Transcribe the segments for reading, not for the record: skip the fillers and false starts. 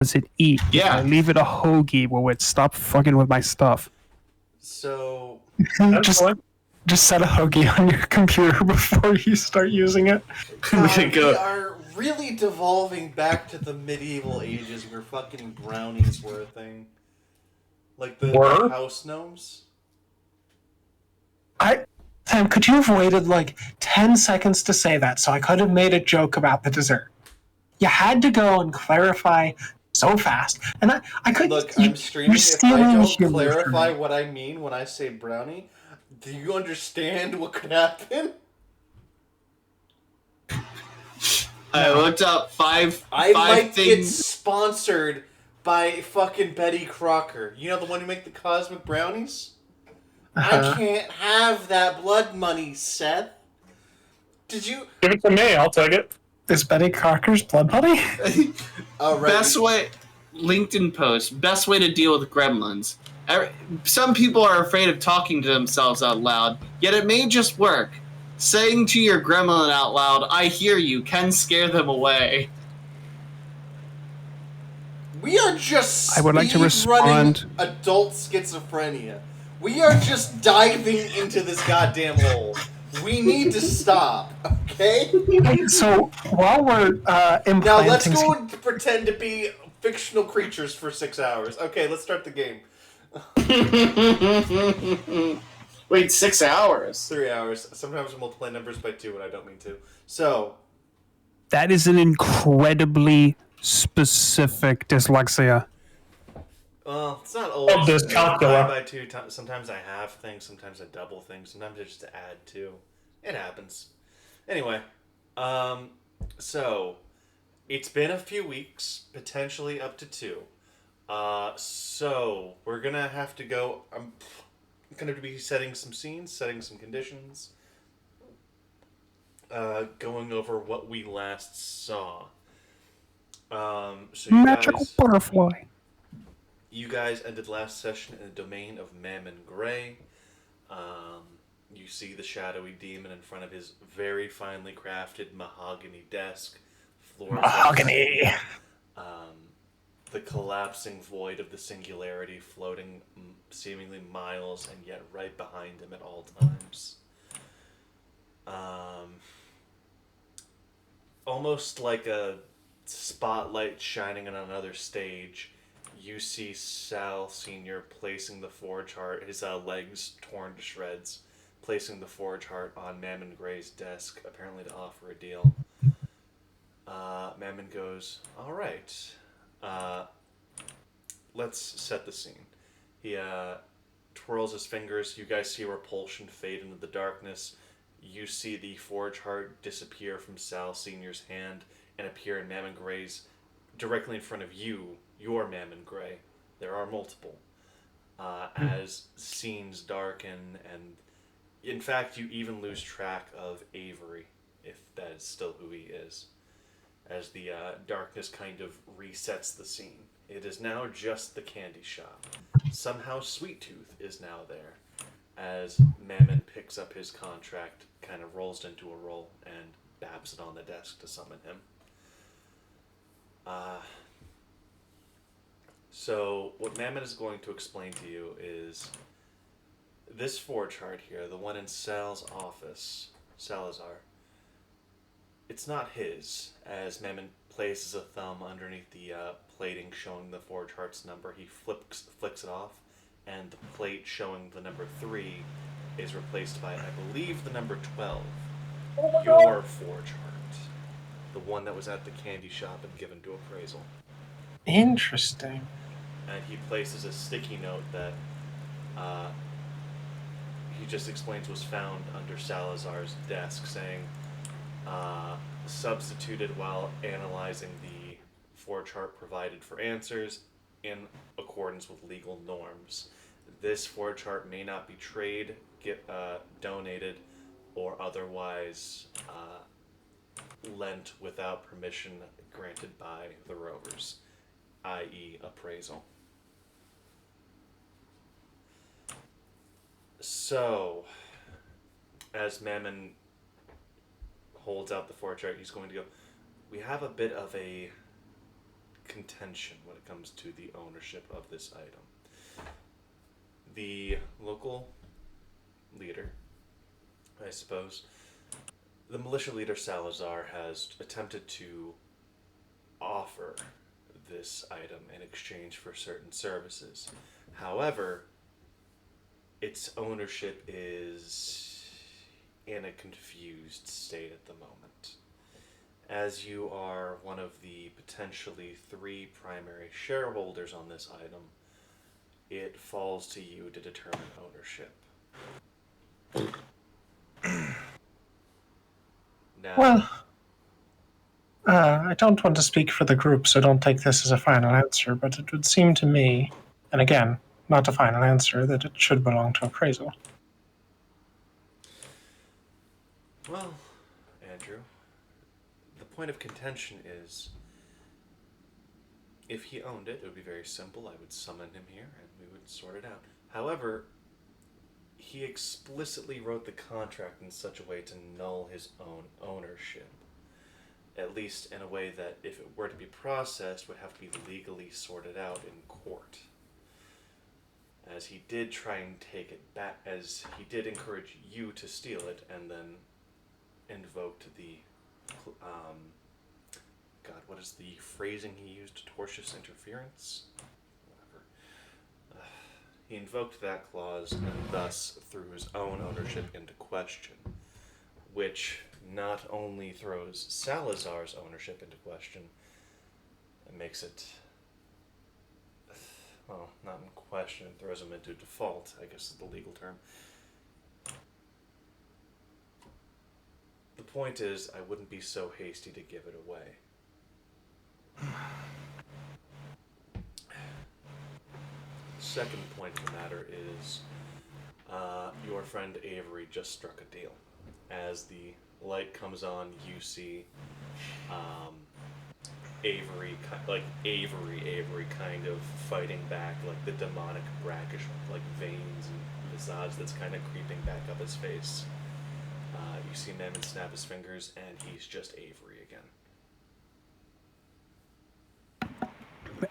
does it eat? If I Yeah. leave it a hoagie, will it stop fucking with my stuff? So, just just set a hoagie on your computer before you start using it. God, Go. we are really devolving back to the medieval ages where fucking brownies were a thing. Like the house gnomes. Sam, could you have waited like 10 seconds to say that so I could have made a joke about the dessert? You had to go and clarify so fast. And I couldn't. Look, I'm streaming. If I don't clarify what I mean when I say brownie, do you understand what could happen? I looked up five might things. get sponsored by fucking Betty Crocker. You know the one who make the cosmic brownies? I can't have that blood money, Seth. Did you... Give it to me, I'll take it. Is Betty Crocker's blood money? Best way... LinkedIn post. Best way to deal with gremlins. Some people are afraid of talking to themselves out loud, yet it may just work. Saying to your gremlin out loud, "I hear you," can scare them away. We are just I would like to respond. Adult schizophrenia. We are just diving into this goddamn hole. We need to stop, okay? So while we're implanting... Now let's go and pretend to be fictional creatures for 6 hours. Okay, let's start the game. Wait, 6 hours? 3 hours. Sometimes I multiply numbers by 2 when I don't mean to. So... That is an incredibly specific dyslexia. Well, it's not always this calcula. by 2. Sometimes I have things, sometimes I double things, sometimes I just add 2. It happens. Anyway, so it's been a few weeks, potentially up to 2. So we're gonna have to go. I'm gonna be setting some scenes, setting some conditions, going over what we last saw. So you Magical guys, butterfly. you guys ended last session in the domain of Mammon Gray. You see the shadowy demon in front of his very finely crafted mahogany desk. Mahogany! The collapsing void of the singularity floating seemingly miles and yet right behind him at all times. Almost like a spotlight shining on another stage, you see Sal Sr. placing the forge heart, his legs torn to shreds, placing the forge heart on Mammon Gray's desk, apparently to offer a deal. Mammon goes, "Alright, let's set the scene." He twirls his fingers. You guys see repulsion fade into the darkness. You see the forge heart disappear from Sal Sr.'s hand and appear in Mammon Gray's, directly in front of you, your Mammon Gray. There are multiple. As scenes darken, and in fact, you even lose track of Avery, if that is still who he is, as the darkness kind of resets the scene. It is now just the candy shop. Somehow Sweet Tooth is now there, as Mammon picks up his contract, kind of rolls into a roll, and babs it on the desk to summon him. So what Mammon is going to explain to you is this forge heart here, the one in Sal's office, Salazar. It's not his, as Mammon places a thumb underneath the plating showing the forge heart's number. He flicks it off, and the plate showing the number 3 is replaced by, I believe, the number 12. Your forge heart. The one that was at the candy shop and given to appraisal. Interesting. And he places a sticky note that he just explains was found under Salazar's desk, saying, substituted while analyzing the forge heart provided for answers in accordance with legal norms. This forge heart may not be donated, or otherwise lent without permission granted by the Rovers, i.e. appraisal. So, as Mammon holds out the forge heart, he's going to go, "We have a bit of a contention when it comes to the ownership of this item. The local leader, I suppose, the militia leader Salazar has attempted to offer this item in exchange for certain services. However, its ownership is in a confused state at the moment. As you are one of the potentially 3 primary shareholders on this item, it falls to you to determine ownership. Now, Well, I don't want to speak for the group, so don't take this as a final answer, but it would seem to me, and again, not a final answer, that it should belong to appraisal. well, Andrew, the point of contention is if he owned it would be very simple. I would summon him here and we would sort it out. However, he explicitly wrote the contract in such a way to null his own ownership. At least in a way that, if it were to be processed, would have to be legally sorted out in court. As he did try and take it back, as he did encourage you to steal it, and then invoked the, God, what is the phrasing he used? Tortious interference? Whatever. He invoked that clause and thus threw his own ownership into question, which not only throws Salazar's ownership into question, it makes it, well, not in question, it throws him into default, I guess is the legal term. The point is, I wouldn't be so hasty to give it away. Second point of the matter is, your friend Avery just struck a deal. As the light comes on, you see Avery kind of fighting back, like the demonic brackish, like veins and visage that's kind of creeping back up his face. You see Mammon snap his fingers, and he's just Avery again.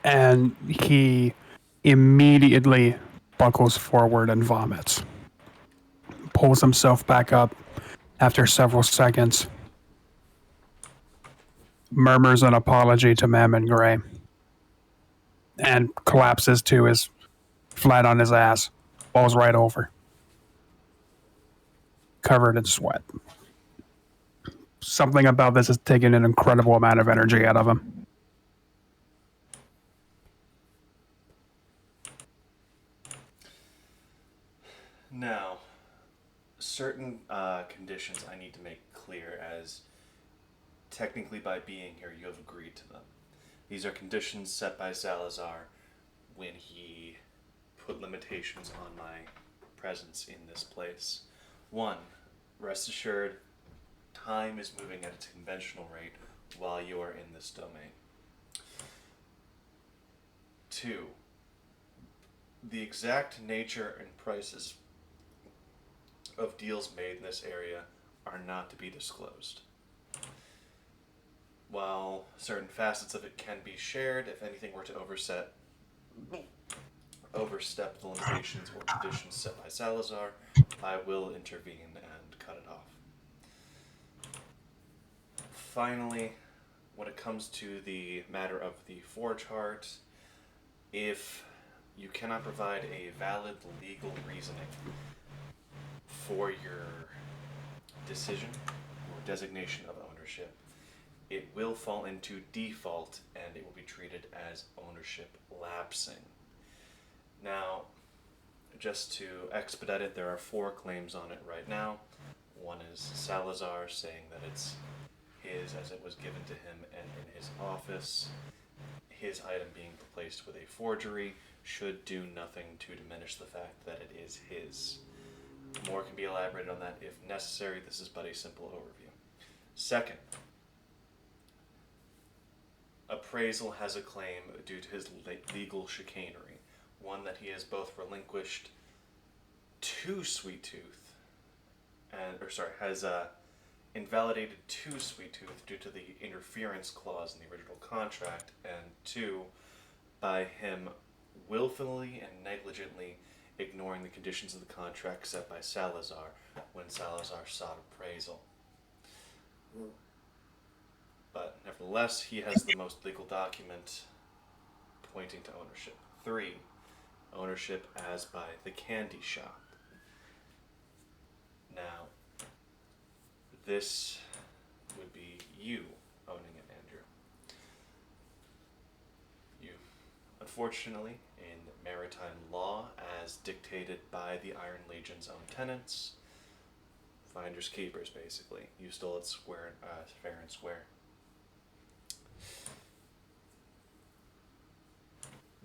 And he immediately buckles forward and vomits. Pulls himself back up after several seconds. Murmurs an apology to Mammon Gray. And collapses to his flat on his ass. Falls right over. Covered in sweat. Something about this is taking an incredible amount of energy out of him. Now, certain conditions I need to make clear, as technically by being here you have agreed to them. These are conditions set by Salazar when he put limitations on my presence in this place. 1, rest assured, time is moving at its conventional rate while you are in this domain. 2, the exact nature and prices of deals made in this area are not to be disclosed. While certain facets of it can be shared, if anything were to overstep the limitations or conditions set by Salazar, I will intervene and cut it off. Finally, when it comes to the matter of the Forge Heart, if you cannot provide a valid legal reasoning for your decision or designation of ownership, it will fall into default and it will be treated as ownership lapsing. Now, just to expedite it, there are 4 claims on it right now. One is Salazar saying that it's his as it was given to him and in his office. His item being replaced with a forgery should do nothing to diminish the fact that it is his. More can be elaborated on that if necessary. This is but a simple overview. Second, appraisal has a claim due to his legal chicanery, one that he has both relinquished to Sweet Tooth, has invalidated 2, Sweet Tooth, due to the interference clause in the original contract, and 2, by him willfully and negligently ignoring the conditions of the contract set by Salazar when Salazar sought appraisal. But nevertheless, he has the most legal document pointing to ownership. 3, ownership as by the candy shop. Now, this would be you owning it, Andrew. You, unfortunately, in maritime law, as dictated by the Iron Legion's own tenants, finders keepers, basically. You stole it fair and square.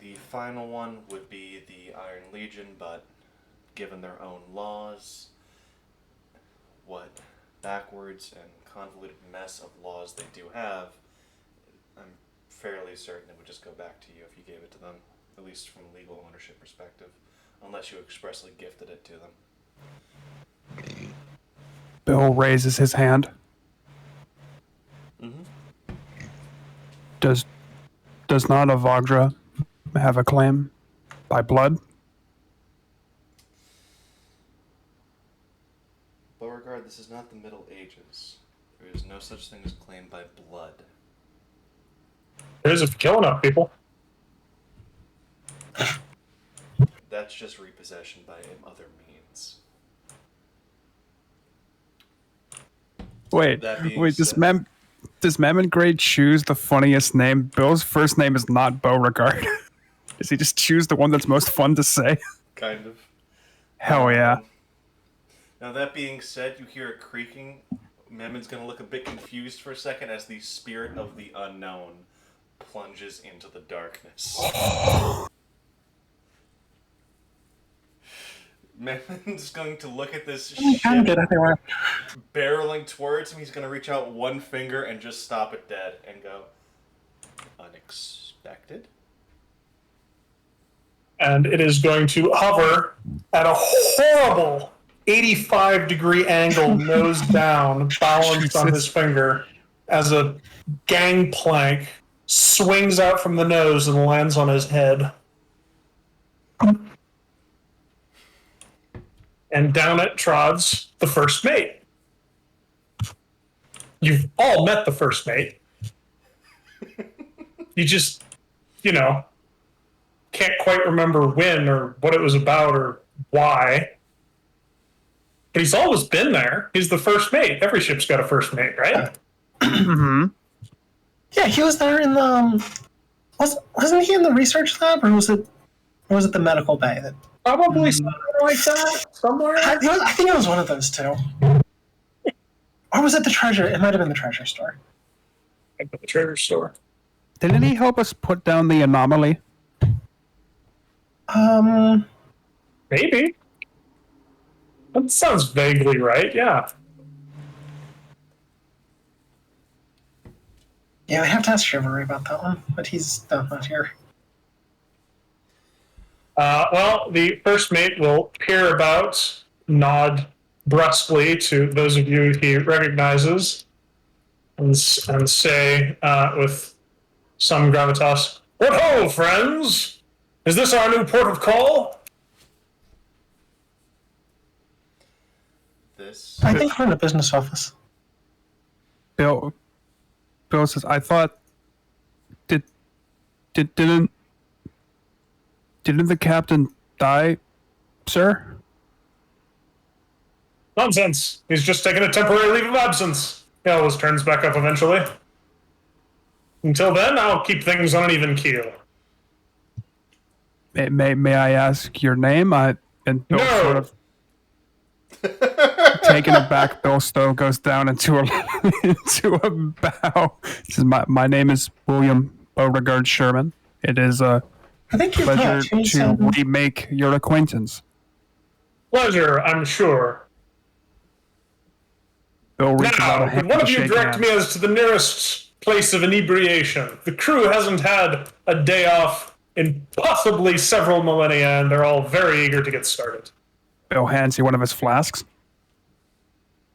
The final one would be the Iron Legion, but given their own laws, what backwards and convoluted mess of laws they do have, I'm fairly certain it would just go back to you if you gave it to them, at least from a legal ownership perspective, unless you expressly gifted it to them. Bill raises his hand. Mm-hmm. Does not Avagra have a claim by blood? Beauregard, this is not the Middle Ages. There is no such thing as claim by blood. There is if you kill enough people. That's just repossession by other means. Wait, That being does said- Mammon Gray choose the funniest name? Bill's first name is not Beauregard. Does he just choose the one that's most fun to say? Kind of. Hell yeah. Now that being said, you hear a creaking. Memmon's gonna look a bit confused for a second as the spirit of the unknown plunges into the darkness. Memmon's going to look at this ship barreling towards him. He's gonna reach out one finger and just stop it dead and go, unexpected? And it is going to hover at a horrible 85-degree angle, nose down, balanced on his finger, as a gangplank swings out from the nose and lands on his head. And down it trods the first mate. You've all met the first mate. You just, can't quite remember when or what it was about or why. But he's always been there. He's the first mate. Every ship's got a first mate, right? Mm-hmm. Yeah, he was there in the. Wasn't he in the research lab, or was it the medical bay? That Probably something like that. Somewhere. I think it was one of those two. Or was it the treasure? It might have been the treasure store. Like the treasure store. Didn't he help us put down the anomaly? Maybe. That sounds vaguely right, yeah. Yeah, we have to ask Chivalry about that one, but he's not here. Well, the first mate will peer about, nod brusquely to those of you he recognizes, and say with some gravitas, "What ho, friends? Is this our new port of call?" I think we're in a business office. Bill says, I thought didn't the captain die, sir? Nonsense. He's just taking a temporary leave of absence. He always turns back up eventually. Until then, I'll keep things on an even keel. May I ask your name? And Bill No. sort of taken aback. Bill Stowe goes down into a bow. He says, my name is William Beauregard Sherman. It is a I think you're pleasure correct. to remake your acquaintance. Pleasure, I'm sure. Bill reaches out Now, a hand could one to of you shake direct hands. me as to the nearest place of inebriation? The crew hasn't had a day off in possibly several millennia, and they're all very eager to get started. Bill hands you one of his flasks.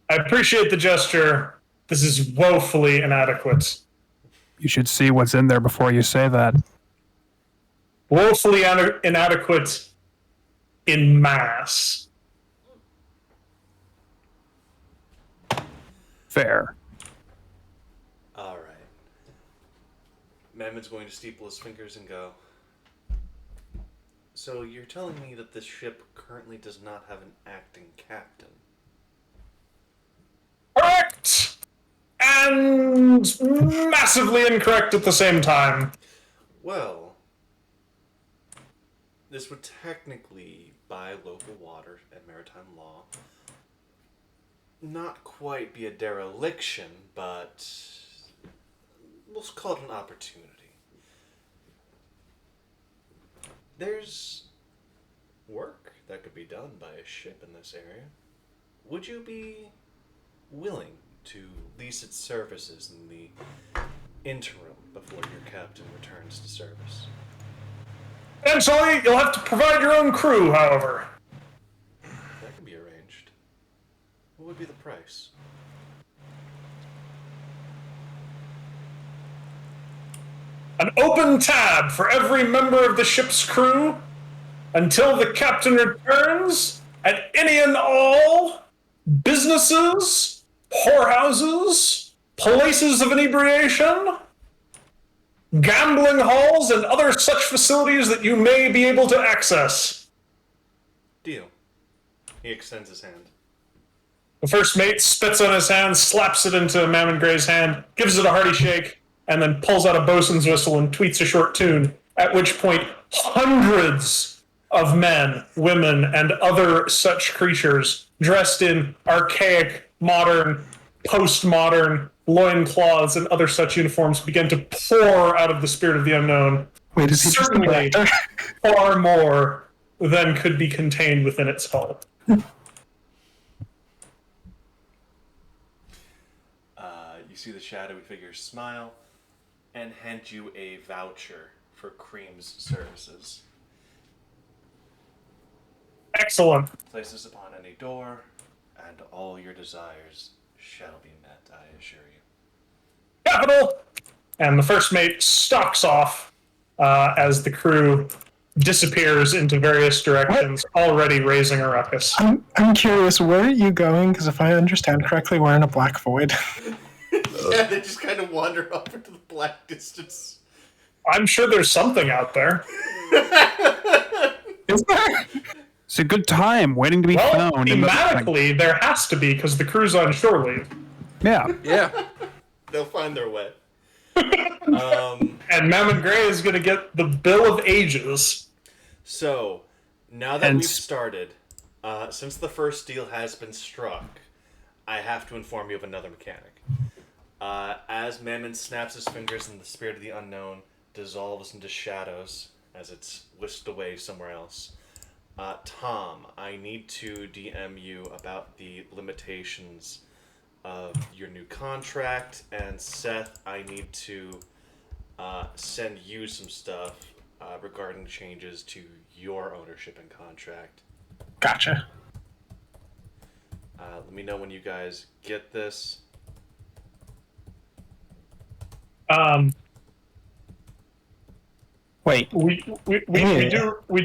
I appreciate the gesture. This is woefully inadequate. You should see what's in there before you say that. Woefully inadequate in mass. Fair. All right. Mammon's going to steeple his fingers and go. So you're telling me that this ship currently does not have an acting captain? Correct! And massively incorrect at the same time. Well, this would technically, by local water and maritime law, not quite be a dereliction, but we'll call it an opportunity. There's work that could be done by a ship in this area. Would you be willing to lease its services in the interim before your captain returns to service? Eventually, you'll have to provide your own crew, however. That can be arranged. What would be the price? An open tab for every member of the ship's crew until the captain returns at any and all businesses, whorehouses, places of inebriation, gambling halls, and other such facilities that you may be able to access. Deal. He extends his hand. The first mate spits on his hand, slaps it into Mammon Gray's hand, gives it a hearty shake, and then pulls out a bosun's whistle and tweets a short tune, at which point hundreds of men, women, and other such creatures dressed in archaic, modern, postmodern loincloths and other such uniforms begin to pour out of the spirit of the unknown. Wait, is he just a Certainly director? far more than could be contained within its hull. You see the shadowy figure smile and hand you a voucher for Cream's services. Excellent. Place this upon any door, and all your desires shall be met, I assure you. Capital! And the first mate stalks off as the crew disappears into various directions, already raising a ruckus. I'm curious, where are you going? Because if I understand correctly, we're in a black void. Yeah, they just kind of wander off into the black distance. I'm sure there's something out there. Is there? It's a good time waiting to be Well, found. thematically, there has to be, because the crew's on shore leave. Yeah. Yeah. They'll find their way. And Mammon Gray is going to get the bill of ages. So, now that And we've started, since the first deal has been struck, I have to inform you of another mechanic. As Mammon snaps his fingers and the spirit of the unknown dissolves into shadows as it's whisked away somewhere else, Tom, I need to DM you about the limitations of your new contract, and Seth, I need to send you some stuff regarding changes to your ownership and contract. Gotcha. Let me know when you guys get this. Wait. We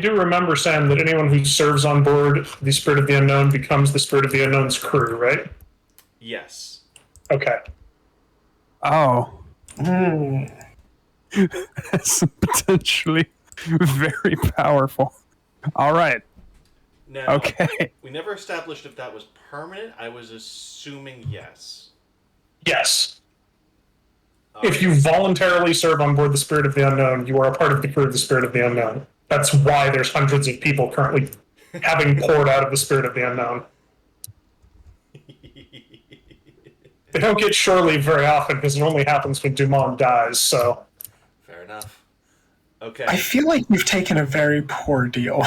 do remember, Sam, that anyone who serves on board the Spirit of the Unknown becomes the Spirit of the Unknown's crew, right? Yes. Okay. Oh. That's potentially very powerful. All right. Now, Okay. we never established if that was permanent. I was assuming yes. Yes. If you voluntarily serve on board the Spirit of the Unknown, you are a part of the crew of the Spirit of the Unknown. That's why there's hundreds of people currently having poured out of the Spirit of the Unknown. They don't get shore leave very often because it only happens when Dumont dies, so... Fair enough. Okay. I feel like you've taken a very poor deal.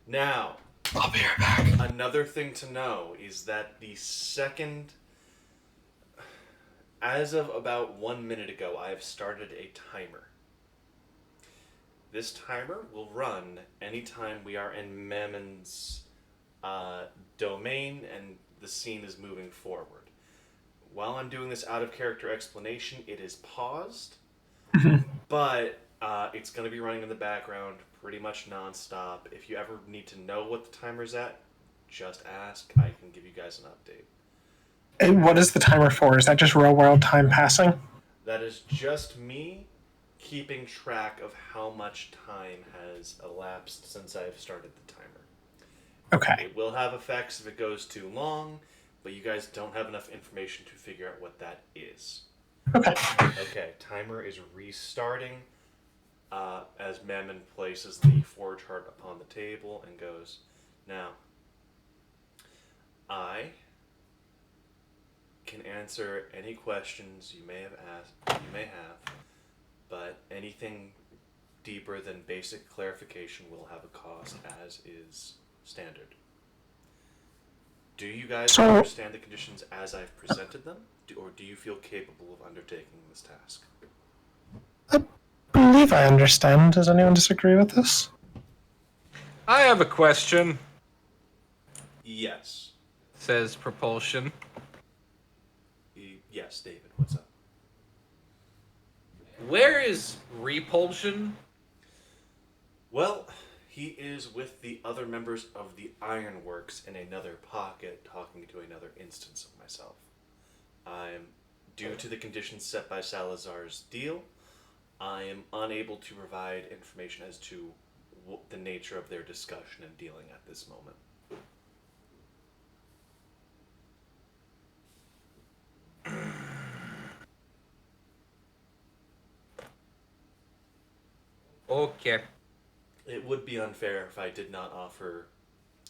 Now, I'll be right back. another thing to know is that the second... As of about 1 minute ago, I have started a timer. This timer will run anytime we are in Mammon's domain and the scene is moving forward. while I'm doing this out of character explanation, it is paused, Mhm. but it's going to be running in the background pretty much nonstop. If you ever need to know what the timer's at, just ask. I can give you guys an update. And what is the timer for? Is that just real world time passing? That is just me keeping track of how much time has elapsed since I've started the timer. Okay. It will have effects if it goes too long, but you guys don't have enough information to figure out what that is. Okay. Okay, timer is restarting as Mammon places the forge heart upon the table and goes, now, I can answer any questions you may have, but anything deeper than basic clarification will have a cost, as is standard. Do you guys understand the conditions as I've presented them, or do you feel capable of undertaking this task? I believe I understand. Does anyone disagree with this? I have a question, Yes. says Propulsion. Yes, David, what's up? Where is Repulsion? Well, he is with the other members of the Ironworks in another pocket, talking to another instance of myself. Due to the conditions set by Salazar's deal, I am unable to provide information as to the nature of their discussion and dealing at this moment. Okay. It would be unfair if I did not offer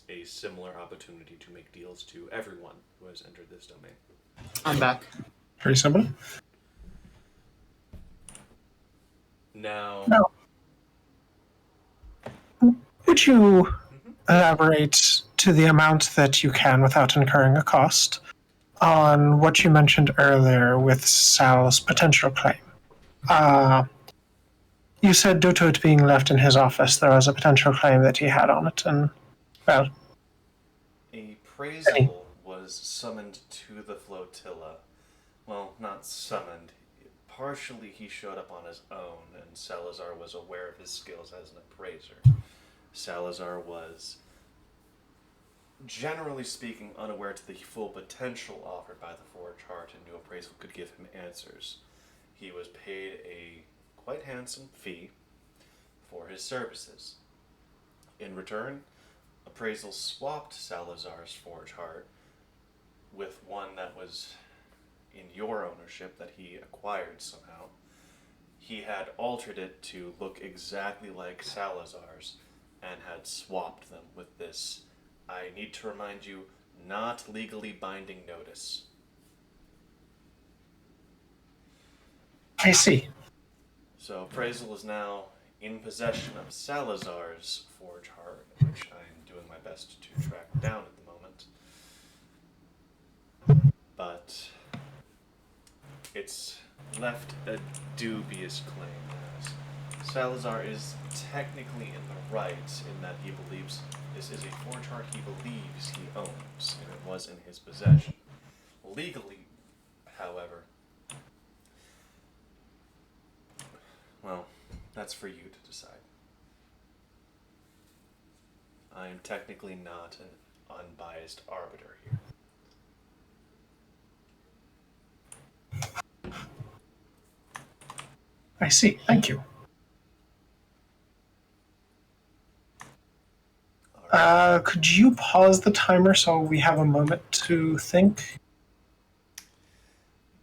a similar opportunity to make deals to everyone who has entered this domain. I'm back. Pretty simple. Now, No. Would you elaborate to the amount that you can without incurring a cost on what you mentioned earlier with Sal's potential claim? You said due to it being left in his office, there was a potential claim that he had on it, and, well, a appraisal was summoned to the flotilla. Well, not summoned. Partially he showed up on his own, and Salazar was aware of his skills as an appraiser. Salazar was, generally speaking, unaware to the full potential offered by the Forge Heart, and no appraisal could give him answers. He was paid a quite handsome fee for his services. In return, appraisal swapped Salazar's Forge Heart with one that was in your ownership that he acquired somehow. He had altered it to look exactly like Salazar's and had swapped them with this, I need to remind you, not legally binding notice. I see. So appraisal is now in possession of Salazar's Forge Heart, which I'm doing my best to track down at the moment. But it's left a dubious claim, as Salazar is technically in the right in that he believes this is a Forge Heart he believes he owns, and it was in his possession. Legally, however, well, that's for you to decide. I am technically not an unbiased arbiter here. I see. Thank you. Could you pause the timer so we have a moment to think?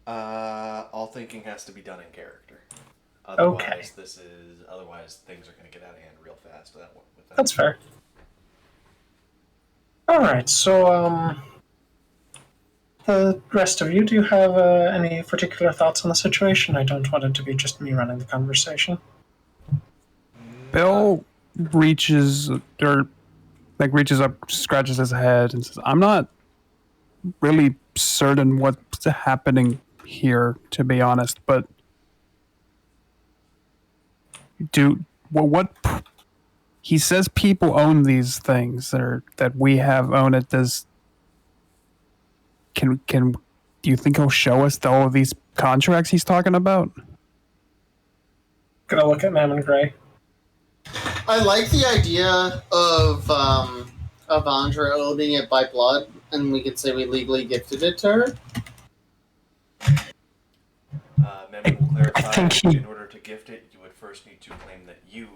All thinking has to be done in character. Okay. Otherwise things are going to get out of hand real fast. That's fair. Alright, so, the rest of you, do you have any particular thoughts on the situation? I don't want it to be just me running the conversation. Bill reaches up, scratches his head, and says, "I'm not really certain what's happening here, to be honest. But what he says people own these things, or that we have own it. Can Do you think he'll show us all of these contracts he's talking about? Gonna look at Mammon Gray. I like the idea of Andra owning it by blood, and we could say we legally gifted it to her. Mem will clarify, think he- in order to gift it, you would first need to claim that you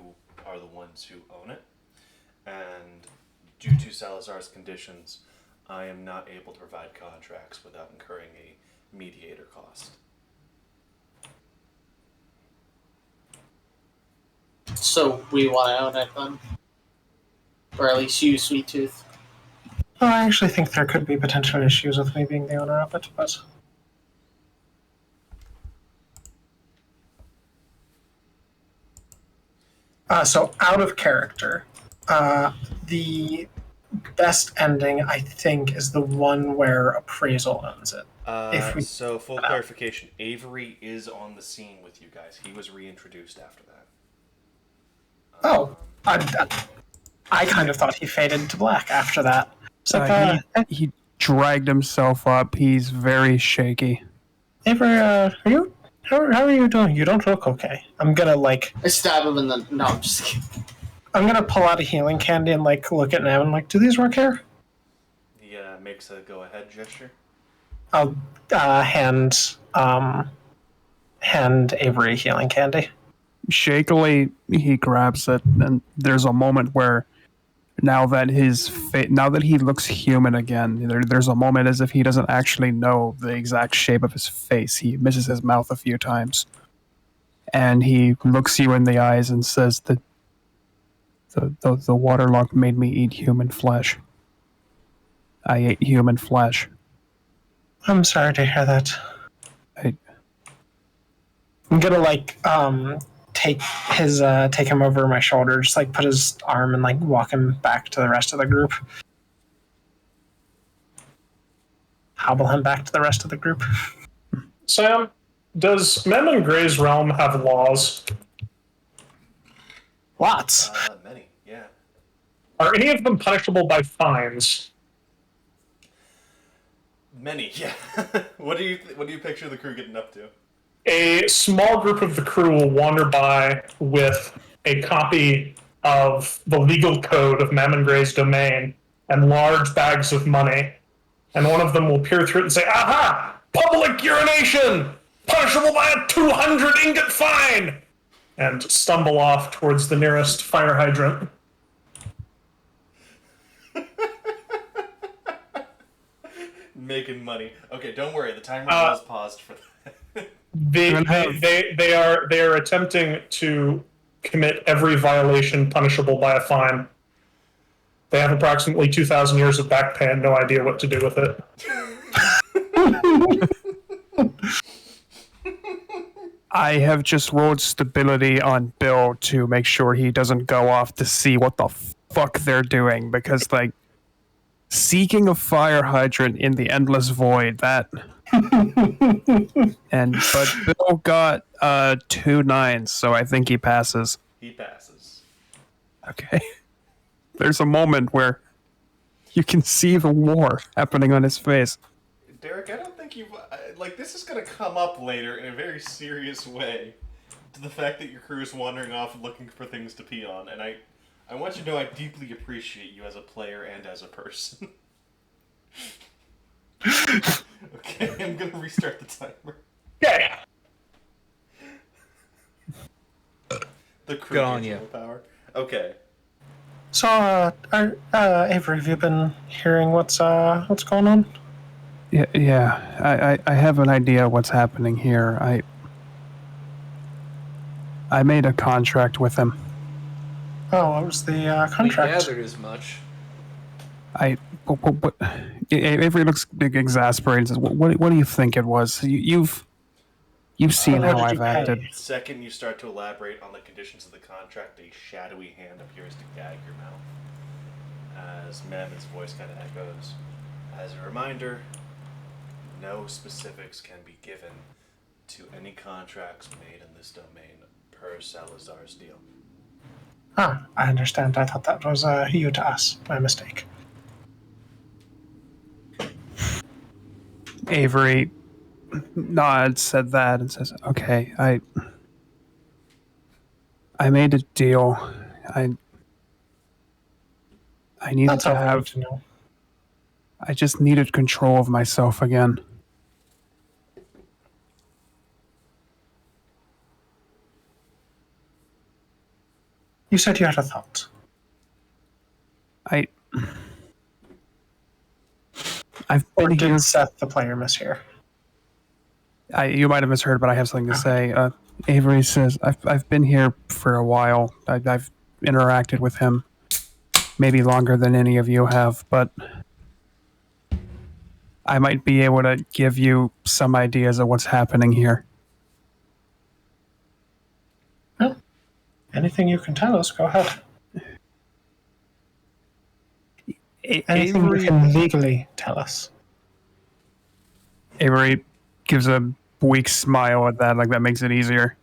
are the ones who own it. And due to Salazar's conditions, I am not able to provide contracts without incurring a mediator cost. So we want to own it then, or at least you, Sweet Tooth. Well, I actually think there could be potential issues with me being the owner of it, but so out of character, the best ending I think is the one where Appraisal owns it. So full clarification, Avery is on the scene with you guys. He was reintroduced after that. Oh, I kind of thought he faded to black after that. So He dragged himself up. He's very shaky. Avery, how are you doing? You don't look okay. I'm gonna I stab him in the. No, I'm just kidding. I'm gonna pull out a healing candy and look at him and do these work here? He makes a go-ahead gesture. I'll hand Avery a healing candy. Shakily, he grabs it, and there's a moment where now that he looks human again, there's a moment as if he doesn't actually know the exact shape of his face. He misses his mouth a few times, and he looks you in the eyes and says that the waterlock made me eat human flesh. I ate human flesh. I'm sorry to hear that. I'm gonna take him over my shoulder, just put his arm and walk him back to the rest of the group. Hobble him back to the rest of the group. Sam, does Mammon Gray's realm have laws? Lots. Many, yeah. Are any of them punishable by fines? Many, yeah. What do you picture the crew getting up to? A small group of the crew will wander by with a copy of the legal code of Mammon Gray's domain and large bags of money, and one of them will peer through it and say, "Aha! Public urination! Punishable by a 200 ingot fine!" and stumble off towards the nearest fire hydrant. Making money. Okay, don't worry. The timer was paused for that. They are attempting to commit every violation punishable by a fine. They have approximately 2,000 years of back pay and no idea what to do with it. I have just rolled stability on Bill to make sure he doesn't go off to see what the fuck they're doing, because seeking a fire hydrant in the endless void, but Bill got 2 9s, so I think he passes. He passes. Okay. There's a moment where you can see the war happening on his face. Derek, I don't think you've... this is going to come up later in a very serious way to the fact that your crew is wandering off looking for things to pee on, and I want you to know I deeply appreciate you as a player and as a person. Okay, I'm going to restart the timer. Yeah. The crew Good on gets you. more power. Okay. So, Avery, have you been hearing what's going on? Yeah. I have an idea what's happening here. I made a contract with him. Oh, what was the We contract? gathered as much. What, Avery looks exasperated. Says, "What do you think it was? You've seen What how did I've you pay? acted." The second you start to elaborate on the conditions of the contract, a shadowy hand appears to gag your mouth. As Mammon's voice kind of echoes. As a reminder, no specifics can be given to any contracts made in this domain per Salazar's deal. Ah, I understand. I thought that was you to us. My mistake. Avery nods, said that, and says, "Okay, I made a deal. I I needed That's to all we need have. to know. I just needed control of myself again. You said you had a thought. I I've Or been here. did Seth, the player, mishear? You might have misheard, but I have something to say. Avery says, I've been here for a while. I've interacted with him, maybe longer than any of you have, but I might be able to give you some ideas of what's happening here. Well, anything you can tell us, go ahead. Anything you Avery can legally tell us. Avery gives a weak smile at that, like that makes it easier.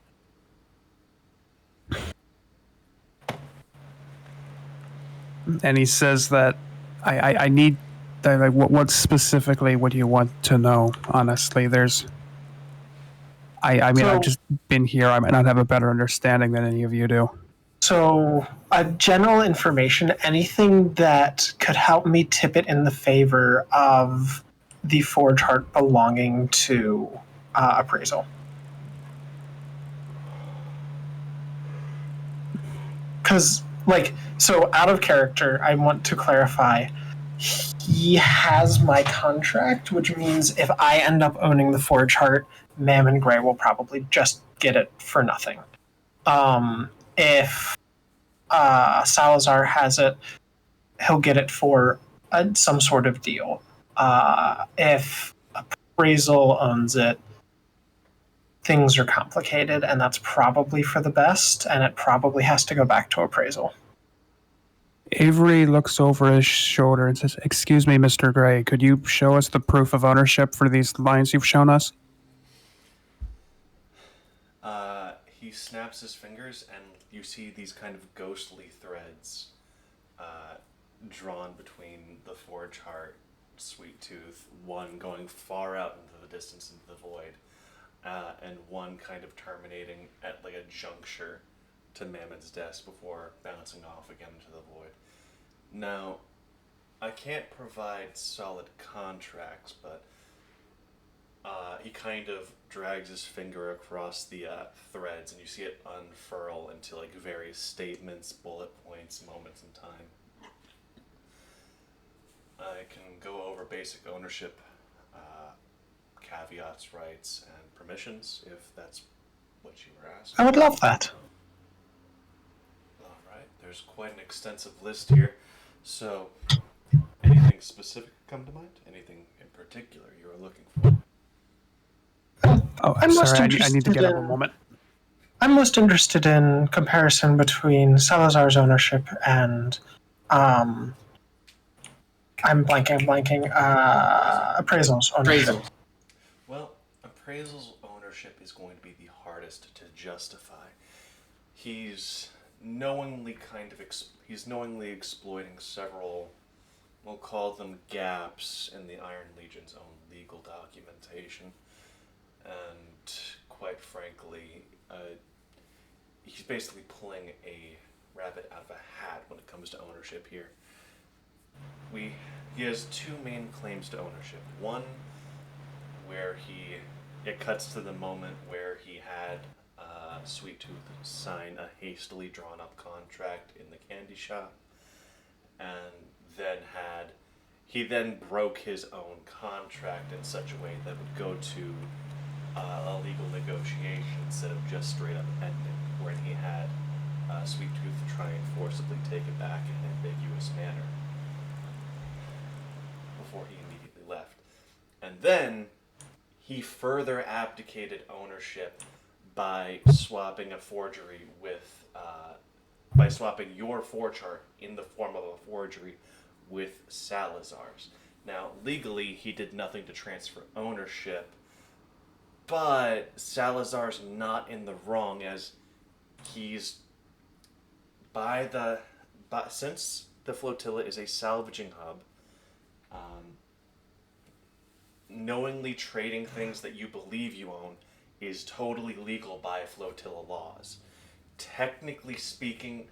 And he says that I need that, like what specifically would you want to know? Honestly, I mean, I've So, just been here. I might not have a better understanding than any of you do. so general information, anything that could help me tip it in the favor of the forge heart belonging to appraisal. Because, so out of character, I want to clarify. He has my contract, which means if I end up owning the forge heart, Mammon Gray will probably just get it for nothing. If Salazar has it, he'll get it for some sort of deal. If Appraisal owns it, things are complicated, and that's probably for the best, and it probably has to go back to Appraisal. Avery looks over his shoulder and says, "Excuse me, Mr. Gray, could you show us the proof of ownership for these lines you've shown us?" He snaps his fingers, and you see these kind of ghostly threads drawn between the Forge Heart, Sweet Tooth, one going far out into the distance into the void, and one kind of terminating at like a juncture to Mammon's desk before bouncing off again into the void. Now, I can't provide solid contracts, but he kind of drags his finger across the threads, and you see it unfurl into like various statements, bullet points, moments in time. I can go over basic ownership, caveats, rights, and permissions if that's what you were asking. I would love that. All right, there's quite an extensive list here. So, anything specific come to mind? Anything in particular you were looking for? Oh, I'm most sorry, I need to interested get up a in- moment. I'm most interested in comparison between Salazar's ownership and I'm blanking. Appraisal's ownership. Appraisal. Well, Appraisal's ownership is going to be the hardest to justify. He's knowingly exploiting several, we'll call them gaps in the Iron Legion's own legal documentation, and quite frankly, he's basically pulling a rabbit out of a hat when it comes to ownership here. He has two main claims to ownership. One, where it cuts to the moment where he had Sweet Tooth sign a hastily drawn up contract in the candy shop, and he then broke his own contract in such a way that would go to a legal negotiation instead of just straight up ending, wherein he had Sweet Tooth try and forcibly take it back in an ambiguous manner before he immediately left. And then he further abdicated ownership by swapping a forgery by swapping your forge chart in the form of a forgery with Salazar's. Now, legally, he did nothing to transfer ownership, but Salazar's not in the wrong, as he's since the flotilla is a salvaging hub, knowingly trading things that you believe you own is totally legal by flotilla laws. Technically speaking,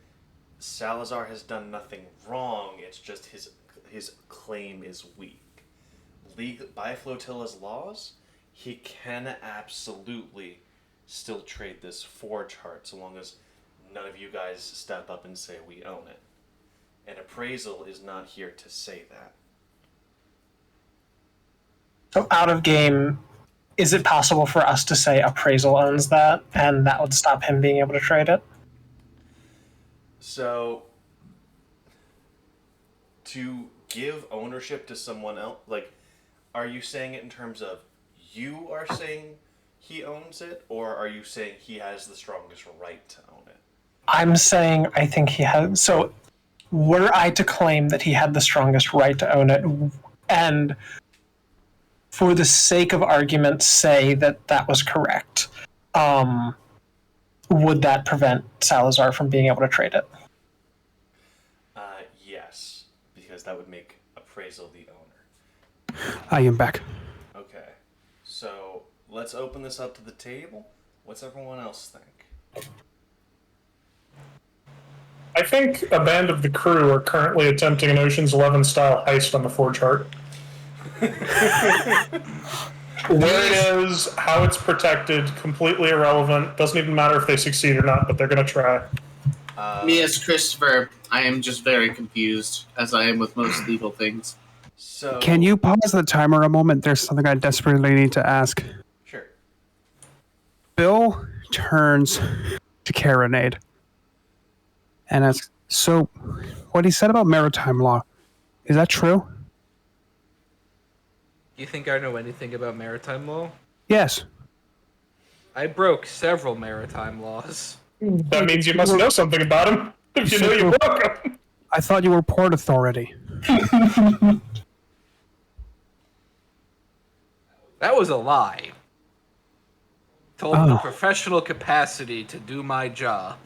Salazar has done nothing wrong. It's just his claim is weak. By flotilla's laws, he can absolutely still trade this forge heart so long as none of you guys step up and say we own it. An appraisal is not here to say that. So out of game, is it possible for us to say appraisal owns that, and that would stop him being able to trade it? So, to give ownership to someone else, like, are you saying it in terms of you are saying he owns it, or are you saying he has the strongest right to own it? I'm saying I think he has. So, were I to claim that he had the strongest right to own it, and for the sake of argument, say that that was correct, would that prevent Salazar from being able to trade it? Yes, because that would make appraisal the owner. I am back. Okay, so let's open this up to the table. What's everyone else think? I think a band of the crew are currently attempting an Ocean's 11 style heist on the Forge Heart. Where it is, how it's protected, completely irrelevant. Doesn't even matter if they succeed or not, but they're going to try. Me as Christopher, I am just very confused, as I am with most legal things. So, Can you pause the timer a moment? There's something I desperately need to ask. Sure. Bill turns to Caronade and asks, so what he said about maritime law, is that true? You think I know anything about maritime law? Yes. I broke several maritime laws. That means you must know something about him. If you know you broke him. I thought you were Port Authority. That was a lie. Told the professional capacity to do my job.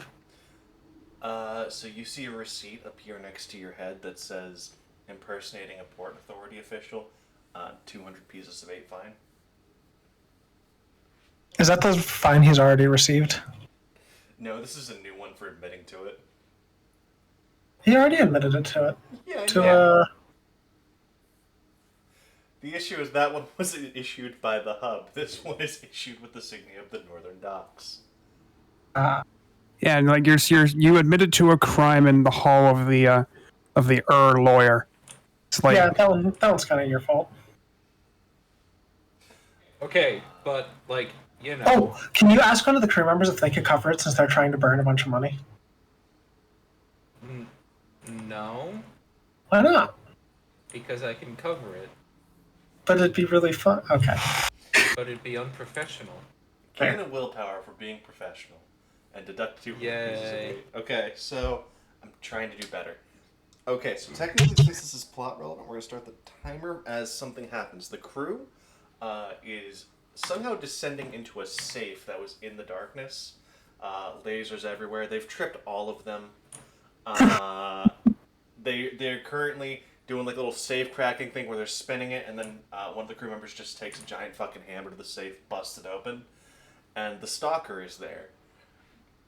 So you see a receipt appear next to your head that says impersonating a Port Authority official, 200 pieces of 8 fine. Is that the fine he's already received? No, this is a new one for admitting to it. He already admitted it to it. Yeah. The issue is that one was issued by the Hub. This one is issued with the signature of the Northern Docks. Yeah, and like you admitted to a crime in the hall of the lawyer. It's like, Yeah, that one's kind of your fault. Okay, but, like, you know... Oh, can you ask one of the crew members if they could cover it since they're trying to burn a bunch of money? No, Why not? because I can cover it, But it'd be really fun. Okay. but it'd be unprofessional. Gain a willpower for being professional. And deduct 200 pieces of Yay. 8. Okay, so I'm trying to do better. Okay, so technically since this is plot relevant, we're going to start the timer as something happens. The crew is somehow descending into a safe that was in the darkness. Lasers everywhere. They've tripped all of them. They're currently doing like a little safe cracking thing where they're spinning it, and then one of the crew members just takes a giant fucking hammer to the safe, busts it open, and the stalker is there.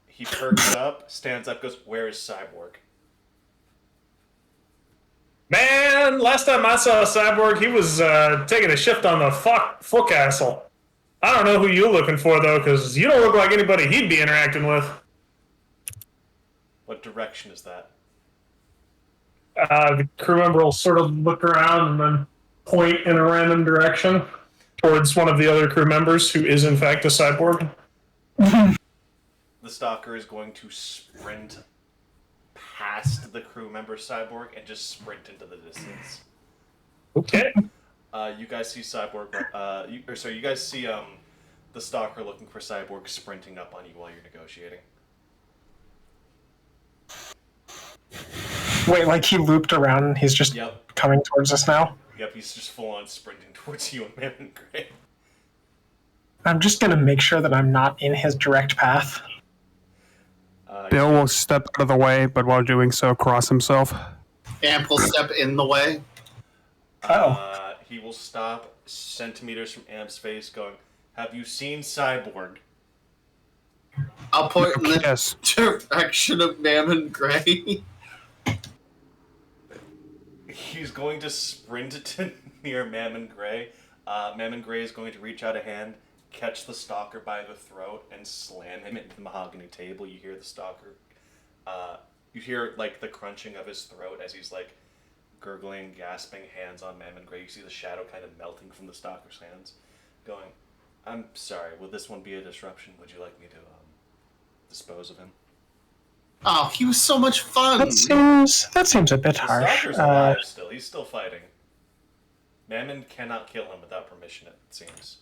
He perks up, stands up, goes, "Where is Cyborg?" Man, last time I saw Cyborg, he was taking a shift on the forecastle. I don't know who you're looking for, though, because you don't look like anybody he'd be interacting with. What direction is that? The crew member will sort of look around and then point in a random direction towards one of the other crew members who is, in fact, a cyborg. The stalker is going to sprint past the crew member Cyborg and just sprint into the distance. Okay. You guys see Cyborg, you guys see the stalker looking for Cyborg sprinting up on you while you're negotiating. Wait, like he looped around and he's just Yep. coming towards us now? Yep, he's just full on sprinting towards you and Man in Gray. I'm just going to make sure that I'm not in his direct path. Bill will step out of the way, but while doing so, cross himself. Amp will step in the way. he will stop centimeters from Am's face, going, "Have you seen Cyborg?" I'll point in the Yes. direction of Mammon Gray. He's going to sprint to near Mammon Gray. Mammon Gray is going to reach out a hand, catch the stalker by the throat, and slam him into the mahogany table. You hear the stalker. You hear like the crunching of his throat as he's like gurgling, gasping, hands on Mammon Gray. You see the shadow kind of melting from the stalker's hands, going, "I'm sorry. Will this one be a disruption? Would you like me to dispose of him?" Oh, he was so much fun. That seems a bit The harsh. stalker's alive still. He's still fighting. Mammon cannot kill him without permission, it seems.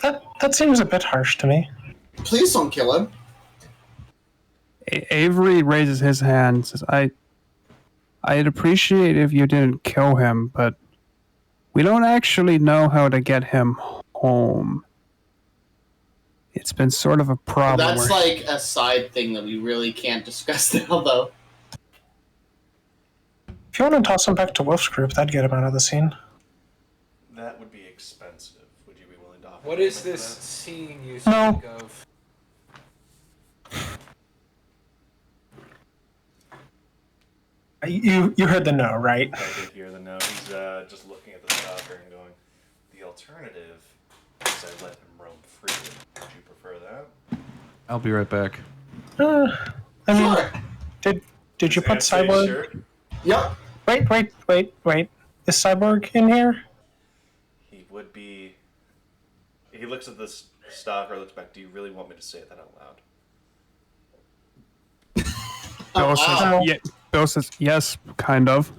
That seems a bit harsh to me. Please don't kill him. Avery raises his hand and says, I'd appreciate if you didn't kill him, but we don't actually know how to get him home. It's been sort of a problem. That's like a side thing that we really can't discuss now, though. If you want to toss him back to Wolf's group, that'd get him out of the scene. That would be expensive. Would you be willing to offer? What is something this for that? scene you No. speak of? You heard the no, right? I did hear the no. He's just looking at the stalker and going, "The alternative is I let him roam freely. Would you prefer that?" I'll be right back. I mean, Sure. did you put Does Ant say Cyborg? sure? Yep. Wait. Is Cyborg in here? He would be. He looks at this stalker, looks back. "Do you really want me to say that out loud?" Bill says, wow. yeah, Bill says, yes, kind of.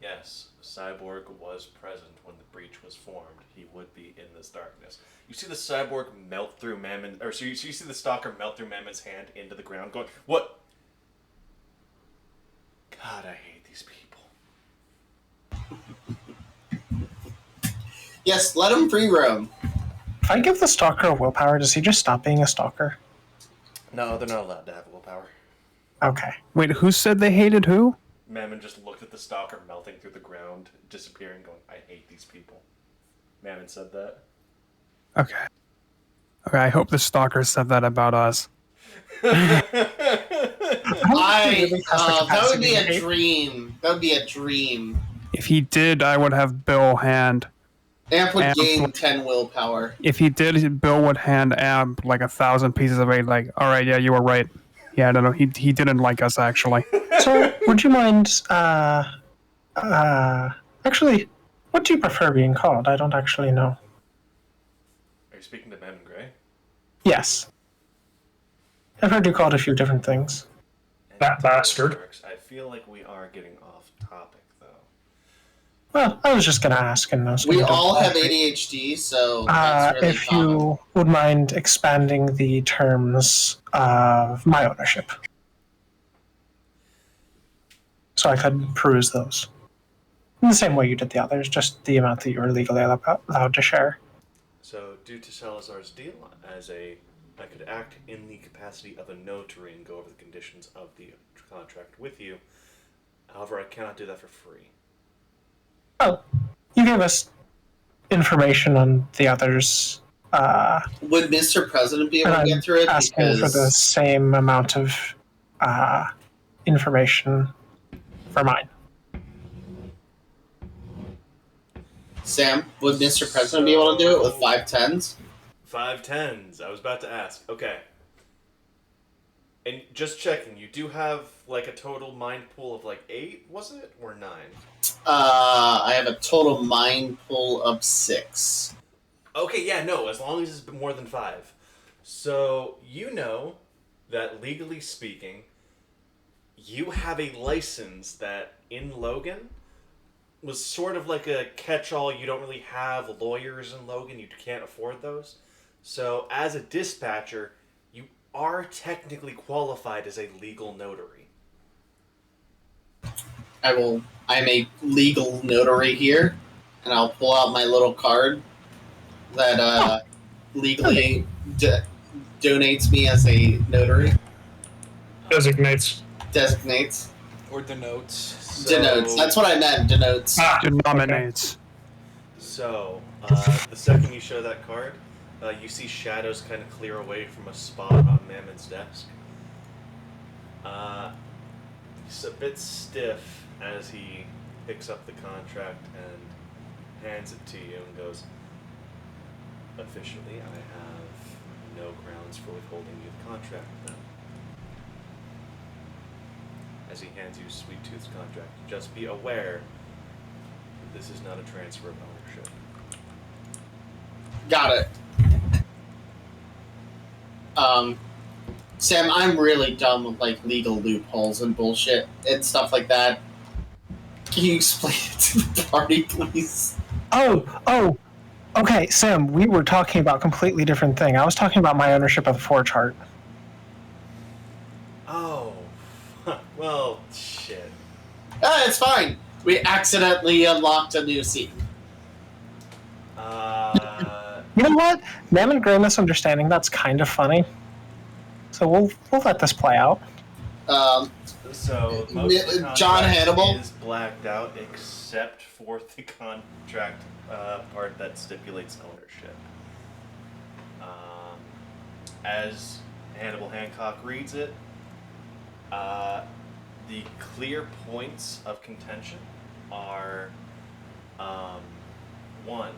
Yes, Cyborg was present when the breach was formed. He would be in this darkness. You see the cyborg melt through Mammon, or so you see the stalker melt through Mammon's hand into the ground, going, "What? God, I hate these people." Yes, let him free roam. If I give the stalker willpower, does he just stop being a stalker? No, they're not allowed to have willpower. Okay. Wait, who said they hated who? Mammon just looked at the stalker melting through the ground, disappearing, going, "I hate these people." Mammon said that. Okay, I hope the stalker said that about us. That would be a dream. That would be a dream. If he did, I would have Bill hand. Amp would Amp gain would- 10 willpower. If he did, Bill would hand Amp like 1,000 pieces of eight. Like, all right, yeah, you were right. Yeah, no, he didn't like us actually. So, would you mind, actually, what do you prefer being called? I don't actually know. Are you speaking to Mammon Gray? Yes. I've heard you called a few different things. That bastard. I feel like we are getting off topic, though. Well, I was just going to ask, and I was We gonna all do- have ADHD, so that's really if common. you would mind expanding the terms of my ownership, so I could peruse those in the same way you did the others, just the amount that you were legally allowed to share. So, due to Salazar's deal, I could act in the capacity of a notary and go over the conditions of the contract with you. However, I cannot do that for free. Oh, you gave us information on the others. Would Mr. President be able And to I'm get through it? asking for the same amount of information for mine. Sam, would Mr. President be able to do it with 5 tens? 5 tens. I was about to ask. Okay. And just checking, you do have like a total mind pool of like 8, was it? Or 9? I have a total mind pool of 6. Okay, yeah, no, as long as it's more than 5. So, you know that legally speaking, you have a license that in Logan was sort of like a catch-all. You don't really have lawyers in Logan. You can't afford those. So, as a dispatcher, you are technically qualified as a legal notary. I'm a legal notary here, and I'll pull out my little card that legally donates me as a notary. Designates. Designates. Or denotes. Denotes. That's what I meant. Denotes. Denominates. So, the second you show that card, you see shadows kind of clear away from a spot on Mammon's desk. He's a bit stiff as he picks up the contract and hands it to you and goes, "Officially, I have no grounds for withholding you the contract then." As he hands you Sweet Tooth's contract, just be aware this is not a transfer of ownership. Got it. Sam, I'm really dumb with like legal loopholes and bullshit and stuff like that. Can you explain it to the party, please? Oh, okay, Sam, we were talking about a completely different thing. I was talking about my ownership of the Forge Heart. Oh, well, shit. It's fine. We accidentally unlocked a new scene. You know what? Mammon Gray misunderstanding, that's kind of funny. So we'll let this play out. So most of the John contract Hannibal is blacked out except for the contract part that stipulates ownership. As Hannibal Hancock reads it, the clear points of contention are 1.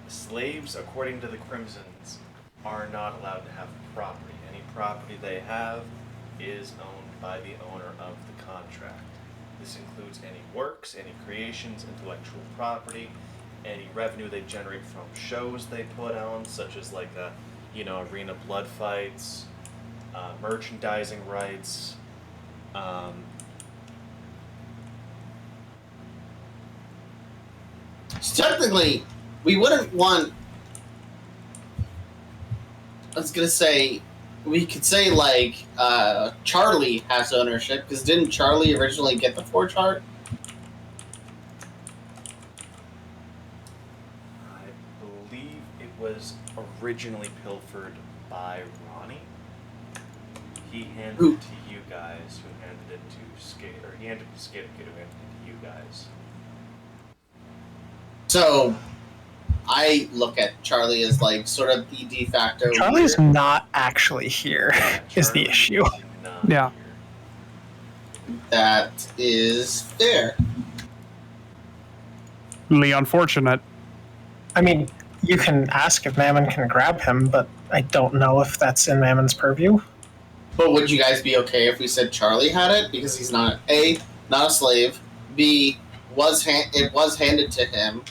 Slaves, according to the Crimsons, are not allowed to have property. Any property they have is owned by the owner of the contract. This includes any works, any creations, intellectual property, any revenue they generate from shows they put on, such as like arena blood fights, merchandising rights. So technically, we wouldn't want. I was gonna say, we could say like Charlie has ownership because didn't Charlie originally get the Forge Heart? I believe it was originally pilfered by Ronnie. He handed it to you guys, who handed it to Skate, or he handed it to Skate Kid, who handed it to you guys. So, I look at Charlie as like sort of the de facto. Charlie's leader. not actually here, is the Charlie issue. is not Yeah. here. That is fair. Really unfortunate. I mean, you can ask if Mammon can grab him, but I don't know if that's in Mammon's purview. But would you guys be okay if we said Charlie had it because he's not not a slave, B it was handed to him.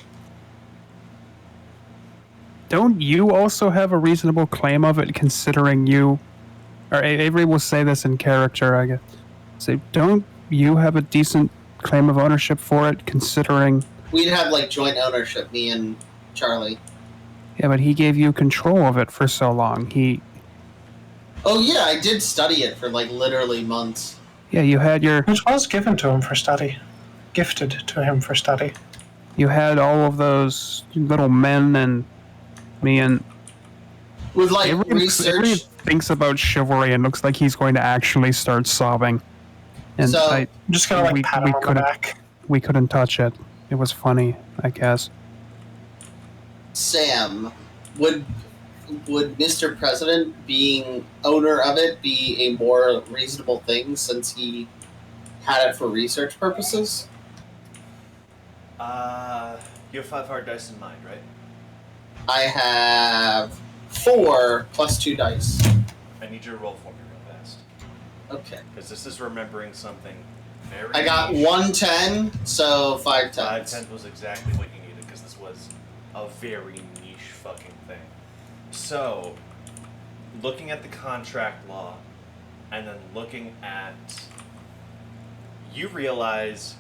Don't you also have a reasonable claim of it, considering you, or Avery will say this in character, I guess. So don't you have a decent claim of ownership for it, considering? We'd have like joint ownership, me and Charlie. Yeah, but he gave you control of it for so long. Oh yeah, I did study it for like literally months. Yeah, you had Which was given to him for study. Gifted to him for study. you had all of those little men and me and With like Avery research. thinks about chivalry and looks like he's going to actually start sobbing. And So- I'm just gonna like pat him on the back. we couldn't touch it. It was funny, I guess. Sam, would Mr. President being owner of it be a more reasonable thing since he had it for research purposes? You have 5 hard dice in mind, right? I have 4 plus 2 dice. I need you to roll for me real fast. Okay. Because this is remembering something very I got niche. 1 10, so 5 5 10s. 10 was exactly what you needed, because this was a very niche fucking thing. So, looking at the contract law, and then looking at... You realize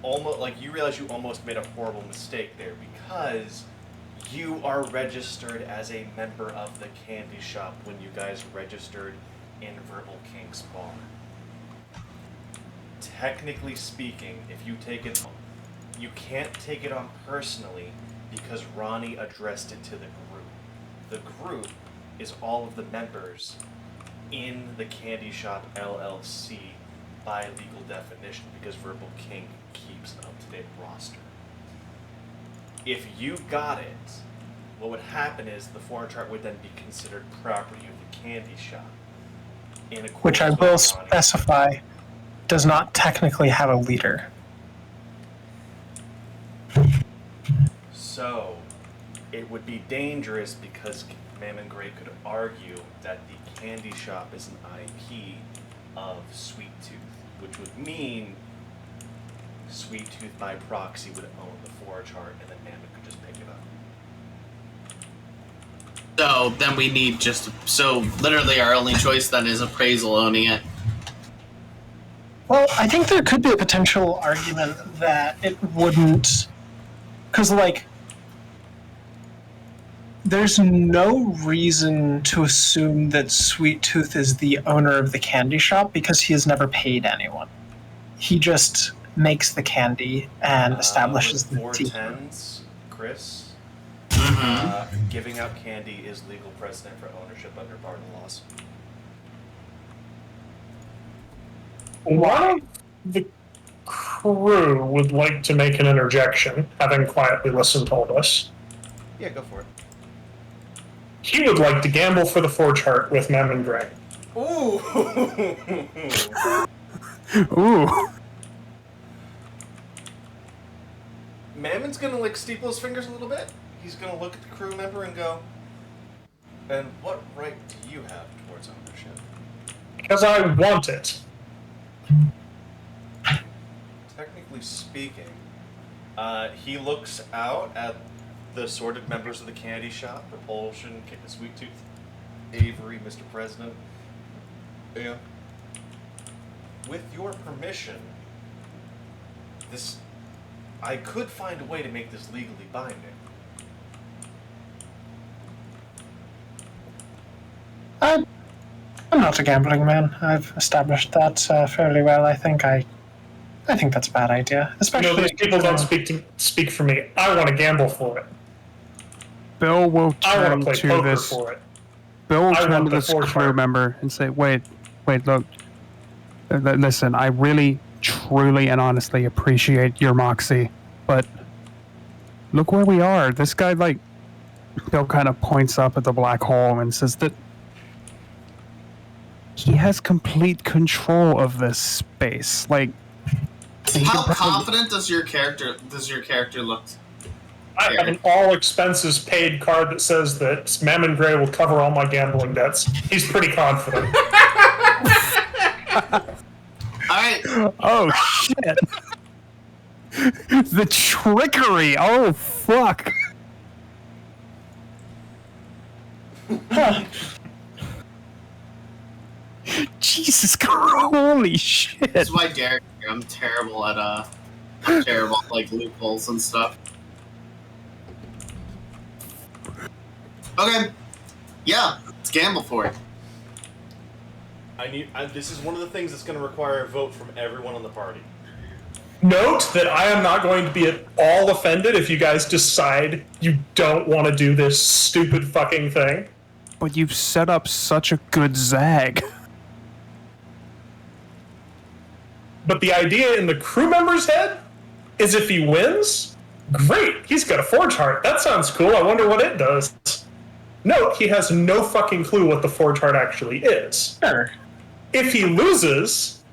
you almost made a horrible mistake there, because you are registered as a member of the candy shop when you guys registered in Verbal King's Bar. Technically speaking, if you take it on, you can't take it on personally because Ronnie addressed it to the group. The group is all of the members in the Candy Shop LLC by legal definition because Verbal King keeps an up-to-date roster. If you got it, what would happen is the foreign chart would then be considered property of the candy shop. Which I will specify does not technically have a leader. So, it would be dangerous because Mammon Gray could argue that the candy shop is an IP of Sweet Tooth, which would mean Sweet Tooth by proxy would own the forage heart, and then Mammon could just pick it up. So then we need so literally our only choice then is Appraisal owning it. Well, I think there could be a potential argument that it wouldn't, because there's no reason to assume that Sweet Tooth is the owner of the candy shop because he has never paid anyone. He just makes the candy and establishes the team. 410s, Chris. Giving out candy is legal precedent for ownership under bargain laws. One of the crew would like to make an interjection, having quietly listened to all this. Yeah, go for it. He would like to gamble for the forge heart with Mammon Gray. Ooh! Ooh. Mammon's gonna steeple his fingers a little bit. He's gonna look at the crew member and go, "And what right do you have towards ownership?" Because I want it. Technically speaking, he looks out at the assorted members of the candy shop: Propulsion, Sweet Tooth, Avery, Mr. President. Yeah. With your permission, I could find a way to make this legally binding. I'm not a gambling man. I've established that fairly well. I think that's a bad idea. Especially these people don't speak for me. I want to gamble for it. Bill will I want turn to play to poker this. for it. Bill will I turn want to the this forge crew heart. member and say, "Wait, look. Listen, I really, truly, and honestly appreciate your moxie, but look where we are. This guy, Bill kind of points up at the black hole and says that he has complete control of this space. How confident does your character look? I have an all expenses paid card that says that Mammon Gray will cover all my gambling debts. He's pretty confident. Alright. Oh, shit. The trickery. Oh, fuck. Jesus Christ. Holy shit. That's why Derek, I'm terrible at loopholes and stuff. Okay. Yeah, let's gamble for it. This is one of the things that's going to require a vote from everyone on the party. Note that I am not going to be at all offended if you guys decide you don't want to do this stupid fucking thing. But you've set up such a good zag. But the idea in the crew member's head is if he wins, great, he's got a forge heart. That sounds cool. I wonder what it does. No, he has no fucking clue what the forge heart actually is. Sure. If he loses,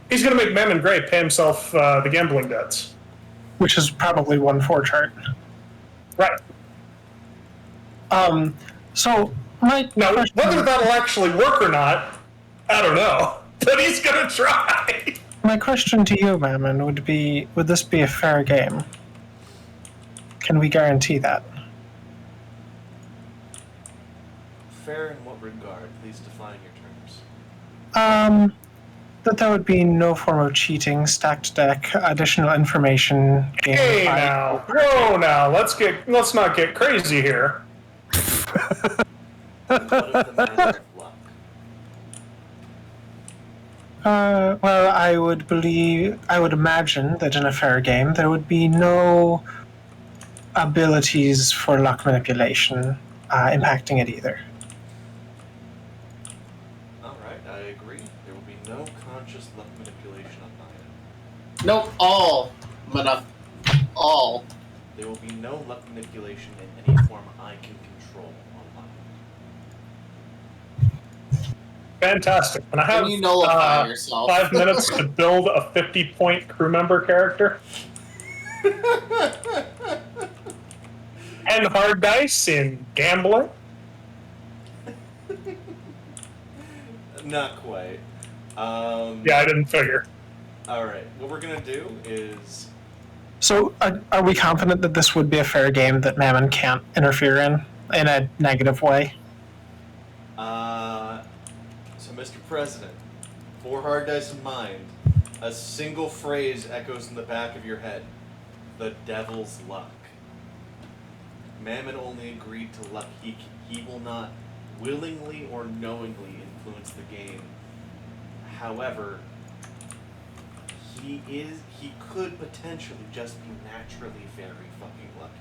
he's going to make Mammon Gray pay himself the gambling debts. Which is probably one forge heart. Right. So, whether that'll actually work or not, I don't know. But he's going to try. My question to you, Mammon, would this be a fair game? Can we guarantee that? Fair in what regard? Please define your terms. That there would be no form of cheating, stacked deck, additional information. Hey now, whoa now, let's not get crazy here. What is the matter of luck? Well, I would imagine that in a fair game there would be no abilities for luck manipulation impacting it either. Alright, I agree. There will be no conscious luck manipulation on my end. Nope, all. All. There will be no luck manipulation in any form I can control on my end. Fantastic. And I have Can you nullify yourself? 5 minutes to build a 50-point crew member character. And hard dice in gambling. Not quite. Yeah, I didn't figure. Alright, what we're gonna do is... So, are we confident that this would be a fair game that Mammon can't interfere in a negative way? So Mr. President, 4 hard dice in mind, a single phrase echoes in the back of your head. The devil's luck. Mammon only agreed to luck. He will not willingly or knowingly influence the game. However, he could potentially just be naturally very fucking lucky.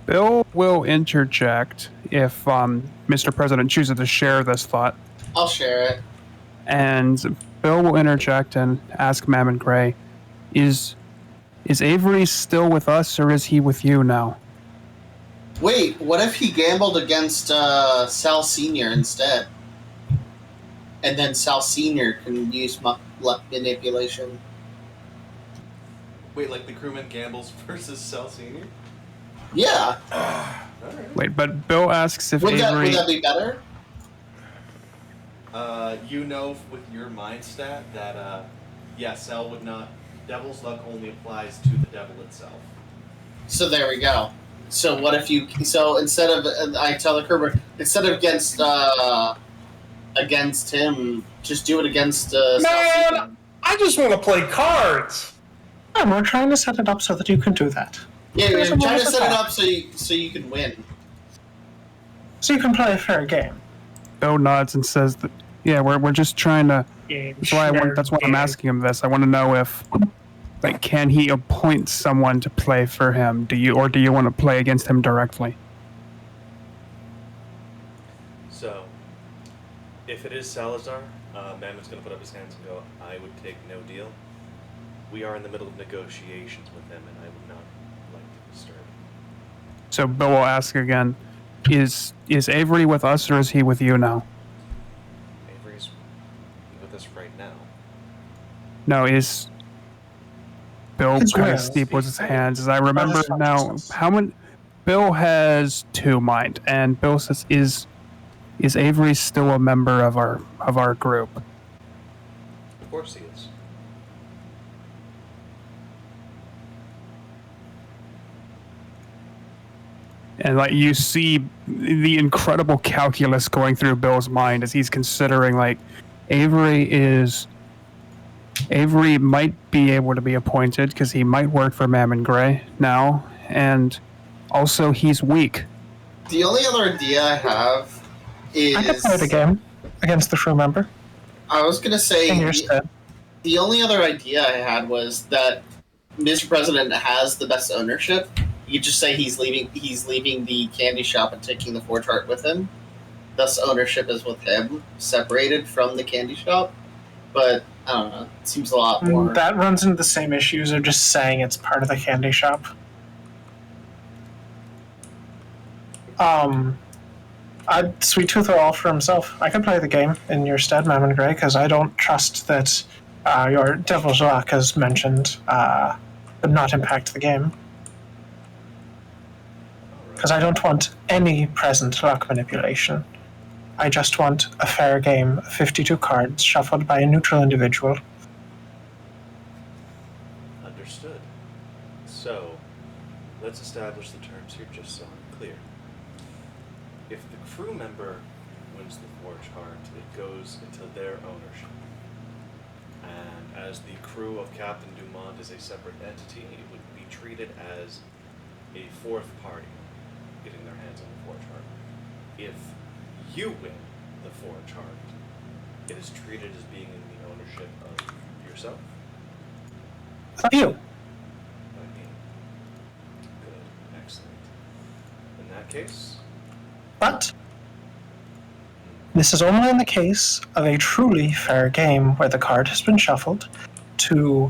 Bill will interject if Mr. President chooses to share this thought. I'll share it. And Bill will interject and ask Mammon Gray, is Avery still with us, or is he with you now? Wait, what if he gambled against Sal Sr. instead? And then Sal Sr. can use luck manipulation. Wait, like the crewman gambles versus Sal Sr.? Yeah. Alright. Wait, but Bill asks if Would Avery... that be better? You know with your mind stat that, Sal would not... Devil's luck only applies to the devil itself. So there we go. So what if you... So instead of... I tell the Kerber, instead of against him, just do it against Sal Sr. Man, I just want to play cards. And we're trying to set it up so that you can do that. Yeah, you're There's a trying to lot set it of up so you can win. So you can play a fair game. Bill nods and says that, yeah, we're just trying to... That's why I'm asking him this. I want to know if... Like, can he appoint someone to play for him? Do you want to play against him directly? So, if it is Salazar, Mammon's going to put up his hands and go, I would take no deal. We are in the middle of negotiations with them, and I would not like to disturb. So Bill will ask again, is Avery with us, or is he with you now? Avery's with us right now. No, is... Bill It's kind where? of steeples his hands. As I remember That is now, consciousness. how many... Bill has 2 mind, and Bill says, is Avery still a member of our group? Of course he is. And like you see the incredible calculus going through Bill's mind as he's considering, like, Avery might be able to be appointed because he might work for Mammon Gray now, and also he's weak. The only other idea I have I could play the is... game against the crew member I was going to say... in your stead. The only other idea I had was that Mr. President has the best ownership. You could just say he's leaving the candy shop and taking the Forge Heart with him. Thus, ownership is with him, separated from the candy shop. But, I don't know, it seems a lot more... That runs into the same issues of just saying it's part of the candy shop. Sweet Tooth are all for himself. I could play the game in your stead, Mammon Gray, because I don't trust that your Devil's Luck, as mentioned, would not impact the game. Because I don't want any present luck manipulation. I just want a fair game of 52 cards shuffled by a neutral individual. Understood. So, let's establish the terms here just so I'm clear. If the crew member wins the Forge Heart, it goes into their ownership. And as the crew of Captain Dumont is a separate entity, it would be treated as a fourth party getting their hands on the Forge Heart. If you win the Forge Heart, it is treated as being in the ownership of yourself. Of you. By me. Good. Excellent. In that case, But This is only in the case of a truly fair game where the card has been shuffled to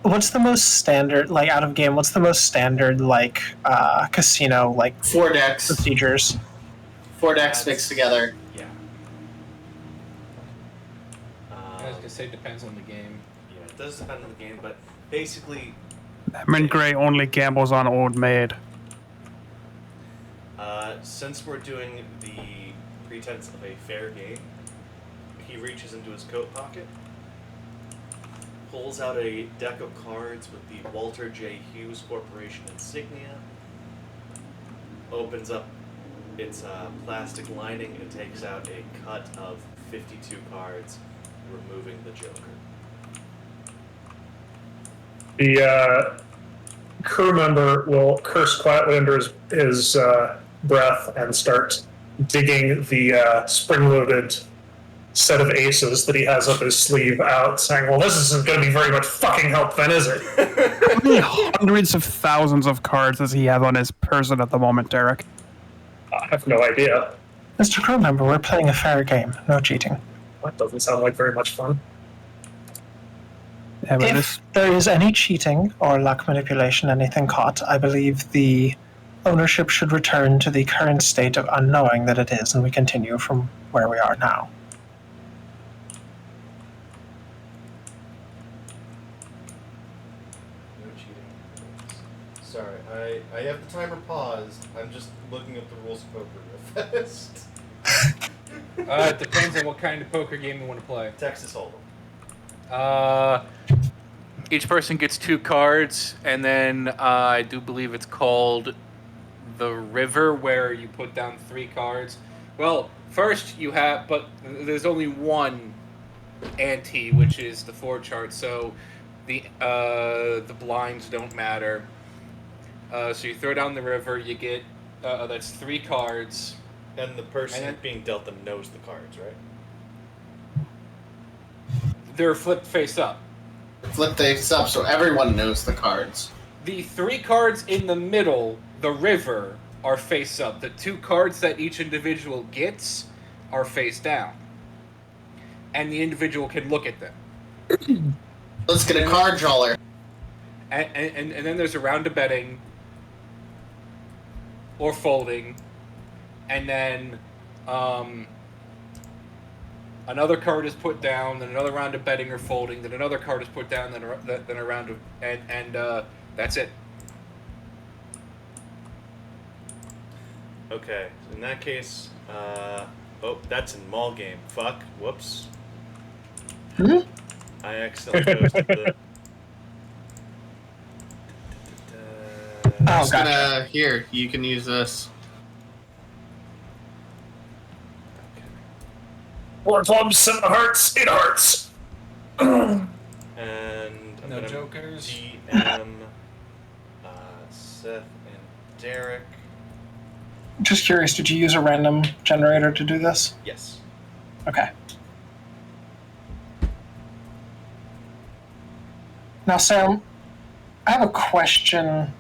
what's the most standard like out of game? What's the most standard like casino like 4 decks. procedures? 4 decks mixed together. Yeah. I was gonna say depends on the game. Yeah, it does depend on the game, but basically, Lemon Gray only gambles on Old Maid. since we're doing the pretense of a fair game, he reaches into his coat pocket, pulls out a deck of cards with the Walter J. Hughes Corporation insignia, opens up its plastic lining, and takes out a cut of 52 cards, removing the Joker. The crew member will curse quietly under his breath and start digging the spring-loaded set of aces that he has up his sleeve out, saying, well, this isn't going to be very much fucking help then, is it? How many hundreds of thousands of cards does he have on his person at the moment, Derek? I have no idea. Mr. Crew Member, we're playing a fair game. No cheating. That doesn't sound like very much fun. Yeah, but If there is any cheating or luck manipulation, anything caught, I believe the ownership should return to the current state of unknowing that it is, and we continue from where we are now. No cheating. Sorry, I have the timer paused. I'm just looking at the rules of poker real fast. It depends on what kind of poker game you want to play. Texas Hold'em. Each person gets 2 cards, and then I do believe it's called the River, where you put down 3 cards. Well, first you have, but there's only one ante, which is the 4 chart, so the blinds don't matter. So you throw down the River, you get that's 3 cards. And the person And then- being dealt them knows the cards, right? They're flipped face up. Flip these up so everyone knows the cards. The 3 cards in the middle, the River, are face up. The 2 cards that each individual gets are face down. And the individual can look at them. Let's get a card drawer. And then there's a round of betting or folding. And then another card is put down, then another round of betting or folding, then another card is put down, then a round of... And that's it. Okay, in that case, oh, that's in mall game. Fuck, whoops. Hmm? I accidentally posted the... Oh, Just gotcha. gonna here. You can use this. Four clubs, 7 hearts, 8 hearts. And I'm No gonna jokers. DM Seth and Derek. Just curious, did you use a random generator to do this? Yes. Okay. Now, Sam, I have a question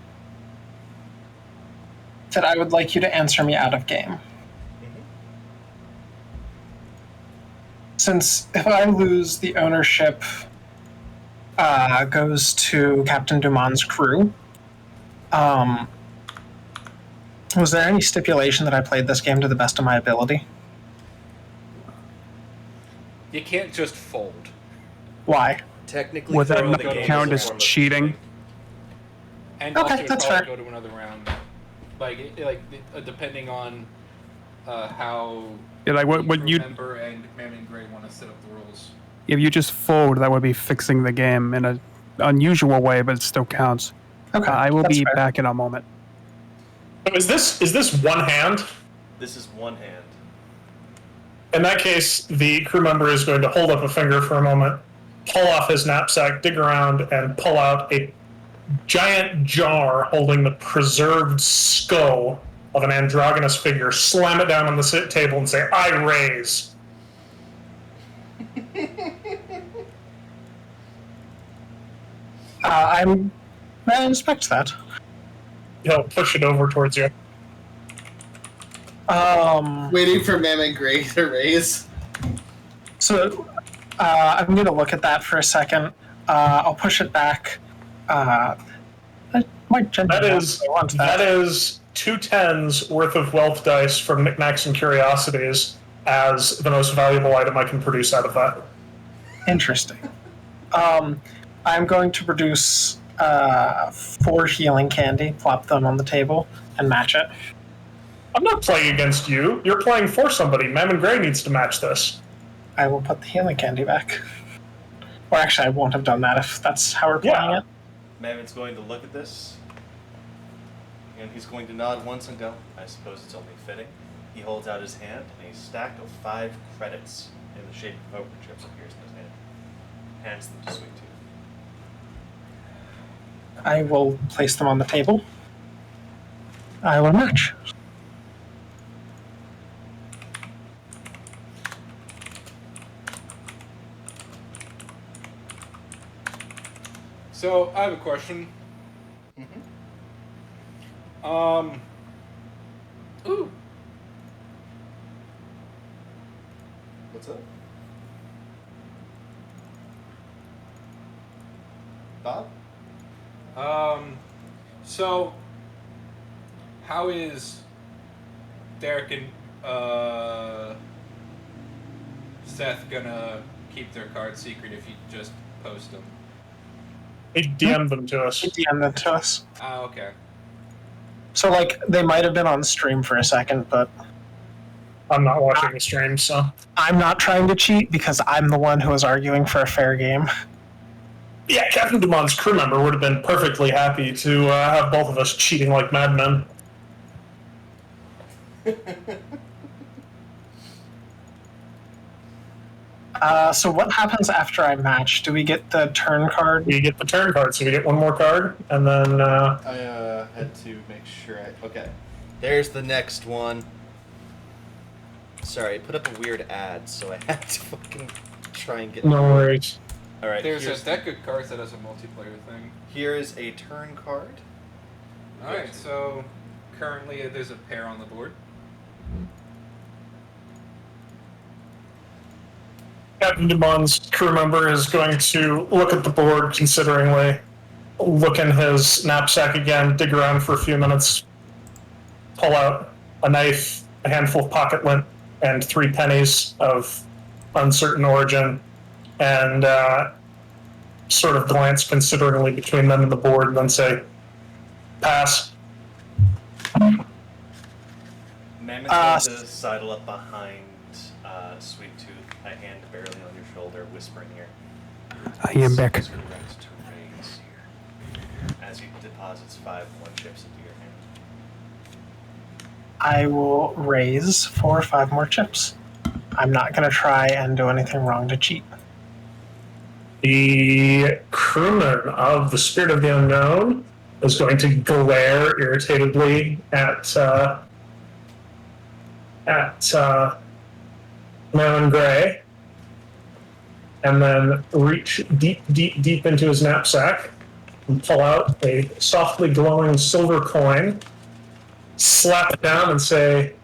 that I would like you to answer me out of game. Since if I lose, the ownership goes to Captain Dumont's crew. Was there any stipulation that I played this game to the best of my ability? You can't just fold. Why? Technically, Would that throwing not the game is count a as form of cheating? And Okay, also you'd that's probably fair. go to another round. Depending on how Yeah, like what crew you member and Mammon Gray want to set up the rules. if you just fold, that would be fixing the game in an unusual way, but it still counts. Okay, I will that's be fair. back in a moment. So is this one hand? This is one hand. In that case, the crew member is going to hold up a finger for a moment, pull off his knapsack, dig around, and pull out a giant jar holding the preserved skull of an androgynous figure, slam it down on the table, and say, I raise. I inspect that. He'll push it over towards you. Waiting for Mammoth Gray to raise. So I'm going to look at that for a second. I'll push it back. I might gently That is 2 tens worth of wealth dice from Knickknacks and Curiosities as the most valuable item I can produce out of that. Interesting. I'm going to produce 4 healing candy, plop them on the table, and match it. I'm not playing against you. You're playing for somebody. Mammon Gray needs to match this. I will put the healing candy back. Or actually, I won't have done that if that's how we're playing it. Mammon's going to look at this, and he's going to nod once and go, I suppose it's only fitting. He holds out his hand, and a stack of 5 credits in the shape of poker chips appears in his hand. Hands them to Sweet Tooth. I will place them on the table. I will match. So I have a question. Ooh. What's up? Bob? So how is Derek and Seth gonna keep their cards secret if you just post them? He DM'd them to us. He DM'd them to us. Oh, okay. So, like, they might have been on stream for a second, but I'm not watching the stream, so. I'm not trying to cheat because I'm the one who was arguing for a fair game. Yeah, Captain Dumont's crew member would have been perfectly happy to have both of us cheating like madmen. So what happens after I match? Do we get the turn card? We get the turn card, so we get one more card, and then... I had to make sure Okay. There's the next one. Sorry, I put up a weird ad, so I had to fucking try and get... No worries. Alright, There's a deck of cards that has a multiplayer thing. Here is a turn card. Alright, so currently there's a pair on the board. Captain Dumont's crew member is going to look at the board consideringly, look in his knapsack again, dig around for a few minutes, pull out a knife, a handful of pocket lint, and 3 pennies of uncertain origin, and sort of glance consideringly between them and the board, and then say, pass. Mammoth's going to sidle up behind Sweet Tooth, a hand barely on your shoulder, whispering here. I am back. It's correct to raise here. As he deposits 5 more chips into your hand. I will raise 4 or 5 more chips. I'm not going to try and do anything wrong to cheat. The crewman of the Spirit of the Unknown is going to glare irritatedly at Mammon Gray, and then reach deep into his knapsack and pull out a softly glowing silver coin, slap it down, and say,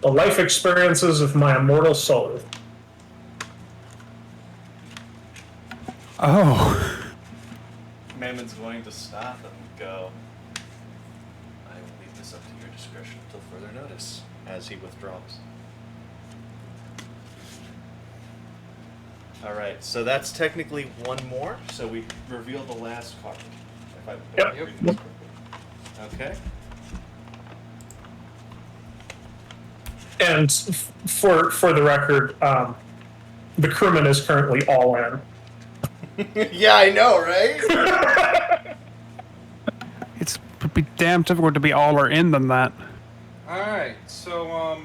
"The life experiences of my immortal soul." Oh. Mammon's going to stop and go, I will leave this up to your discretion until further notice, as he withdraws. Alright, so that's technically one more, so we reveal the last card. If I Yep. read this quickly. Okay. And for the record, the crewman is currently all in. Yeah, I know, right? It's be damn difficult to be all or in than that. Alright, so, I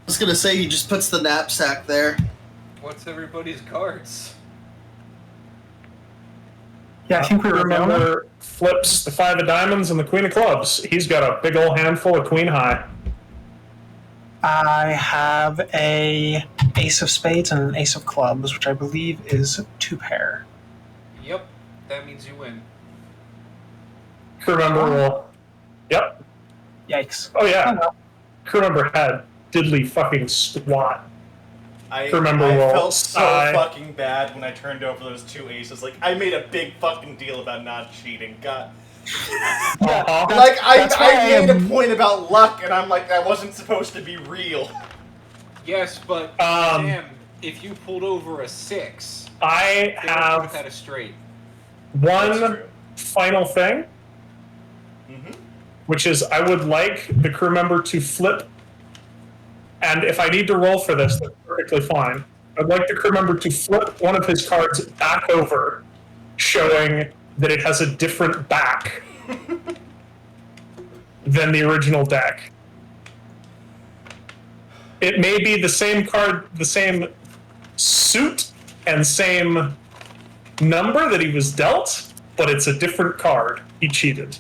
was gonna say he just puts the knapsack there. what's everybody's cards? Yeah, I think we remember. Remember, flips the 5 of diamonds and the queen of clubs. He's got a big old handful of queen high. I have a ace of spades and an ace of clubs, which I believe is 2 pair. Yep, that means you win. Crew member will. Yep. Yikes. Oh yeah. Oh, well. Crew member had diddly fucking squat. I Remember felt Walt. so fucking bad when I turned over those 2 aces. Like, I made a big fucking deal about not cheating. God. Uh-huh. Like, that's why I I made a am- point about luck, and I'm like, that wasn't supposed to be real. Yes, but Sam, if you pulled over a 6, I they would put have that a straight. That's one true. final thing, Mm-hmm. which is I would like the crew member to flip, and if I need to roll for this, that's perfectly fine. I'd like the crew member to flip one of his cards back over, showing that it has a different back than the original deck. It may be the same card, the same suit, and same number that he was dealt, but it's a different card. He cheated.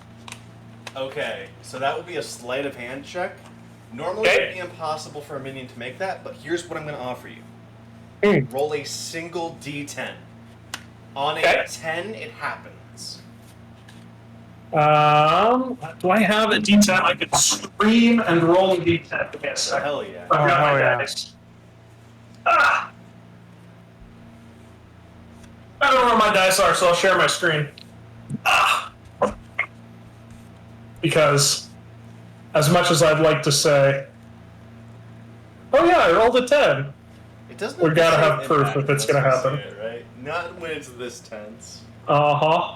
Okay, so that would be a sleight of hand check. Normally Okay. it'd be impossible for a minion to make that, but here's what I'm going to offer you. Mm. Roll a single d10. On a Okay. 10, it happens. Do I have a D10? I could scream and roll a D10. Give me a second. Hell yeah. I've got Oh, my yeah. dice. Ah! I don't know where my dice are, so I'll share my screen. Ah! Because, as much as I'd like to say, oh yeah, I rolled a 10. It doesn't We have gotta the same have proof impact if it's gonna unless we happen. see it, right? Not when it's this tense. Uh-huh.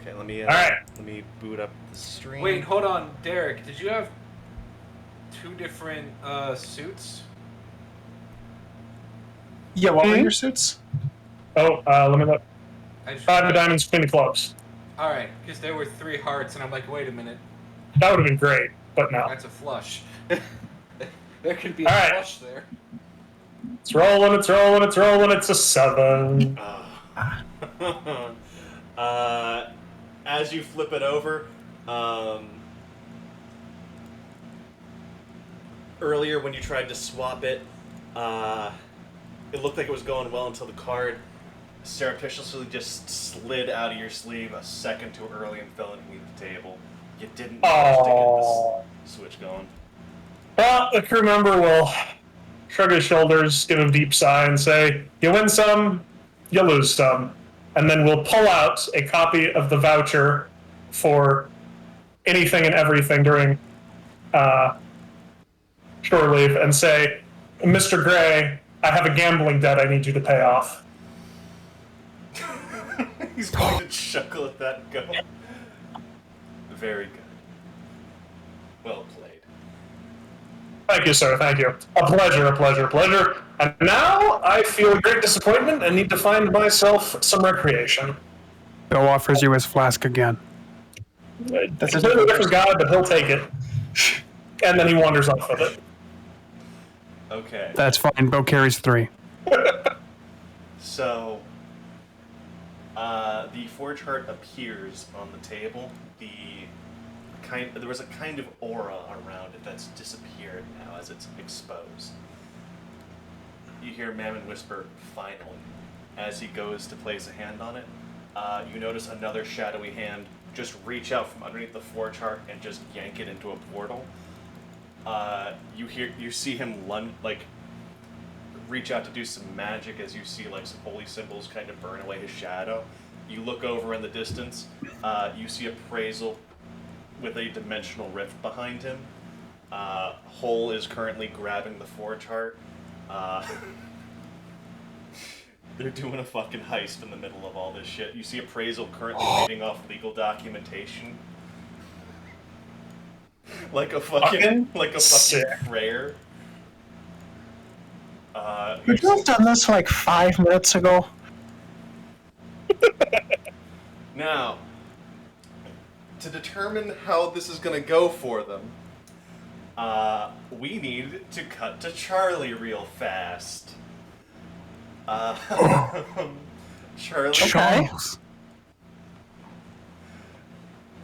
Okay, let me Alright. let me boot up the stream. Wait, hold on, Derek. Did you have 2 different suits? Yeah, what were Mhm. your suits? Oh, let me look. I just 5 of diamonds, queen of clubs. All right, because there were 3 hearts, and I'm like, wait a minute, That would have been great, but no. that's a flush. There could be a All right. flush there. It's rolling, it's rolling, it's rolling, it's a 7. As you flip it over, earlier when you tried to swap it, it looked like it was going well until the card surreptitiously just slid out of your sleeve a second too early and fell underneath the table. You didn't manage to Oh. get the switch going. Well, the crew member will shrug his shoulders, give a deep sigh, and say, you win some, you lose some. And then we'll pull out a copy of the voucher for anything and everything during shore leave and say, Mr. Gray, I have a gambling debt I need you to pay off. He's going to chuckle at that and go, very good. Well played. Thank you, sir. Thank you. A pleasure, a pleasure, a pleasure. And now I feel great disappointment and need to find myself some recreation. Bill offers you his flask again. That's a completely different guy, but he'll take it. And then he wanders off with it. Okay. That's fine. Bill carries 3. So, the forge heart appears on the table. There was a kind of aura around it that's disappeared now as it's exposed. You hear Mammon whisper, finally, as he goes to place a hand on it. You notice another shadowy hand just reach out from underneath the forge heart and just yank it into a portal. You see him reach out to do some magic as you see like some holy symbols kind of burn away his shadow. You look over in the distance, you see Appraisal with a dimensional rift behind him. Hole is currently grabbing the forge heart. They're doing a fucking heist in the middle of all this shit. You see Appraisal currently reading off legal documentation. Like a fucking sick. prayer. Could you have done this like 5 minutes ago? Now, to determine how this is going to go for them, we need to cut to Charlie real fast. Charlie. Charles.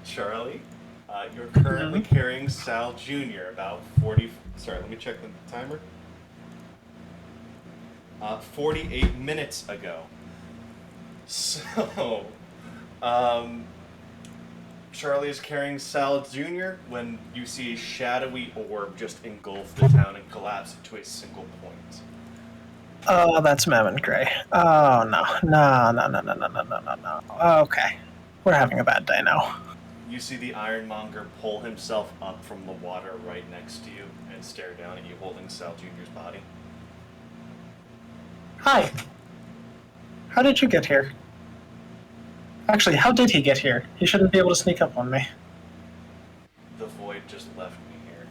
Charlie, you're currently carrying Sal Jr. about 40. Sorry, let me check the timer. 48 minutes ago. So, Charlie is carrying Sal Jr. when you see a shadowy orb just engulf the town and collapse into a single point. Oh, that's Mammon Gray. Oh, no. No. Okay. We're having a bad day now. You see the Ironmonger pull himself up from the water right next to you and stare down at you holding Sal Jr.'s body. Hi. How did you get here? Actually, how did he get here? He shouldn't be able to sneak up on me. The void just left me here.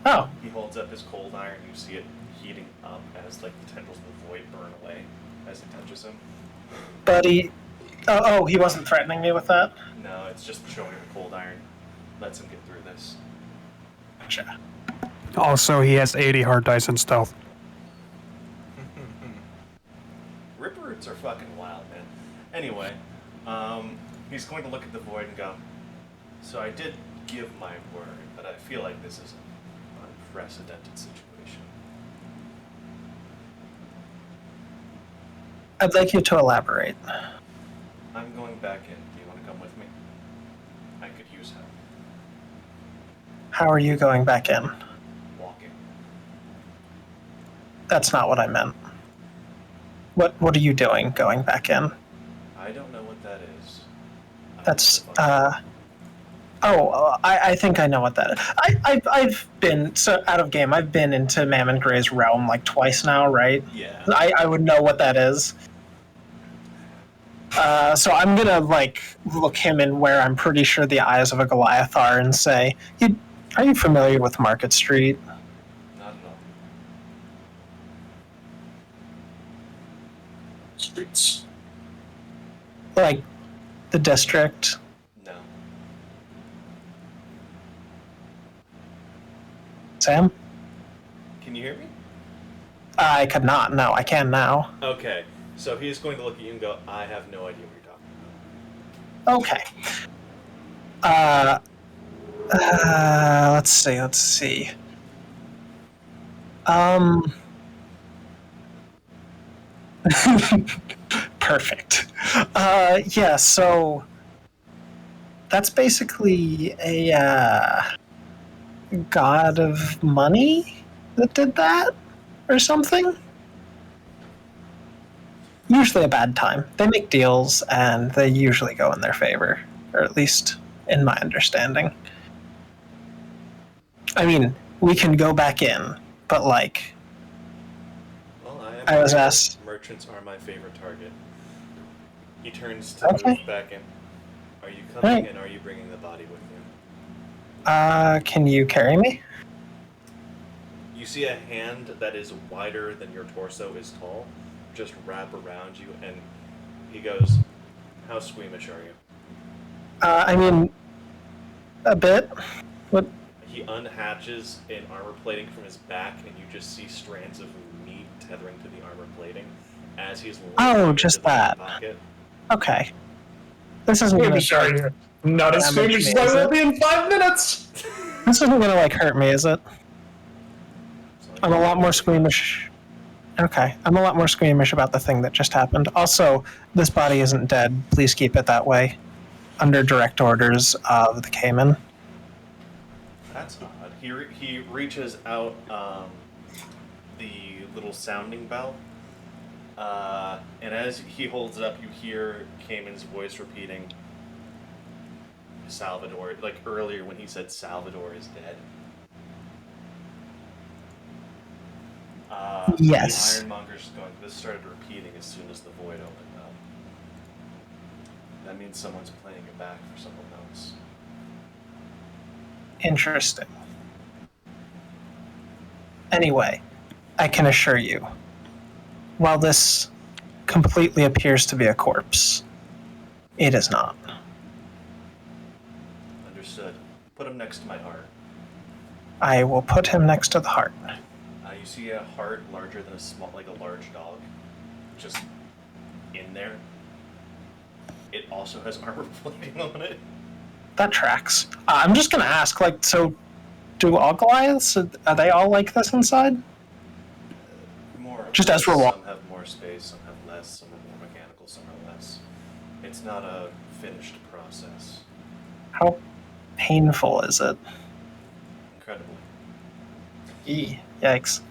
Oh. He holds up his cold iron. You see it heating up as like the tendrils of the void burn away as it touches him. But he wasn't threatening me with that? No, it's just showing the cold iron. Lets him get through this. Gotcha. Also, he has 80 hard dice in stealth. Ripperoots are fucking wild, man. Anyway, he's going to look at the void and go, so I did give my word, but I feel like this is an unprecedented situation. I'd like you to elaborate. I'm going back in. Do you want to come with me? I could use help. How are you going back in? Walking. That's not what I meant. What are you doing going back in? I don't know what that is. That's, I think I know what that is. I've been, so out of game, I've been into Mammon Gray's realm like twice now, right? Yeah. I would know what that is. So I'm gonna, like, look him in where I'm pretty sure the eyes of a Goliath are and say, are you familiar with Market Street? Not at all. Streets. Like, the district? No. Sam? Can you hear me? I could not. No, I can now. Okay. So he's going to look at you and go, I have no idea what you're talking about. Okay. Let's see. Perfect. Yeah, so that's basically a god of money that did that or something. Usually a bad time. They make deals and they usually go in their favor, or at least in my understanding. I mean, we can go back in, but like, Well, I was asked. Merchants are my favorite target. He turns to Okay. move back in. Are you coming Right. and are you bringing the body with you? Can you carry me? You see a hand that is wider than your torso is tall just wrap around you, and he goes, how squeamish are you? I mean, a bit. What? He unhatches an armor plating from his back, and you just see strands of meat tethering to the armor plating as he's Oh, just into the that. pocket. Okay. This isn't gonna Squeamish are you? Not as damage squeamish me, as is I it? will be in 5 minutes! This isn't gonna like hurt me, is it? I'm a lot more squeamish. Okay, I'm a lot more squeamish about the thing that just happened. Also, this body isn't dead. Please keep it that way. Under direct orders of the Cayman. That's odd. He reaches out the little sounding bell, and as he holds it up, you hear Cayman's voice repeating, Salvador, like earlier when he said Salvador is dead. Yes. The Ironmonger's going, this started repeating as soon as the void opened up. That means someone's playing it back for someone else. Interesting. Anyway, I can assure you, while this completely appears to be a corpse, it is not. Understood. Put him next to my heart. I will put him next to the heart. You see a heart larger than like a large dog, just in there. It also has armor plating on it. That tracks. I'm just gonna ask, like, so do all Goliaths, are they all like this inside? More or Just as we're Some have more space, some have less, some are more mechanical, some are less. It's not a finished process. How painful is it? Incredibly. Yikes.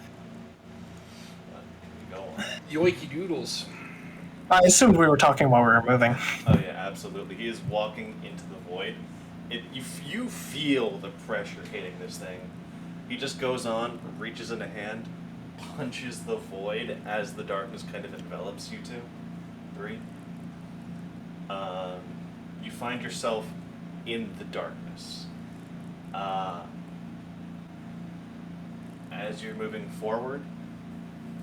But we go on. Yoiky doodles. I assumed we were talking while we were moving. Oh yeah, absolutely. He is walking into the void. You feel the pressure hitting this thing. He just goes on, reaches in a hand, punches the void as the darkness kind of envelops you two. 3. You find yourself in the darkness. As you're moving forward,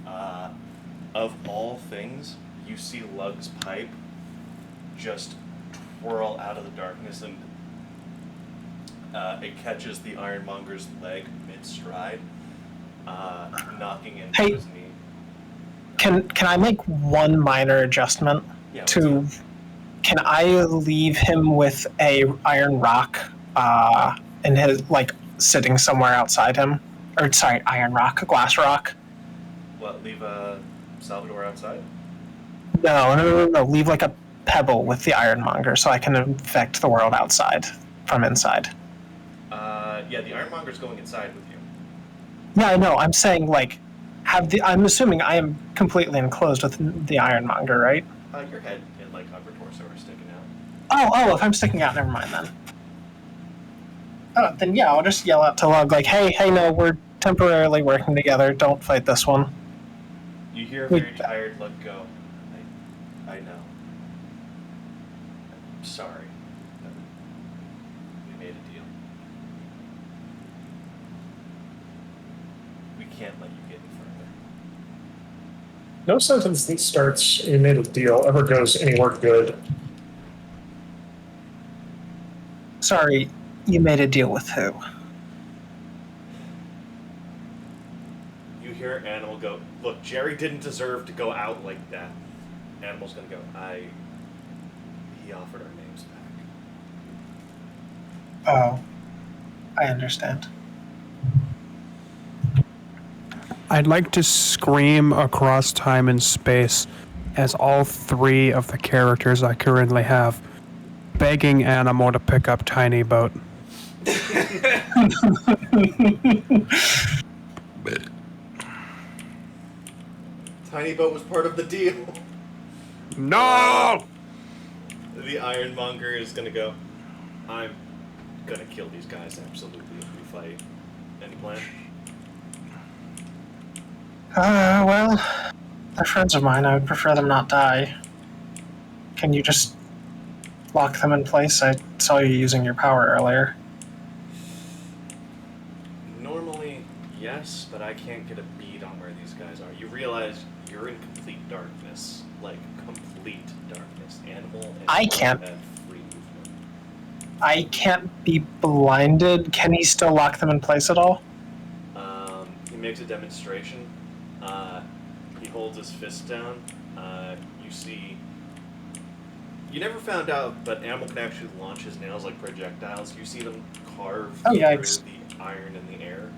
of all things, you see Lug's pipe just twirl out of the darkness, and it catches the Ironmonger's leg mid-stride, knocking into Hey. his knee. Can I make one minor adjustment Yeah, to? Can I leave him with a iron rock in his sitting somewhere outside him? Or sorry, iron rock, a glass rock. What, leave Salvador outside? No. Leave like a pebble with the Ironmonger so I can infect the world outside from inside. Yeah, the Ironmonger's going inside with you. Yeah, I know. I'm saying I'm assuming I am completely enclosed with the Ironmonger, right? Your head and upper torso are sticking out. Oh, if I'm sticking out, never mind then. Oh, then yeah, I'll just yell out to Lug hey, no, we're temporarily working together. Don't fight this one. You hear a very tired Lug go. I know. I'm sorry. We made a deal. We can't let you get any further. No sentence that starts "you made a deal" ever goes anywhere good. Sorry, you made a deal with who? You hear Animal go, look, Jerry didn't deserve to go out like that. Animal's gonna go, he offered our names back. Oh, I understand. I'd like to scream across time and space as all 3 of the characters I currently have begging Animal to pick up Tiny Boat. Tiny Boat was part of the deal. No! The Ironmonger is gonna go, I'm gonna kill these guys absolutely if we fight. Any plan? Well, they're friends of mine. I would prefer them not die. Can you just lock them in place? I saw you using your power earlier. Normally, yes, but I can't get a bead on where these guys are. You realize you're in complete darkness. Complete darkness. Animal and I can't. have free movement. I can't be blinded. Can he still lock them in place at all? He makes a demonstration. He holds his fist down. You see... You never found out, but Animal can actually launch his nails like projectiles. You see them carve through the iron in the air,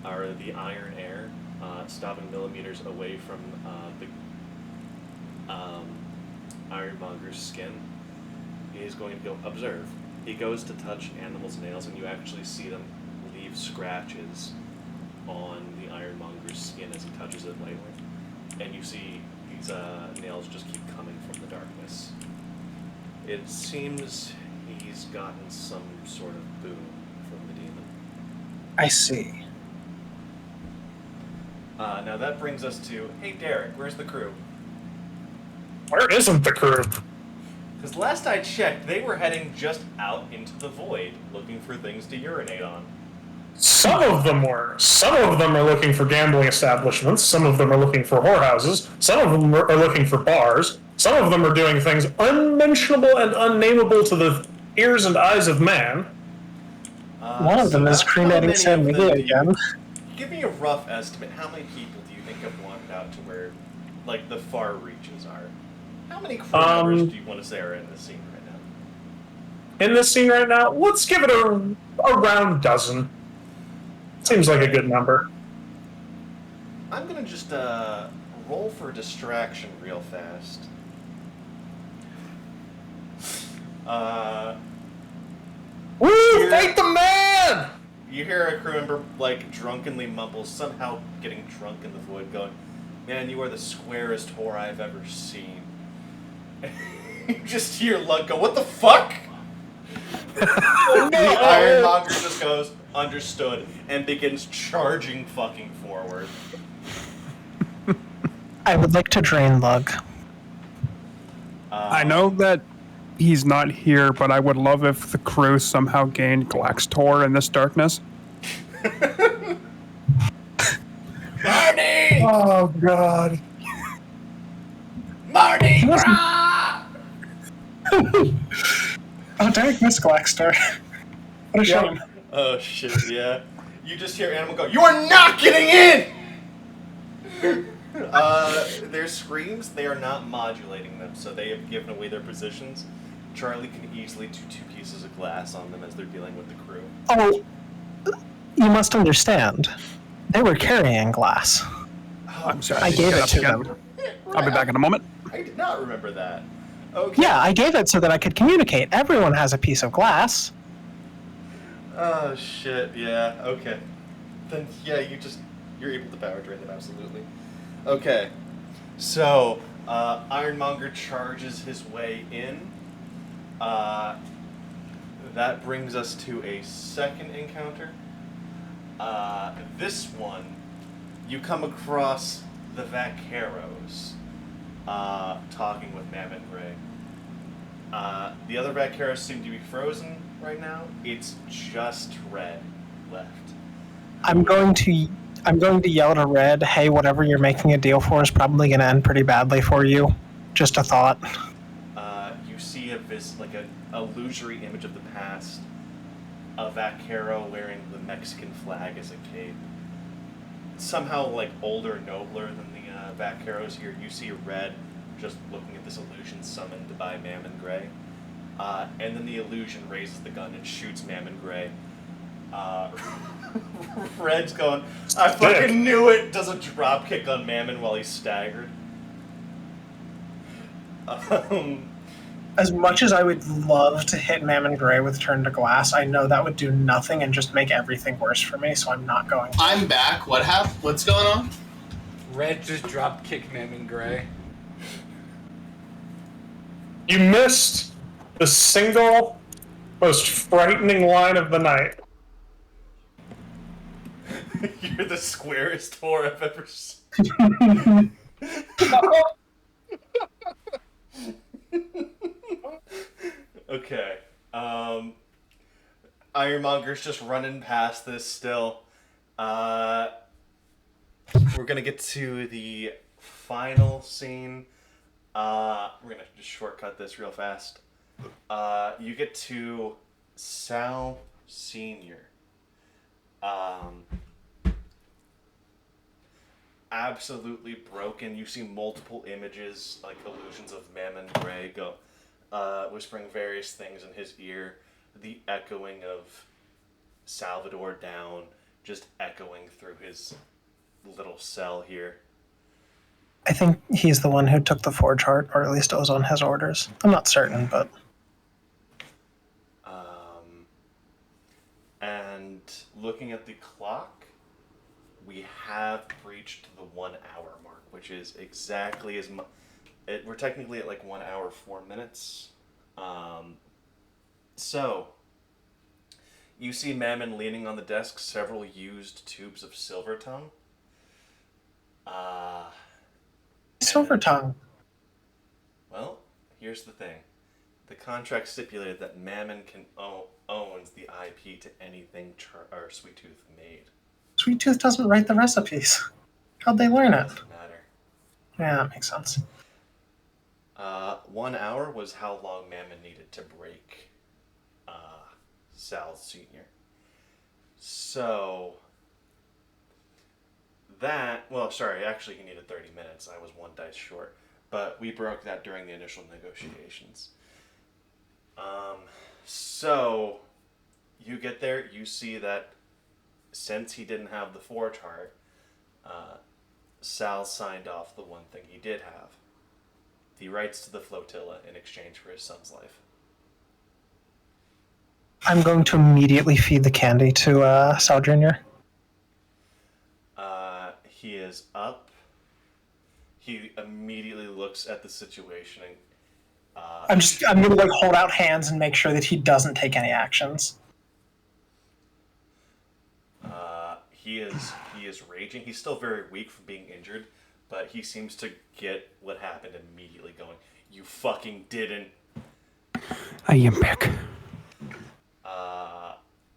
or the iron air, stopping millimeters away from the Ironmonger's skin. He is going to go observe. He goes to touch Animal's nails, and you actually see them leave scratches on the Ironmonger's skin as he touches it lightly. And you see these nails just keep coming from the darkness. It seems he's gotten some sort of boon from the demon. I see. Now that brings us to, hey Derek, where's the crew? Where isn't the crew? Because last I checked, they were heading just out into the void, looking for things to urinate on. Some of them were. Some of them are looking for gambling establishments. Some of them are looking for whorehouses. Some of them are looking for bars. Some of them are doing things unmentionable and unnameable to the ears and eyes of man. One of them is cremating San Miguel again. Give me a rough estimate. How many people do you think have wandered out to where, the far reaches are? How many crew members do you want to say are in this scene right now? In this scene right now, let's give it a round dozen. Seems like a good number. I'm gonna just roll for distraction real fast. Woo! Fight the man! You hear a crew member like drunkenly mumble, somehow getting drunk in the void, going, "Man, you are the squarest whore I've ever seen." You just hear Lug go, "What the fuck?" The Ironmonger just goes, "Understood," and begins charging fucking forward. I would like to drain Lug. I know that he's not here, but I would love if the crew somehow gained Glaxtor in this darkness. Marty! Oh god. Marty! Oh, Derek missed Glaxter. What a shame. Oh shit, yeah. You just hear Animal go, "You are not getting in!" Their screams, they are not modulating them, so they have given away their positions. Charlie can easily do 2 pieces of glass on them as they're dealing with the crew. Oh, you must understand. They were carrying glass. I'm sorry. I need to gave get it up to again. them. I'll be back in a moment. I did not remember that. Okay. Yeah, I gave it so that I could communicate. Everyone has a piece of glass. Oh shit, yeah, okay. Then yeah, you're able to power drain them, absolutely. Okay. So, Ironmonger charges his way in. That brings us to a second encounter. This one, you come across the Vaqueros talking with Mammon Gray. The other Vaqueros seem to be frozen right now. It's just Red left. I'm going to yell to Red, "Hey, whatever you're making a deal for is probably going to end pretty badly for you." Just a thought. You see an illusory image of the past. A Vaquero wearing the Mexican flag as a cape. Somehow, older, nobler than the Vaqueros here. You see Red just looking at this illusion summoned by Mammon Gray. And then the illusion raises the gun and shoots Mammon Gray. Red's going, "I fucking knew it!" Does a drop kick on Mammon while he's staggered. As much as I would love to hit Mammon Gray with Turn to Glass, I know that would do nothing and just make everything worse for me, so I'm not going to. I'm back. What happened? What's going on? Red just drop kick Mammon Gray. You missed the single most frightening line of the night. You're the squarest whore I've ever seen. Okay. Ironmonger's just running past this still. We're gonna get to the final scene. We're gonna just shortcut this real fast. You get to Sal Sr. Absolutely broken. You see multiple images, illusions of Mammon Gray go, whispering various things in his ear. The echoing of Salvador down, just echoing through his little cell here. I think he's the one who took the forge heart, or at least it was on his orders. I'm not certain, but... And looking at the clock, we have reached the 1 hour mark, which is exactly as much. We're technically at 1 hour 4 minutes. So, you see Mammon leaning on the desk, several used tubes of silver tongue. Silver tongue. Well, here's the thing. The contract stipulated that Mammon owns the IP to anything Sweet Tooth made. Sweet Tooth doesn't write the recipes. How'd they learn it? Doesn't matter. Yeah, that makes sense. 1 hour was how long Mammon needed to break Sal Sr. So actually he needed 30 minutes. I was 1 dice short. But we broke that during the initial negotiations. So you get there, you see that since he didn't have the forge heart, Sal signed off the one thing he did have: the rights to the flotilla in exchange for his son's life. I'm going to immediately feed the candy to Sal Jr. He is up. He immediately looks at the situation and I'm gonna like hold out hands and make sure that he doesn't take any actions. he is raging. He's still very weak from being injured, but he seems to get what happened immediately, going, "You fucking didn't." I am back.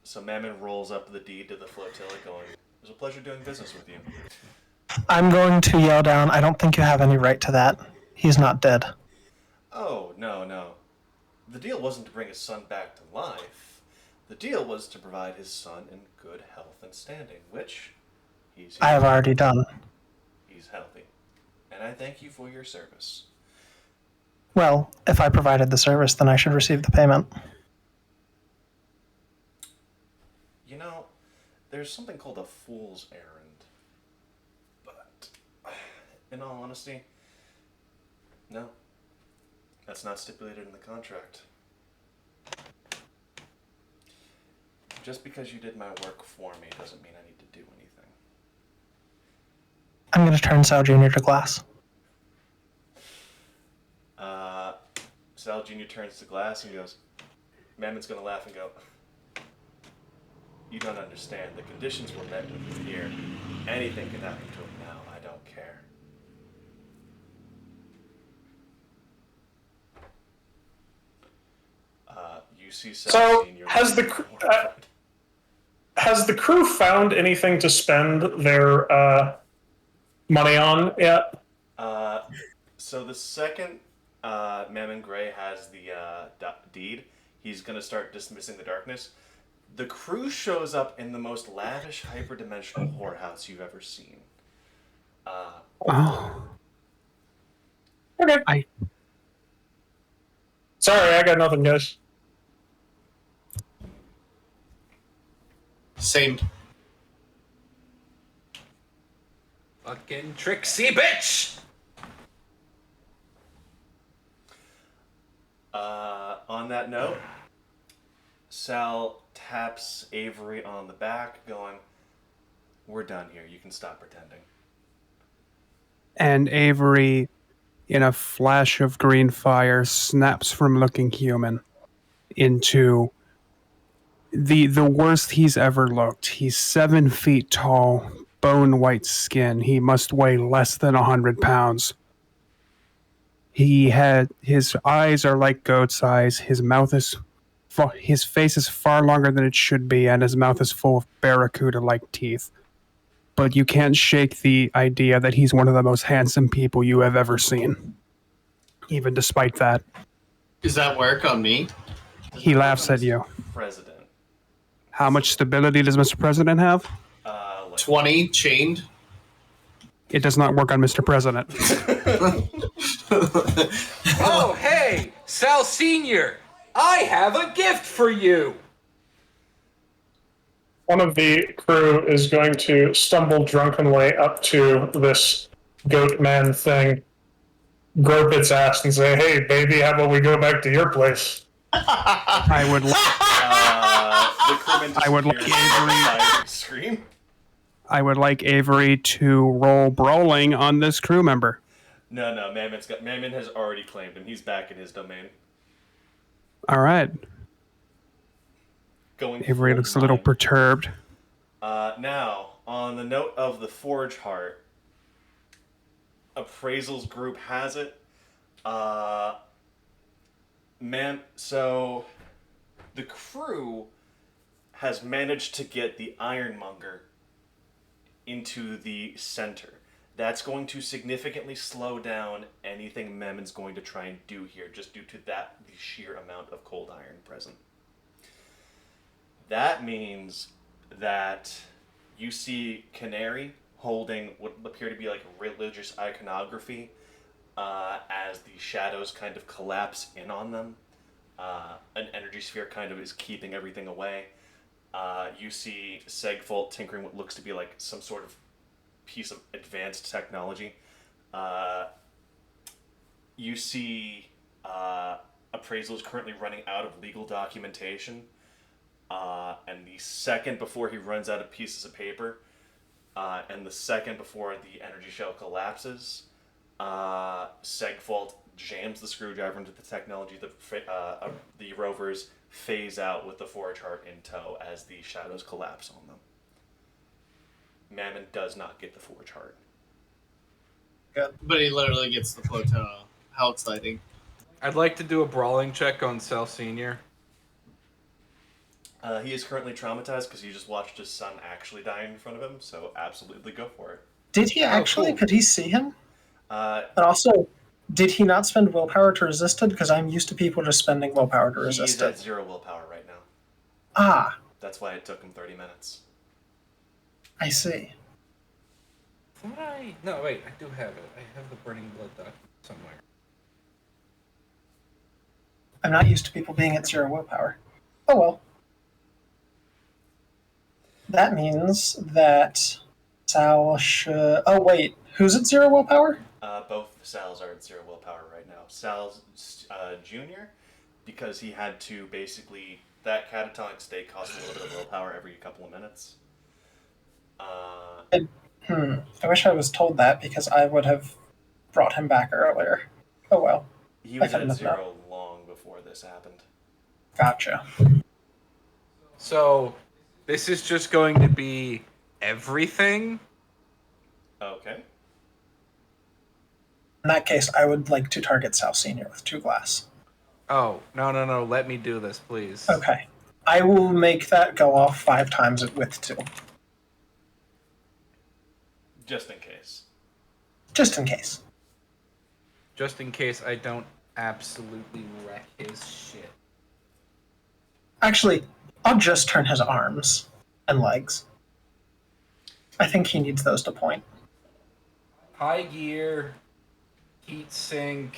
So Mammon rolls up the deed to the flotilla, going, "It was a pleasure doing business with you." I'm going to yell down, I don't think you have any right to that. He's not dead. Oh, no. The deal wasn't to bring his son back to life. The deal was to provide his son in good health and standing, which he's I have already done. He's healthy. And I thank you for your service. Well, if I provided the service, then I should receive the payment. You know, there's something called a fool's errand. But, in all honesty, no. That's not stipulated in the contract. Just because you did my work for me doesn't mean I need to do anything. I'm going to turn Sal Jr. to glass. Sal Jr. turns to glass and goes, Mammon's going to laugh and go, "You don't understand. The conditions were met with him here. Anything can happen to him now. I don't care." You see Sal So, Sr. has the crew found anything to spend their money on yet? So the second Mammon Gray has the deed, he's going to start dismissing the darkness. The crew shows up in the most lavish hyperdimensional whorehouse you've ever seen. Oh, Okay. Sorry, I got nothing, guys. Same. Fucking tricksy bitch! On that note, Sal taps Avery on the back, going, "We're done here. You can stop pretending." and Avery, in a flash of green fire, snaps from looking human into the worst he's ever looked. He's 7 feet tall, bone white skin. He must weigh less than 100 pounds. His eyes are like goat's eyes. His face is far longer than it should be, and his mouth is full of barracuda-like teeth. But you can't shake the idea that he's one of the most handsome people you have ever seen. Even despite that, Does that work on me? he laughs at you. President. How much stability does Mr. President have? 20 chained. It does not work on Mr. President. Oh, hey, Sal Sr., I have a gift for you! One of the crew is going to stumble drunkenly up to this goat man thing, grope its ass, and say, "Hey, baby, how about we go back to your place?" I would The crewman I would like Avery scream. I would like Avery to roll brawling on this crew member. No, Mammon has already claimed him. He's back in his domain. All right. Going Avery full looks a little mind. perturbed. Now, on the note of the Forge Heart, Appraisal's group has it. So the crew has managed to get the Ironmonger into the center. That's going to significantly slow down anything Memmon's going to try and do here, just due to the sheer amount of cold iron present. That means that you see Canary holding what appear to be like religious iconography as the shadows kind of collapse in on them. An energy sphere kind of is keeping everything away. You see Segfold tinkering what looks to be like some sort of piece of advanced technology. You see Appraisal is currently running out of legal documentation. And the second before he runs out of pieces of paper, and the second before the energy shell collapses, Segfault jams the screwdriver into the technology. The rovers phase out with the forge heart in tow as the shadows collapse on them. Mammon does not get the forge heart. But he literally gets the Plutona. How exciting. I'd like to do a brawling check on Cell Senior. He is currently traumatized because he just watched his son actually die in front of him, so absolutely go for it. Did he actually? Cool. Could he see him? Uh, And also, did he not spend willpower to resist it? Because I'm used to people just spending willpower to He's resist at it. 0 willpower right now. Ah, That's why it took him 30 minutes. I see. No, wait, I do have it. I have the Burning Blood document somewhere. I'm not used to people being at 0 willpower. Oh well. That means that Sal should. Oh wait, who's at 0 willpower? Both Sal's are at 0 willpower right now. Sal's junior, because he had to basically... That catatonic state costs a little bit of willpower every couple of minutes. I wish I was told that because I would have brought him back earlier. Oh well. He was I couldn't at have known. 0 long before this happened. Gotcha. So, this is just going to be everything? Okay. In that case, I would like to target Sal Senior with 2 glass. Oh, no, let me do this, please. Okay. I will make that go off 5 times with 2. Just in case. Just in case. Just in case I don't absolutely wreck his shit. Actually, I'll just turn his arms and legs. I think he needs those to point. High gear, heat sink,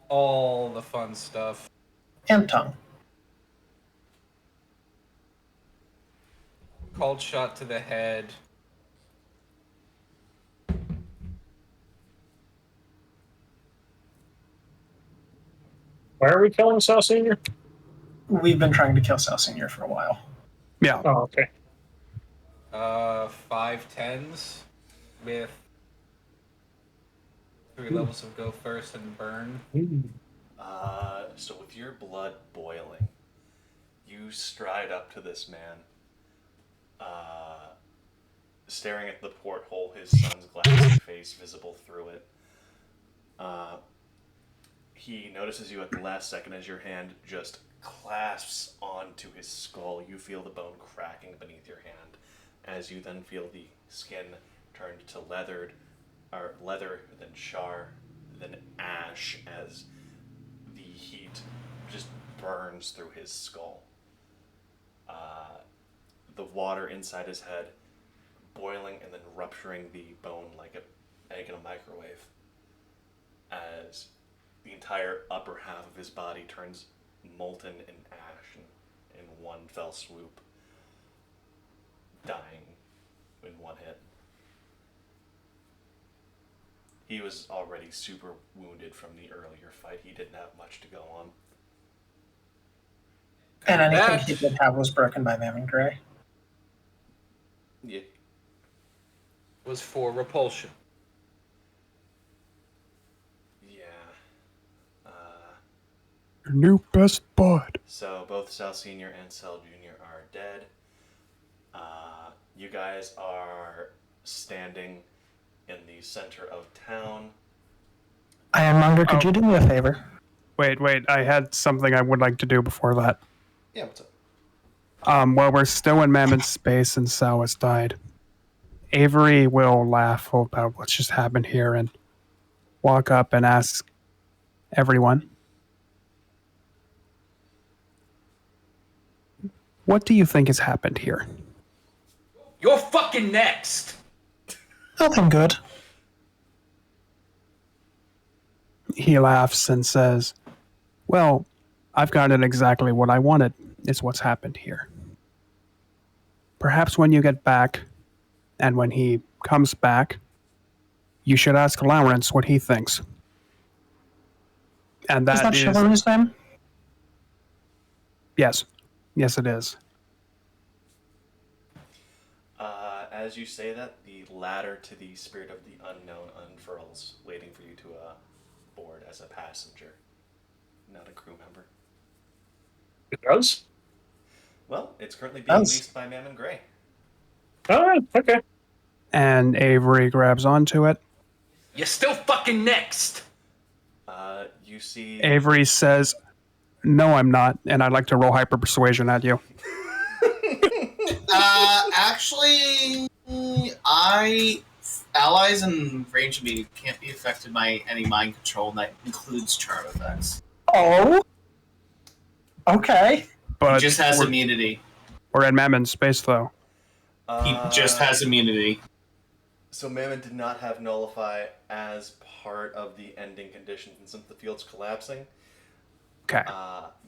all the fun stuff. And tongue. Cold shot to the head. Why are we killing Sal Senior? We've been trying to kill Sal Senior for a while. Yeah. Oh, okay. 5 tens with 3 levels of go first and burn. So with your blood boiling, you stride up to this man, staring at the porthole, his son's glassy face visible through it. He notices you at the last second as your hand just clasps onto his skull. You feel the bone cracking beneath your hand, as you then feel the skin turned to leather, then char, then ash, as the heat just burns through his skull. The water inside his head boiling and then rupturing the bone like an egg in a microwave, as the entire upper half of his body turns molten in ash in one fell swoop, dying in one hit. He was already super wounded from the earlier fight. He didn't have much to go on. And anything he did have was broken by Mammon Gray. Yeah. Was for repulsion. Yeah. Your new best bud. So both Sal Senior and Sal Junior are dead. You guys are standing in the center of town. Ironmonger, could you do me a favor? Wait. I had something I would like to do before that. Yeah, what's up? While we're still in Mammoth space and Sal has died, Avery will laugh about what's just happened here and walk up and ask everyone, what do you think has happened here? You're fucking next! Nothing good. He laughs and says, well, I've gotten exactly what I wanted, is what's happened here. Perhaps when you get back, And when he comes back, you should ask Lawrence what he thinks. And Is that that is Chivalry's name? yes. Yes, it is. As you say that, the ladder to the Spirit of the Unknown unfurls, waiting for you to board as a passenger, not a crew member. It does? Well, it's currently being Does. leased by Mammon Gray. Alright, okay. And Avery grabs onto it. You're still fucking next. You see... Avery says, "No, I'm not, and I'd like to roll hyper persuasion at you." Actually, allies in range of me can't be affected by any mind control, and that includes charm effects. Oh. Okay. But He just has we're, immunity. we're in Mammon's space, though. He just has immunity. So Mammon did not have Nullify as part of the ending conditions, and since the field's collapsing, Okay.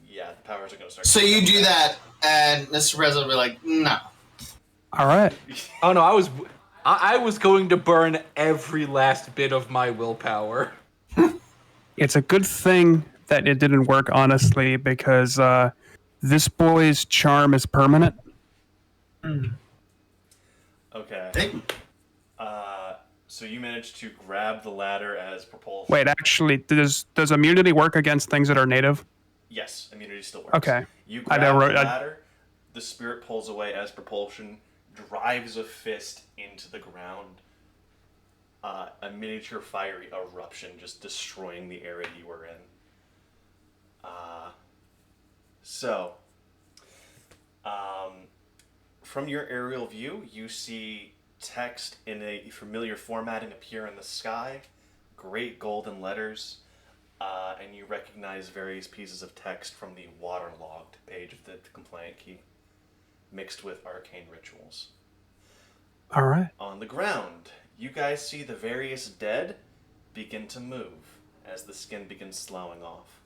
yeah, the powers are going to start... So you do that, and Mr. President will be like, no. All right. Oh no, I was going to burn every last bit of my willpower. It's a good thing that it didn't work, honestly, because this boy's charm is permanent. Okay. So you managed to grab the ladder as propulsion. Wait, actually, does immunity work against things that are native? Yes, immunity still works. Okay. You I grab know, the ladder, the spirit pulls away as propulsion, drives a fist into the ground. A miniature fiery eruption just destroying the area you were in. From your aerial view, you see text in a familiar formatting appear in the sky, great golden letters, and you recognize various pieces of text from the waterlogged page of the complaint key, mixed with arcane rituals. All right. On the ground, you guys see the various dead begin to move as the skin begins slowing off.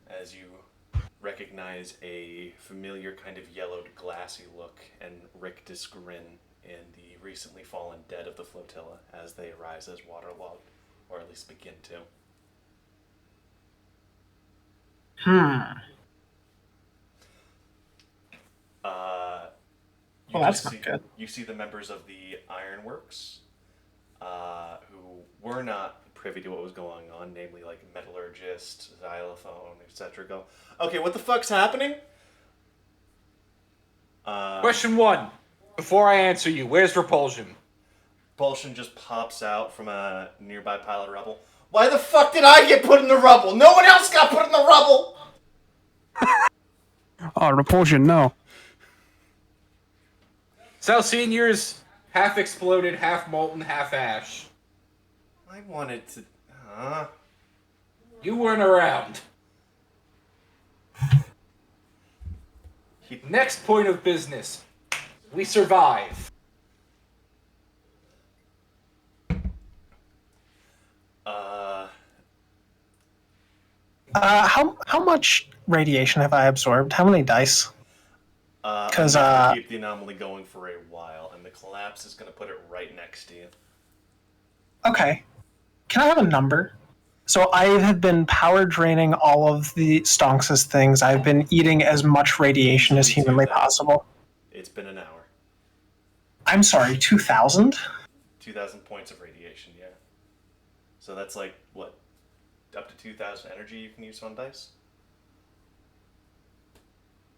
As you recognize a familiar kind of yellowed, glassy look and rictus grin in the recently fallen dead of the flotilla as they arise as waterlogged, or at least begin to. Well, that's not good. You see the members of the Ironworks, who were not privy to what was going on, namely like metallurgist, xylophone, etc. Go, okay, what the fuck's happening? Question 1. Before I answer you, where's repulsion? Propulsion just pops out from a nearby pile of rubble. Why the fuck did I get put in the rubble? No one else got put in the rubble! Oh, repulsion, no. So seniors, half exploded, half molten, half ash. I wanted to... You weren't around. Next point of business. We survive. How much radiation have I absorbed? How many dice? Because I'm going to keep the anomaly going for a while, and the collapse is going to put it right next to you. Okay. Can I have a number? So I have been power draining all of the Stonks' things. I've been eating as much radiation as humanly possible. It's been an hour. I'm sorry, 2,000? 2,000 points of radiation, yeah. So that's like, what, up to 2,000 energy you can use on dice?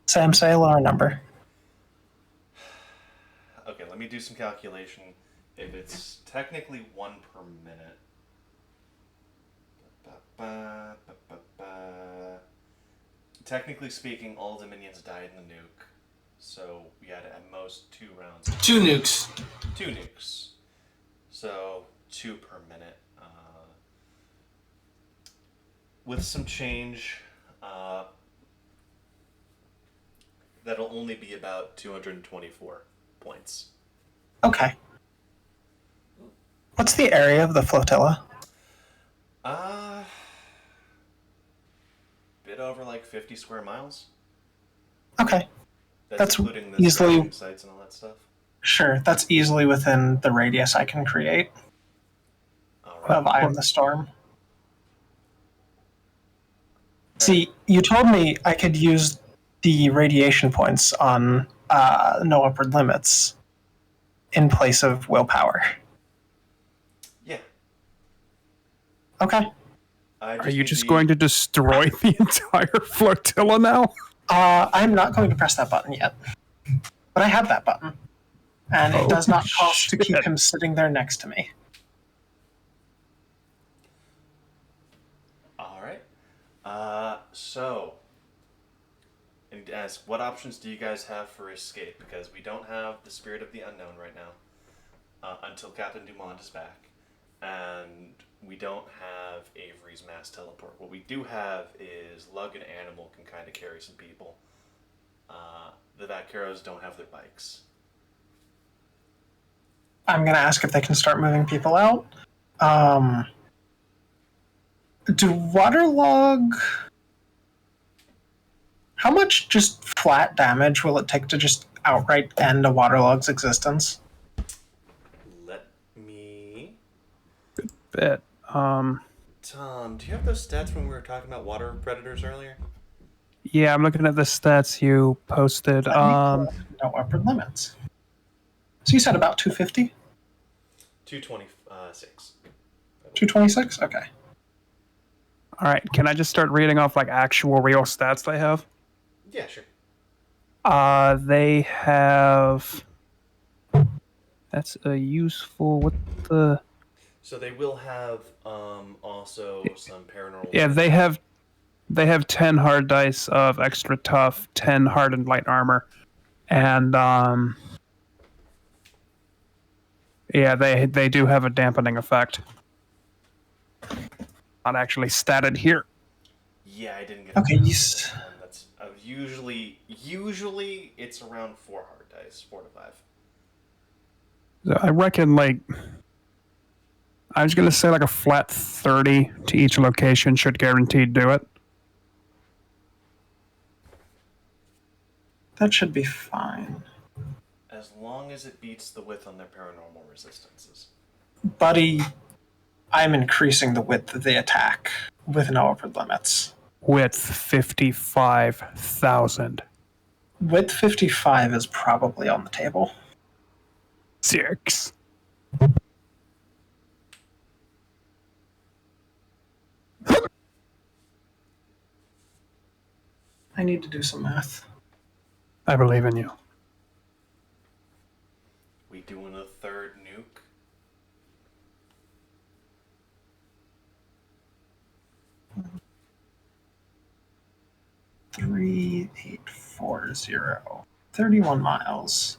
Sam, say a lower number. Okay, let me do some calculation. If it's technically 1 per minute... Technically speaking, all the minions died in the nuke. So we had at most 2 rounds. 2 nukes. 2 nukes. So 2 per minute. With some change, that'll only be about 224 points. Okay. What's the area of the flotilla? Bit over like 50 square miles. Okay. That's including the easily- scouting sites and all that stuff. Sure, that's easily within the radius I can create All of right. Eye of the Storm. See, you told me I could use the radiation points on no upward limits in place of willpower. Yeah. Okay. Are you just going to destroy the entire flotilla now? I'm not going to press that button yet. But I have that button. And it does not cost to keep shit. him sitting there next to me. All right. So, I need to ask, what options do you guys have for escape? Because we don't have the Spirit of the Unknown right now, until Captain Dumont is back, and we don't have Avery's mass teleport. What we do have is Lug and Animal can kind of carry some people. The Vaqueros don't have their bikes. I'm going to ask if they can start moving people out. Do waterlog... How much just flat damage will it take to just outright end a waterlog's existence? Let me... Bit. Tom, do you have those stats when we were talking about water predators earlier? Yeah, I'm looking at the stats you posted. No upward limits. So you said about 250? 226. 226? Okay. All right, can I just start reading off like actual real stats they have? Yeah, sure. They have. That's a useful. What the? So they will have also some paranormal. Yeah, they have 10 hard dice of extra tough, 10 hardened light armor, and yeah, they do have a dampening effect. Not actually statted here. Yeah, I didn't get. Okay, That's usually it's around 4 hard dice, 4 to 5. So I reckon like I was gonna say like a flat 30 to each location should guaranteed do it. That should be fine. As long as it beats the width on their paranormal resistances. Buddy, I'm increasing the width of the attack with no upward limits. Width 55,000. Width 55 is probably on the table. 6. I need to do some math. I believe in you. We doing a third nuke? Three, 8, 4, 0. 31 miles.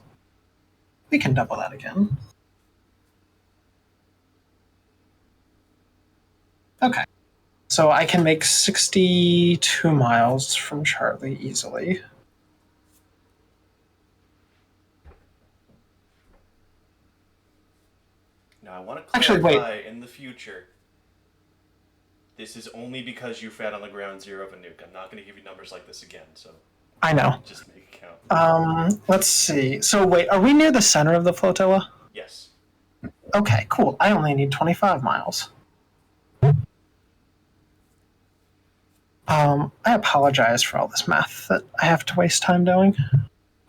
We can double that again. Okay. So I can make 62 miles from Charlie easily. Now I want to Actually, clarify in the future. This is only because you fed on the ground zero of a nuke. I'm not going to give you numbers like this again, so I know. just make it count. Let's see. So wait, are we near the center of the flotilla? Yes. Okay, cool. I only need 25 miles. I apologize for all this math that I have to waste time doing.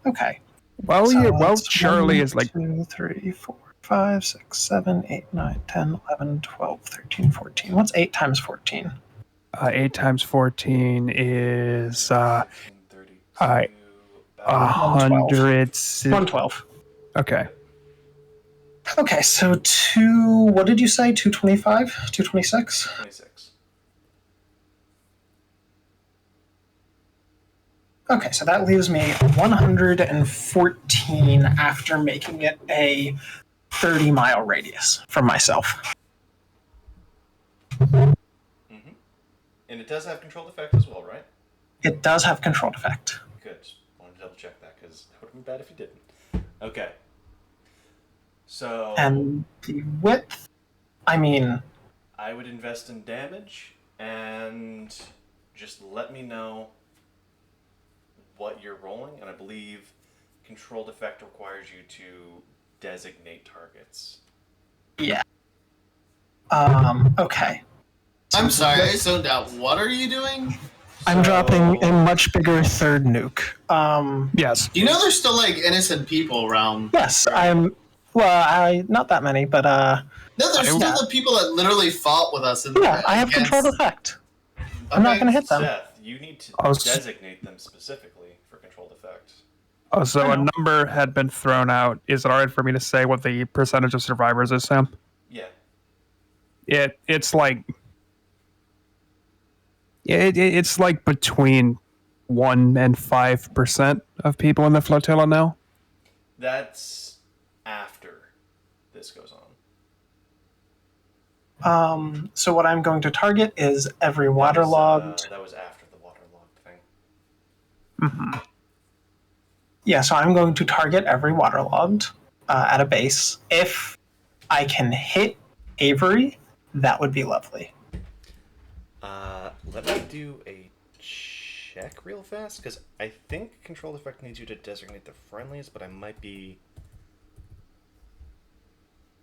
Okay. Well, So yeah, well, that's Charlie 1, is like 2, 3, 4, 5, 6, 7, 8, 9, 10, 11, 12, 13, 14. What's 8 times 14? 8 times 14 is 32, I- about 100. 112. Okay. Okay, so what did you say? 225? 226? 26. Okay, so that leaves me 114 after making it a 30-mile radius from myself. Mm-hmm. And it does have controlled effect as well, right? It does have controlled effect. Good. Just wanted to double check that because that would have been bad if you didn't. Okay. So. And the width, I mean, I would invest in damage and just let me know what you're rolling, and I believe controlled effect requires you to designate targets. Yeah. Okay. I'm sorry, I zoned out. What are you doing? I'm dropping a much bigger third nuke. Yes. You know there's still like innocent people around. Yes, right? not that many, but No, there's still yeah. the people that literally fought with us. Yeah, I have controlled effect. I'm not going to hit them. Seth, you need to designate them specifically for controlled effect. Oh, so a number had been thrown out. Is it alright for me to say what the percentage of survivors is, Sam? Yeah. It's like it's like between 1% and 5% of people in the flotilla now. That's after this goes on. So what I'm going to target is every waterlogged. That was after the waterlogged thing. Mm-hmm. Yeah, so I'm going to target every waterlogged at a base. If I can hit Avery, that would be lovely. Let me do a check real fast, because I think control effect needs you to designate the friendliest, but I might be...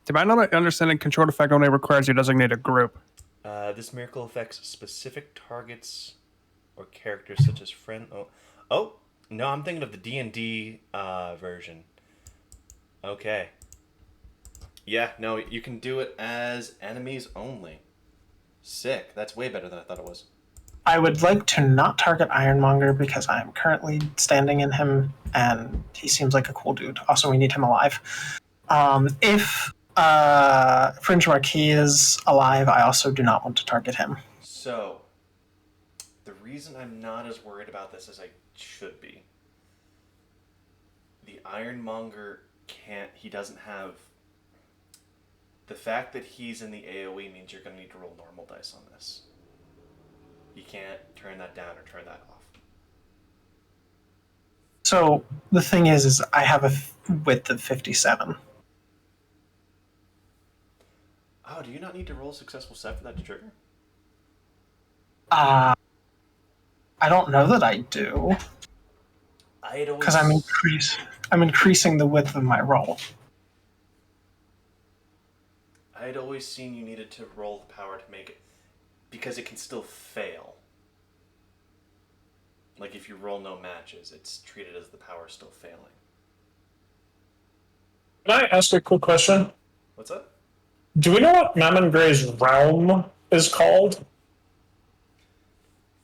To my understanding, controlled effect only requires you to designate a group. This miracle affects specific targets or characters such as friend... Oh, no, I'm thinking of the D&D version. Okay. Yeah, no, you can do it as enemies only. Sick. That's way better than I thought it was. I would like to not target Ironmonger because I am currently standing in him, and he seems like a cool dude. Also, we need him alive. If Fringe Marquis is alive, I also do not want to target him. So, the reason I'm not as worried about this as I should be, the Ironmonger he doesn't have... The fact that he's in the AoE means you're going to need to roll normal dice on this. You can't turn that down or turn that off. So the thing is I have a width of 57. Oh, do you not need to roll a successful set for that to trigger? I don't know that I do. Because I'm increasing the width of my roll. I'd always seen you needed to roll the power to make it, because it can still fail. Like if you roll no matches, it's treated as the power still failing. Can I ask a quick question? What's up? Do we know what Mammon Gray's realm is called?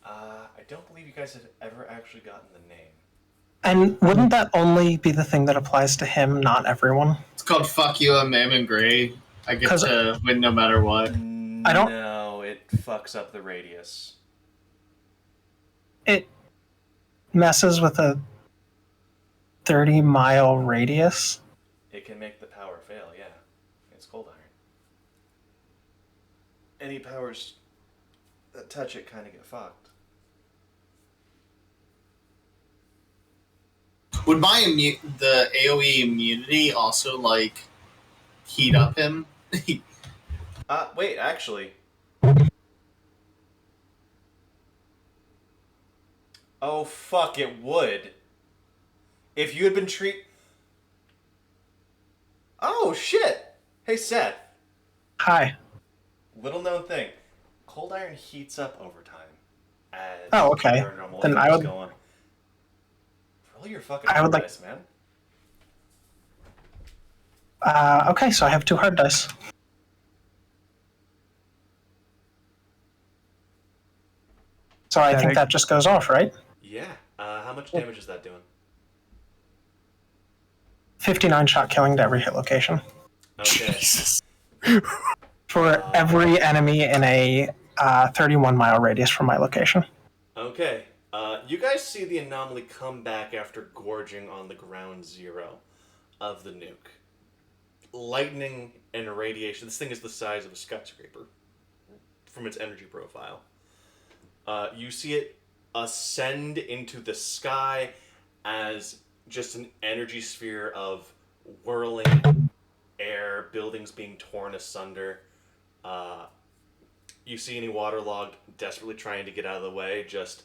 I don't believe you guys have ever actually gotten the name. And wouldn't that only be the thing that applies to him, not everyone? It's called Fuck You, I'm Mammon Gray. I get to win no matter what. No, it fucks up the radius. It messes with a 30-mile radius. It can make the power fail, yeah. It's cold iron. Any powers that touch it kind of get fucked. Would the AoE immunity also like heat up him? Wait, actually. Oh, fuck, it would. If you had been Oh, shit! Hey, Seth. Hi. Little known thing. Cold iron heats up over time. As Oh, okay. paranormal Then effects go on. Roll your fucking hard dice, man. Okay, so I have 2 hard dice. So I think that just goes off, right? Yeah. How much damage is that doing? 59 shot killing to every hit location. Okay. Jesus. For every enemy in a 31-mile radius from my location. Okay. You guys see the anomaly come back after gorging on the ground zero of the nuke. Lightning and radiation. This thing is the size of a skyscraper from its energy profile. You see it ascend into the sky as just an energy sphere of whirling air, buildings being torn asunder. You see any waterlogged desperately trying to get out of the way, just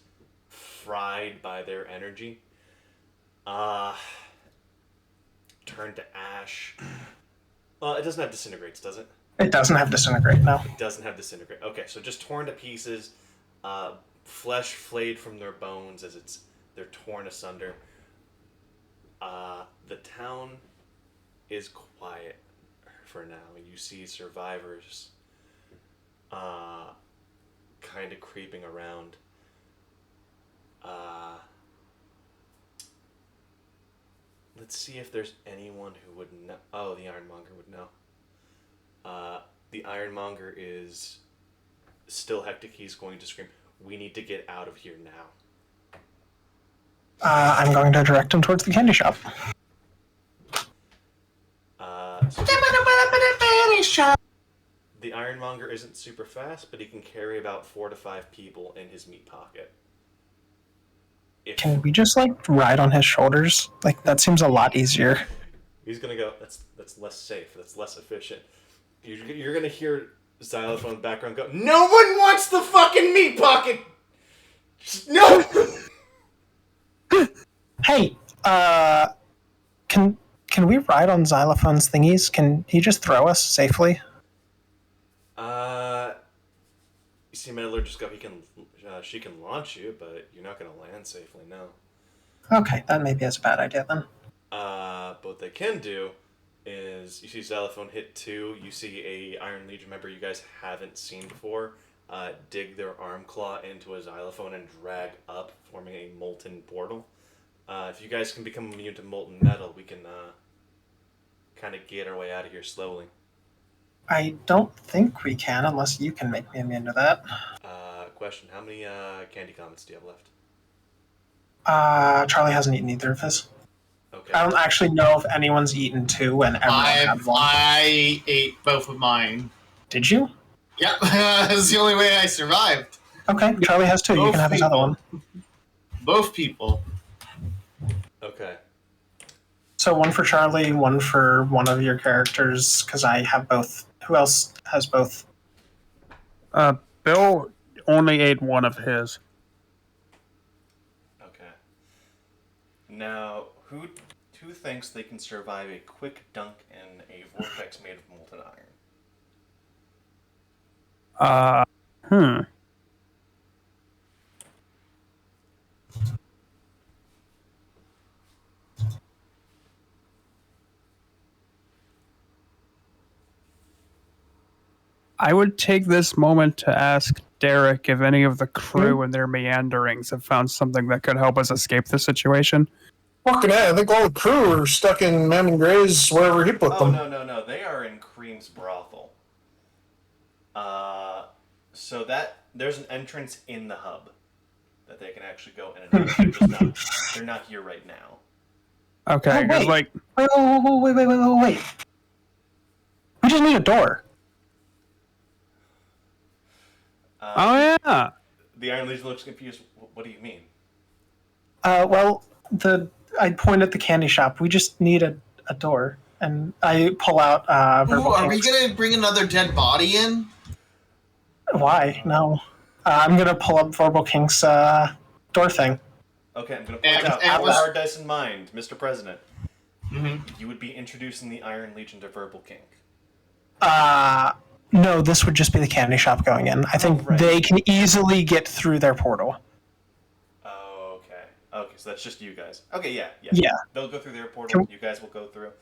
fried by their energy. Turn to ash. Well, it doesn't have disintegrates, does it? It doesn't have disintegrate, no. It doesn't have disintegrate. Okay, so just torn to pieces, flesh flayed from their bones as they're torn asunder. The town is quiet for now. You see survivors kind of creeping around. Let's see if there's anyone who would know. Oh, the Ironmonger would know. The Ironmonger is still hectic. He's going to scream, "We need to get out of here now." I'm going to direct him towards the candy shop. The Ironmonger isn't super fast, but he can carry about 4 to 5 people in his meat pocket. Can we just ride on his shoulders? That seems a lot easier. He's gonna go. That's less safe. That's less efficient. You're gonna hear Xylophone in the background go, "No one wants the fucking meat pocket. No." Hey, can we ride on Xylophone's thingies? Can he just throw us safely? You see Meddler just go. She can launch you, but you're not gonna land safely. No. Okay, that maybe is a bad idea then. But what they can do is you see Xylophone hit 2. You see a Iron Legion member you guys haven't seen before dig their arm claw into a Xylophone and drag up, forming a molten portal. If you guys can become immune to molten metal, we can kind of get our way out of here slowly. I don't think we can, unless you can make me immune to that. Question: how many candy comets do you have left? Charlie hasn't eaten either of his. Okay. I don't actually know if anyone's eaten 2 and everyone had 1. I ate both of mine. Did you? Yep, that's the only way I survived. Okay, Charlie has 2. You can have his other one. Both people. Okay. So 1 for Charlie, 1 for one of your characters, because I have both. Who else has both? Bill only ate one of his. Okay. Now, who thinks they can survive a quick dunk in a vortex made of molten iron? I would take this moment to ask Derek if any of the crew and their meanderings have found something that could help us escape the situation. Fucking A, I think all the crew are stuck in Mammon Gray's wherever he put them. No. They are in Cream's brothel. So there's an entrance in the hub that they can actually go in and out. They're not here right now. Okay, wait. Wait. We just need a door. Oh, yeah. The Iron Legion looks confused. What do you mean? Well, I point at the candy shop. We just need a door. And I pull out Verbal Are we Kink's. going to bring another dead body in? Why? No. I'm going to pull up Verbal Kink's door thing. Okay, I'm going to point out, have a hard dice in mind, Mr. President. Mm-hmm. You would be introducing the Iron Legion to Verbal Kink. No, this would just be the candy shop going in. I think they can easily get through their portal. Oh, okay. Okay, so that's just you guys. Okay, yeah. They'll go through their portal. You guys will go through.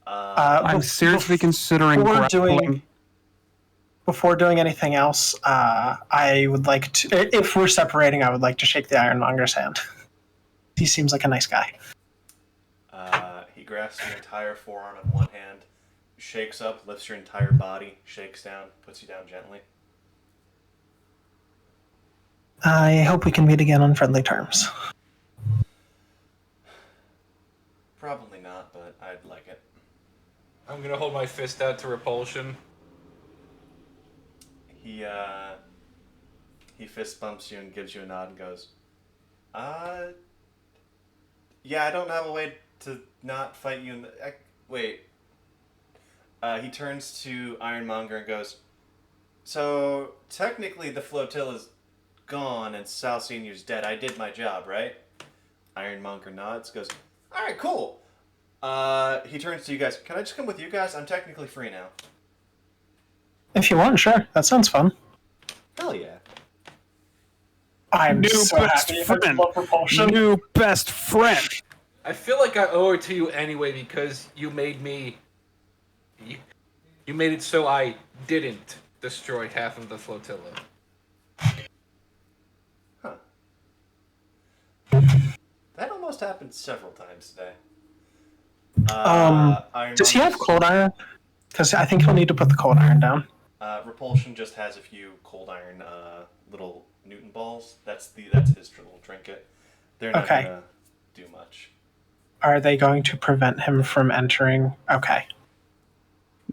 I'm seriously considering grappling. Before doing anything else, I would like to, if we're separating, I would like to shake the Ironmonger's hand. He seems like a nice guy. He grasps your entire forearm in one hand, shakes up, lifts your entire body, shakes down, puts you down gently. I hope we can meet again on friendly terms. Probably not, but I'd like it. I'm gonna hold my fist out to Repulsion. He fist bumps you and gives you a nod and goes, yeah, I don't have a way to not fight you in the... wait. He turns to Ironmonger and goes, so, technically the flotilla's gone and Sal Senior's dead. I did my job, right? Ironmonger nods, goes, all right, cool. He turns to you guys. Can I just come with you guys? I'm technically free now. If you want, sure. That sounds fun. Hell yeah. I'm New so best happy. I friend. love Repulsion. New best friend. I feel like I owe it to you anyway because you made me. You made it so I didn't destroy half of the flotilla. Huh. That almost happened several times today. Does he have cold iron? Because I think he'll need to put the cold iron down. Repulsion just has a few cold iron little Newton balls. That's his little trinket. They're not gonna do much. Are they going to prevent him from entering? Okay.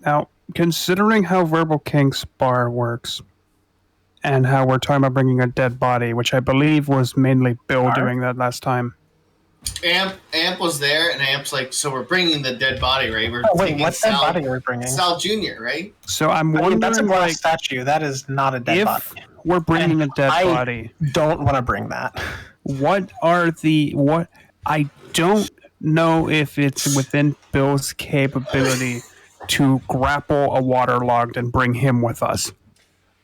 Now, considering how Verbal King's bar works, and how we're talking about bringing a dead body, which I believe was mainly Bill Bar? doing that last time. Amp was there, and Amp's like, so we're bringing the dead body, right? We're Oh, wait, taking what dead body are we bringing? Sal Jr., right? So I'm I wondering, mean, that's a glass like, statue. That is not a dead if body. we're bringing a dead I body, don't want to bring that. what I don't know if it's within Bill's capability to grapple a waterlogged and bring him with us.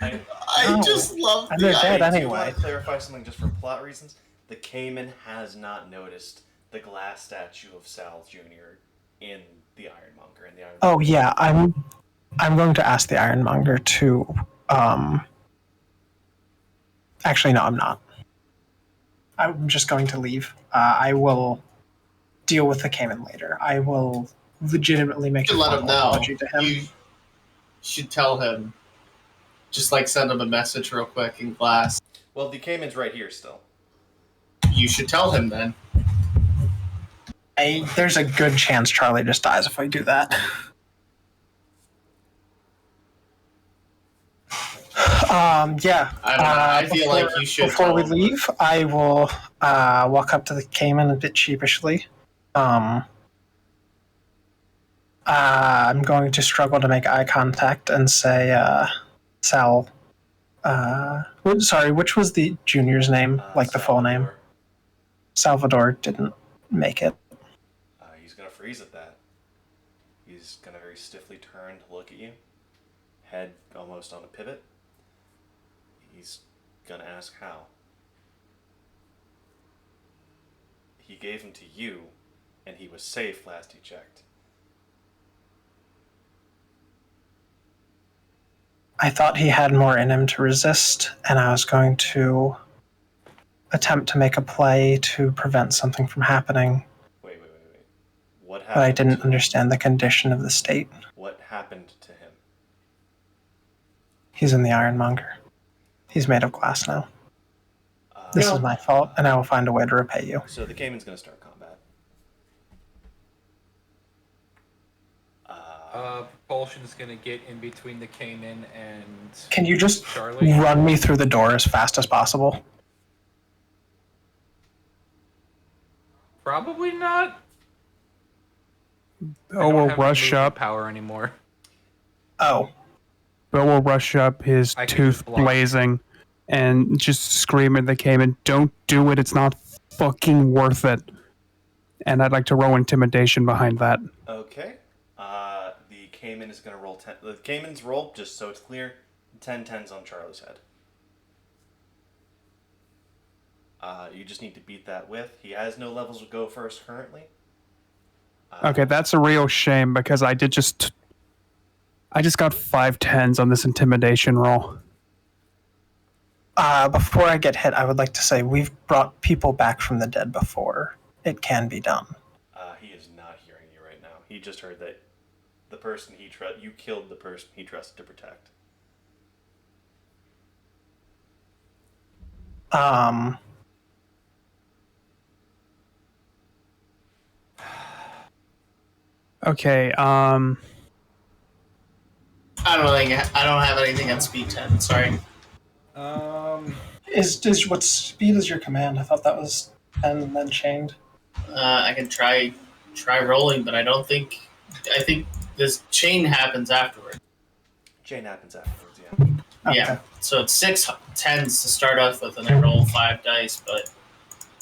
I No. just love And the they're dead I do anyway. want to clarify something just for plot reasons. The Cayman has not noticed the glass statue of Sal Jr. in the Ironmonger. Oh yeah, I'm going to ask the Ironmonger to. Actually, no, I'm not. I'm just going to leave. I will deal with the Cayman later. I will legitimately make You a should let him formal know. apology to him. You should tell him. Just like send him a message real quick in glass. Well, the Cayman's right here still. You should tell him then. There's a good chance Charlie just dies if I do that. Yeah. I don't know. I feel like you should Before tell we him. leave, I will walk up to the Cayman a bit sheepishly. I'm going to struggle to make eye contact and say, Sal. Sorry, which was the junior's name? Like the full name? Salvador didn't make it. He's going to freeze at that. He's going to very stiffly turn to look at you, head almost on a pivot. He's going to ask how. He gave him to you, and he was safe last he checked. I thought he had more in him to resist, and I was going to attempt to make a play to prevent something from happening. Wait. What happened? But I didn't understand the condition of the state. What happened to him? He's in the Ironmonger. He's made of glass now. This is my fault, and I will find a way to repay you. So the Cayman's going to start combat. Propulsion's gonna get in between the Cayman and Can you just Charlie. run me through the door as fast as possible? Probably not. Bill will rush movement up. power anymore. Oh, Bill will rush up, his I can tooth just block. blazing, and just scream at the Cayman, "Don't do it! It's not fucking worth it!" And I'd like to roll intimidation behind that. Okay. The Cayman is going to roll 10. The Cayman's roll, just so it's clear, 10 10s on Charlie's head. You just need to beat that with. He has no levels of go first currently. Okay, that's a real shame because I just got 5 10s on this intimidation roll. before I get hit, I would like to say we've brought people back from the dead before. It can be done. He is not hearing you right now. He just heard that the person you killed the person he trusted to protect. Okay, I don't have anything at speed 10. Sorry. Is what speed is your command? I thought that was 10 and then chained. I can try rolling, but I think this chain happens afterward. Chain happens afterwards, yeah. Okay. Yeah. So it's 6 10s to start off with, and I roll 5 dice, but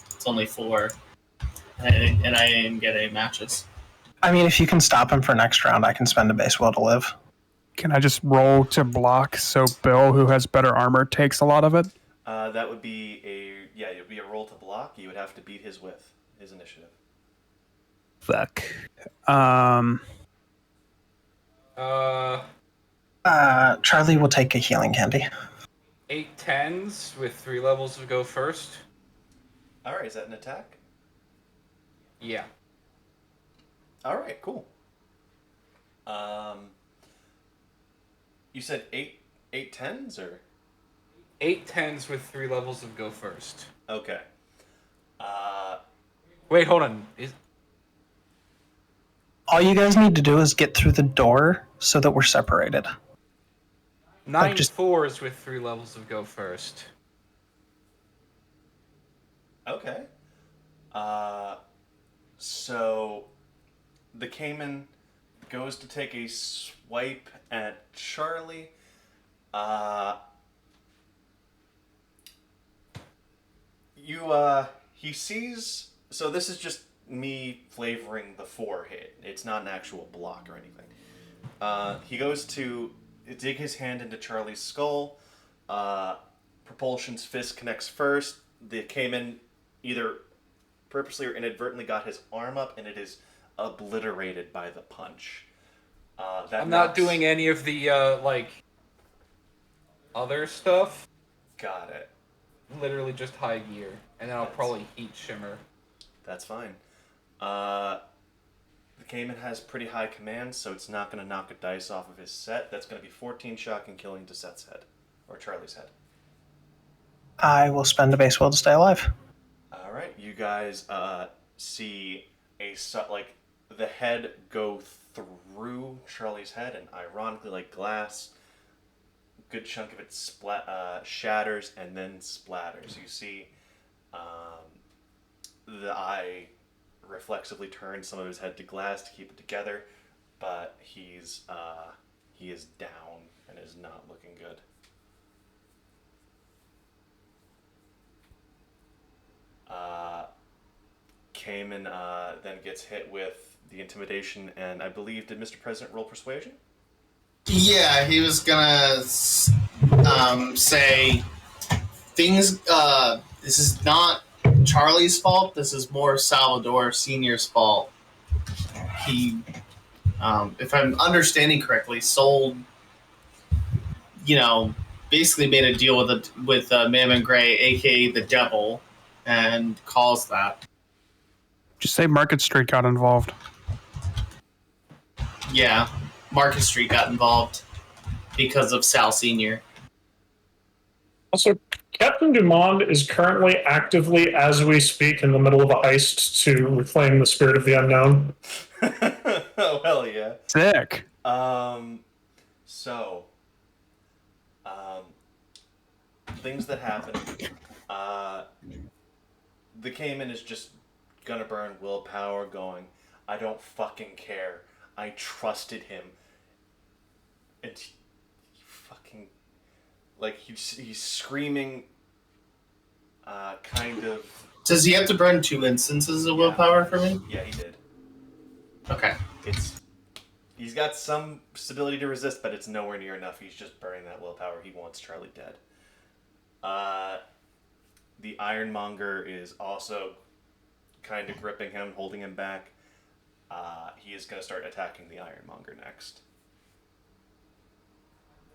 it's only 4. and I didn't get any matches. I mean, if you can stop him for next round, I can spend a base will to live. Can I just roll to block so Bill, who has better armor, takes a lot of it? That would be it would be a roll to block. You would have to beat his initiative. Fuck. Charlie will take a healing candy. 8 tens with 3 levels of go first. All right, is that an attack? Yeah. All right, cool. You said eight tens or 8 tens with 3 levels of go first. okay. Wait, hold on. All you guys need to do is get through the door so that we're separated. 9 just- 4s with 3 levels of go first. Okay. So the Cayman goes to take a swipe at Charlie. He sees. So this is just me flavoring the 4 hit. It's not an actual block or anything. He goes to dig his hand into Charlie's skull. Propulsion's fist connects first. The Cayman either purposely or inadvertently got his arm up, and it is obliterated by the punch. I'm not doing any of the, other stuff. Got it. Literally just high gear. And then I'll probably heat shimmer. That's fine. The Cayman has pretty high command, so it's not going to knock a dice off of his set. That's going to be 14 shocking killing to Set's head. Or Charlie's head. I will spend a base will to stay alive. Alright, you guys see the head go through Charlie's head, and ironically, like glass, a good chunk of it shatters and then splatters. You see the eye reflexively turns some of his head to glass to keep it together, but he is down and is not looking good. Cayman then gets hit with the intimidation, and I believe, did Mr. President roll persuasion? Yeah, he was gonna say things. This is not Charlie's fault. This is more Salvador Senior's fault. He, if I'm understanding correctly, sold. Basically made a deal with Mammon Gray, aka the Devil, and calls that. Just say Market Street got involved. Yeah, Market Street got involved because of Sal Senior. Also, Captain Dumond is currently actively, as we speak, in the middle of a heist to reclaim the spirit of the unknown. Oh, hell yeah. Sick. Things that happen. The Cayman is just gonna burn willpower going, I don't fucking care. I trusted him. And he fucking... he's screaming, kind of... Does he have to burn 2 instances of willpower for me? Yeah, he did. Okay. He's got some stability to resist, but it's nowhere near enough. He's just burning that willpower. He wants Charlie dead. The Ironmonger is also kind of gripping him, holding him back. He is going to start attacking the Ironmonger next.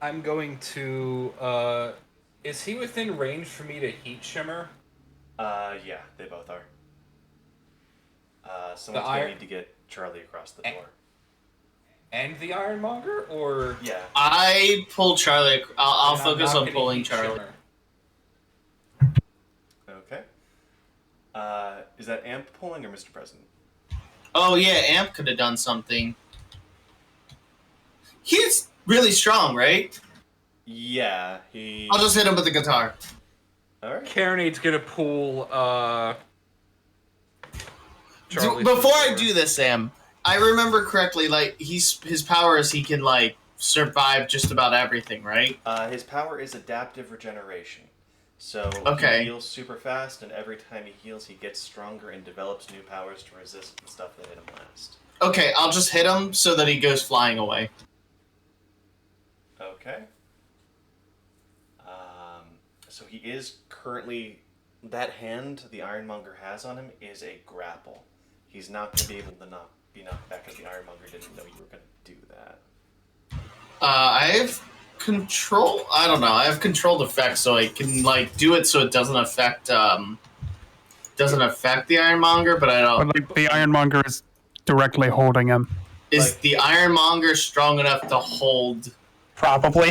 I'm going to, is he within range for me to heat shimmer? Yeah, they both are. Someone's going to need to get Charlie across the door. And the Ironmonger, or? Yeah. I pull Charlie. I'll And focus I'm not on gonna pulling heat Charlie. shimmer. Okay. Is that Amp pulling or Mr. President? Oh yeah, Amp could have done something. He's really strong, right? Yeah, I'll just hit him with the guitar. Alright. Carronade's gonna pull, Charlie's Before I sword. do this, Sam, I remember correctly, his power is he can, survive just about everything, right? His power is adaptive regeneration. So Okay. he heals super fast, and every time he heals, he gets stronger and develops new powers to resist the stuff that hit him last. Okay, I'll just hit him so that he goes flying away. Okay. So he is currently... That hand the Ironmonger has on him is a grapple. He's not going to be able to be knocked back because the Ironmonger didn't know you were going to do that. I have control. I don't know. I have controlled effects, so I can like do it so it doesn't affect the Ironmonger. But I don't. But like the Ironmonger is directly holding him. Is the Ironmonger strong enough to hold? Probably.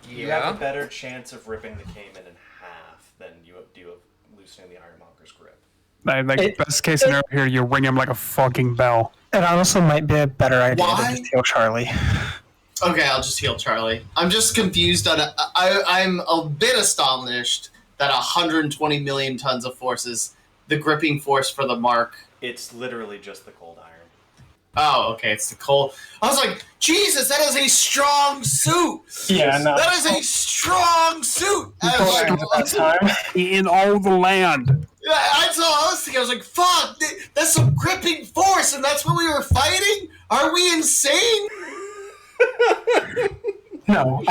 You have a better chance of ripping the Cayman in half than you do of loosening the Ironmonger's grip. Like best case scenario here, you ring him like a fucking bell. It honestly might be a better idea Why? to just heal Charlie. Okay, I'll just heal Charlie. I'm just confused. I'm a bit astonished that 120 million tons of force is the gripping force for the mark. It's literally just the cold iron. Oh, okay, it's the cold. I was like, Jesus, that is a strong suit. Yeah, no. That is a strong suit. In all the land. Yeah, that's all I was thinking. I was like, fuck, that's some gripping force, and that's what we were fighting? Are we insane? No,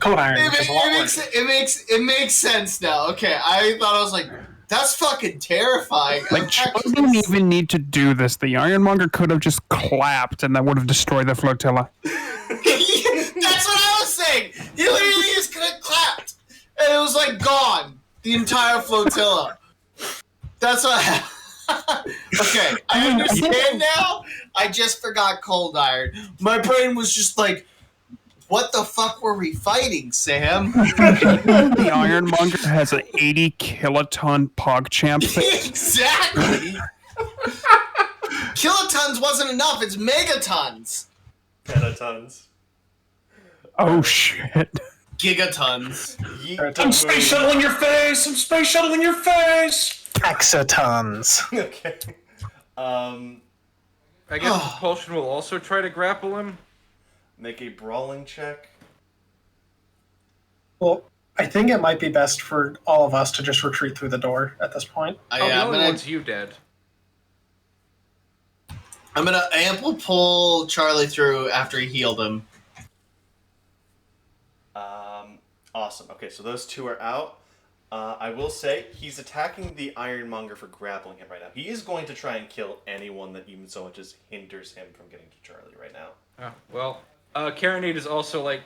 cold iron. It makes sense now. Okay, I thought I was like, that's fucking terrifying. Like, Charlie didn't even need to do this. The Ironmonger could have just clapped, and that would have destroyed the flotilla. That's what I was saying. He literally just could have clapped, and it was like gone. The entire flotilla. That's what. Okay, I understand now. I just forgot cold iron. My brain was just like, what the fuck were we fighting, Sam? The Ironmonger has an 80 kiloton PogChamp face. Exactly. Kilotons wasn't enough. It's megatons. Pentatons. Oh shit. Gigatons. I'm space shuttling your face! I'm space shuttling your face! Exotons. Okay. I guess Propulsion will also try to grapple him. Make a brawling check. Well, I think it might be best for all of us to just retreat through the door at this point. The only one's you dead. I'm gonna ample pull Charlie through after he healed him. Awesome. Okay, so those two are out. I will say he's attacking the Ironmonger for grappling him right now. He is going to try and kill anyone that even so much as hinders him from getting to Charlie right now. Oh, well, Carronade is also Amp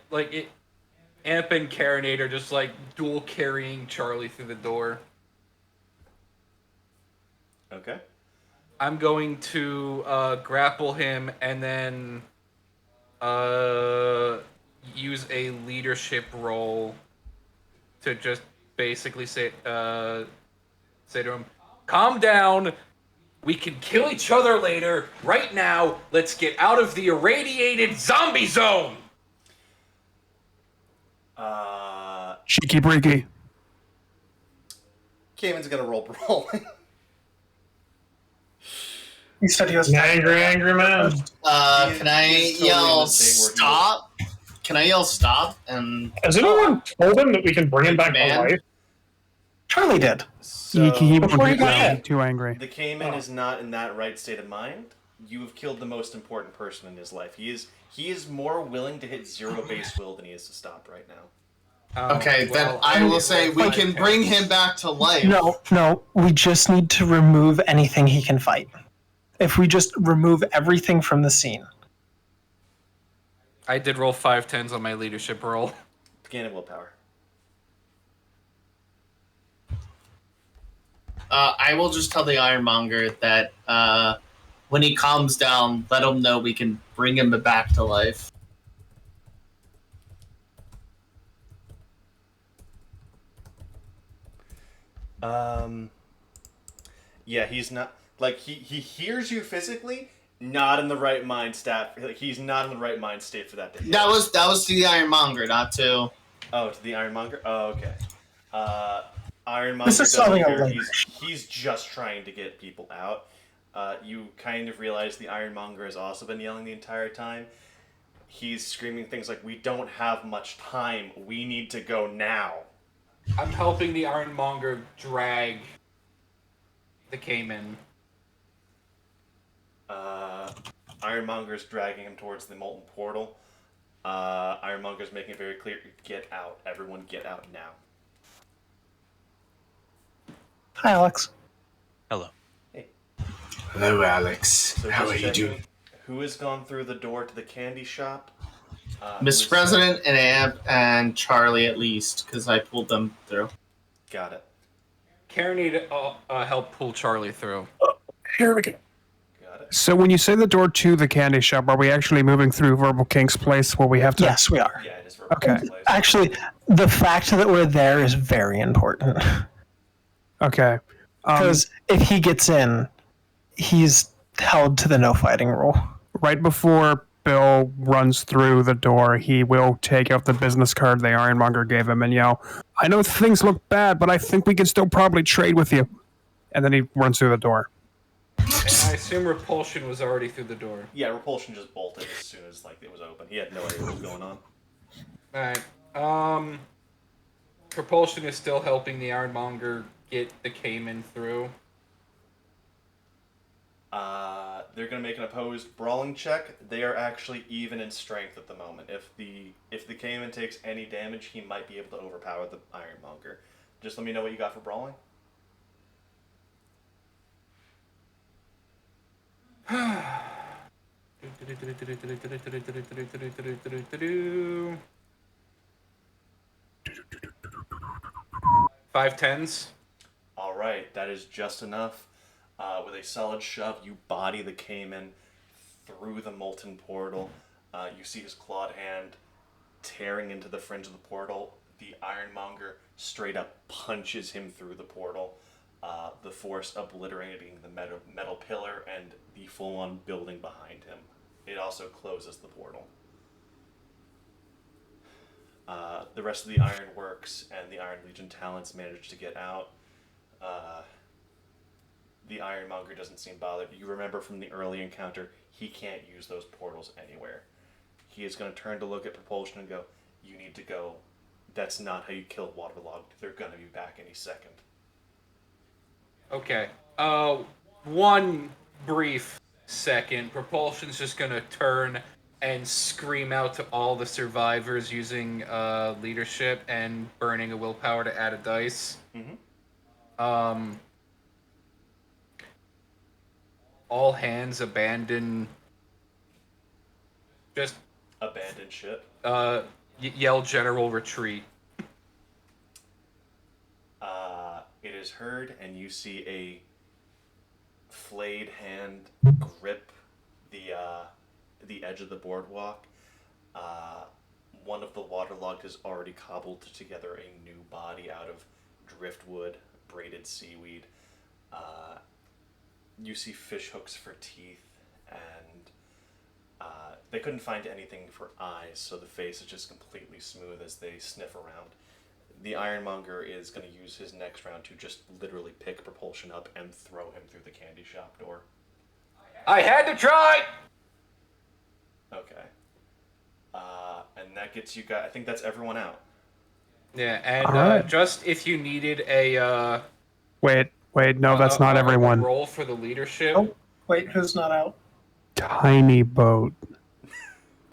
and Carronade are just like dual carrying Charlie through the door. Okay. I'm going to grapple him and then use a leadership role to just basically say to him, calm down, we can kill each other later. Right now, let's get out of the irradiated zombie zone! Cheeky breaky. Cayman's gonna roll brawling. He said he was An angry man. Can I totally yell in the state where he stop? Can I yell stop? And Has anyone told him that we can bring him back to Man. life? Charlie did. So He Before he would got be hit. too angry. the Cayman is not in that right state of mind. You have killed the most important person in his life. He is more willing to hit zero base will than he is to stop right now. okay, then I will say we can bring him back to life. No, we just need to remove anything he can fight. If we just remove everything from the scene. I did roll 5 10s on my leadership roll. Gain of willpower. I will just tell the Ironmonger that when he calms down, let him know we can bring him back to life. Yeah, he's not like he hears you physically, not in the right mind state. Like he's not in the right mind state for that to hit. That was to the Ironmonger, not to. Oh, to the Ironmonger. Oh, okay. Ironmonger This is doesn't something care. I like. He's just trying to get people out. You kind of realize the Ironmonger has also been yelling the entire time. He's screaming things like, "We don't have much time. We need to go now." I'm helping the Ironmonger drag the Cayman. Ironmonger's dragging him towards the molten portal. Ironmonger's making it very clear, get out. Everyone get out now. Hi, Alex. Hello. Hey. Hello, Alex. So How just are you checking, doing? who has gone through the door to the candy shop? Mr. President and Amp and Charlie at least, because I pulled them through. Got it. Karen need to help pull Charlie through. Here we go. Got it. So when you say the door to the candy shop, are we actually moving through Verbal King's place where we have to? Yes, we are. Yeah, it is for Okay. place. Actually, the fact that we're there is very important. Okay. Because if he gets in, he's held to the no fighting rule. Right before Bill runs through the door, he will take out the business card the Ironmonger gave him and yell, "I know things look bad, but I think we can still probably trade with you." And then he runs through the door. And I assume Repulsion was already through the door. Yeah, Repulsion just bolted as soon as it was open. He had no idea what was going on. Alright. Propulsion is still helping the Ironmonger get the Cayman through. They're gonna make an opposed brawling check. They are actually even in strength at the moment. If the Cayman takes any damage, he might be able to overpower the Ironmonger. Just let me know what you got for brawling. Five tens. All right, that is just enough. With a solid shove, you body the Cayman through the molten portal. You see his clawed hand tearing into the fringe of the portal. The Ironmonger straight up punches him through the portal. The force obliterating the metal pillar and the full-on building behind him. It also closes the portal. The rest of the Ironworks and the Iron Legion talents manage to get out. The Ironmonger doesn't seem bothered. You remember from the early encounter, he can't use those portals anywhere. He is going to turn to look at Propulsion and go, "You need to go. That's not how you kill Waterlogged. They're going to be back any second." Okay. One brief second. Propulsion's just gonna turn and scream out to all the survivors using leadership and burning a willpower to add a dice. Mm-hmm. All hands abandon. Just Abandoned ship. yell general retreat. It is heard, and you see a flayed hand grip the edge of the boardwalk. One of the waterlogged has already cobbled together a new body out of driftwood, braided seaweed. You see fish hooks for teeth, and they couldn't find anything for eyes, so the face is just completely smooth as they sniff around. The Ironmonger is going to use his next round to just literally pick Propulsion up and throw him through the candy shop door. I had to try! Okay. And that gets you guys... I think that's everyone out. Yeah, and Alright. just if you needed a... Wait, no, that's not a everyone. roll for the leadership. Oh, wait, who's not out? Tiny boat.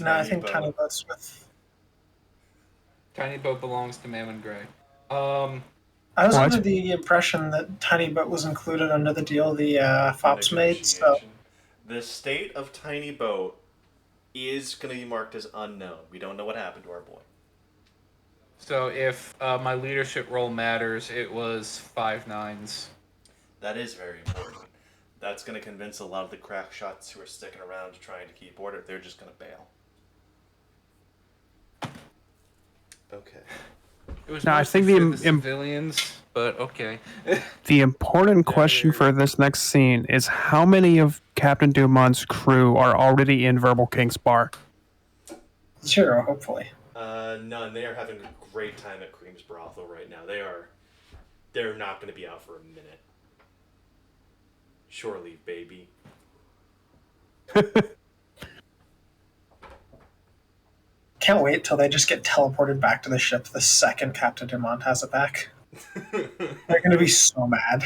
No, I Tiny think boat. Tiny Boat's with. Tiny Boat belongs to Mammon Gray. I was What? under the impression that Tiny Boat was included under the deal the Fops made, so. Negotiation. The state of Tiny Boat is going to be marked as unknown. We don't know what happened to our boy. So if my leadership roll matters, it was 5 9s. That is very important. That's going to convince a lot of the crack shots who are sticking around trying to keep order. They're just going to bail. Okay. It was No, I mostly think for the civilians, but okay. The important question for this next scene is how many of Captain Dumont's crew are already in Verbal King's bar? 0, hopefully. None. They are having a great time at Cream's brothel right now. They're not going to be out for a minute. Shore leave, baby. Can't wait till they just get teleported back to the ship the second Captain Dumont has it back. They're gonna be so mad.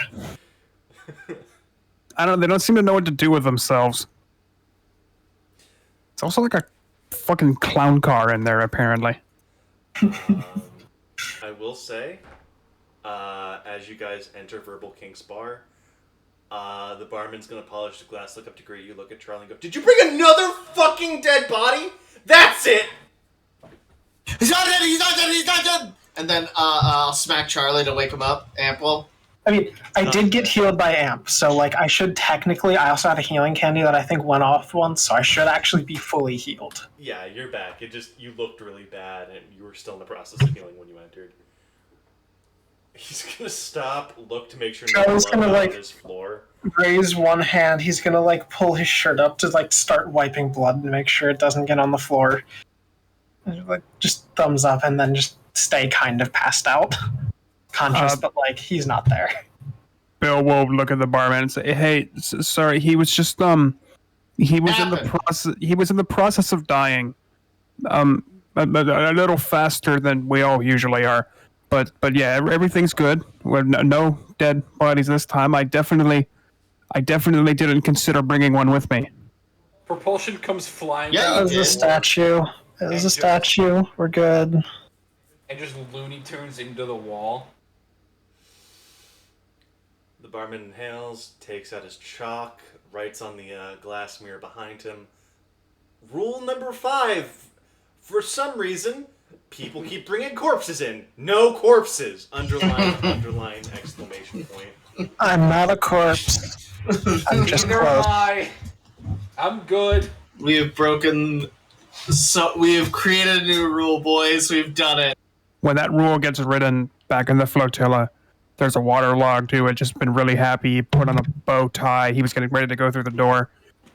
I don't. They don't seem to know what to do with themselves. It's also like a fucking clown car in there, apparently. I will say, as you guys enter Verbal King's bar, the barman's gonna polish the glass, look up to greet you, look at Charlie and go, "Did you bring another fucking dead body? That's it!" He's not dead! He's not dead! He's not dead! And then I'll smack Charlie to wake him up. Ample. I mean, I did get healed by Amp, so like I should technically. I also had a healing candy that I think went off once, so I should actually be fully healed. Yeah, you're back. You looked really bad, and you were still in the process of healing when you entered. He's gonna stop, look to make sure no Charlie's blood gonna, on like, his floor. Raise one hand. He's gonna like pull his shirt up to like start wiping blood and make sure it doesn't get on the floor. And, like just thumbs up, and then just stay kind of passed out, conscious, but like he's not there. Bill will look at the barman and say, "Hey, sorry, he was just he was in the process. He was in the process of dying, a little faster than we all usually are. But yeah, everything's good. No dead bodies this time. I definitely didn't consider bringing one with me." Propulsion comes flying Yeah, out It was a statue. It was a statue. We're good. and just Looney Tunes into the wall. The barman inhales, takes out his chalk, writes on the glass mirror behind him. Rule number 5. For some reason, people keep bringing corpses in. No corpses! Underline, exclamation point. I'm not a corpse. I'm just Neither close. am I. I'm good. We have broken. So we have created a new rule, boys. We've done it. When that rule gets written back in the flotilla, there's a waterlog to it. Just been really happy. He put on a bow tie. He was getting ready to go through the door.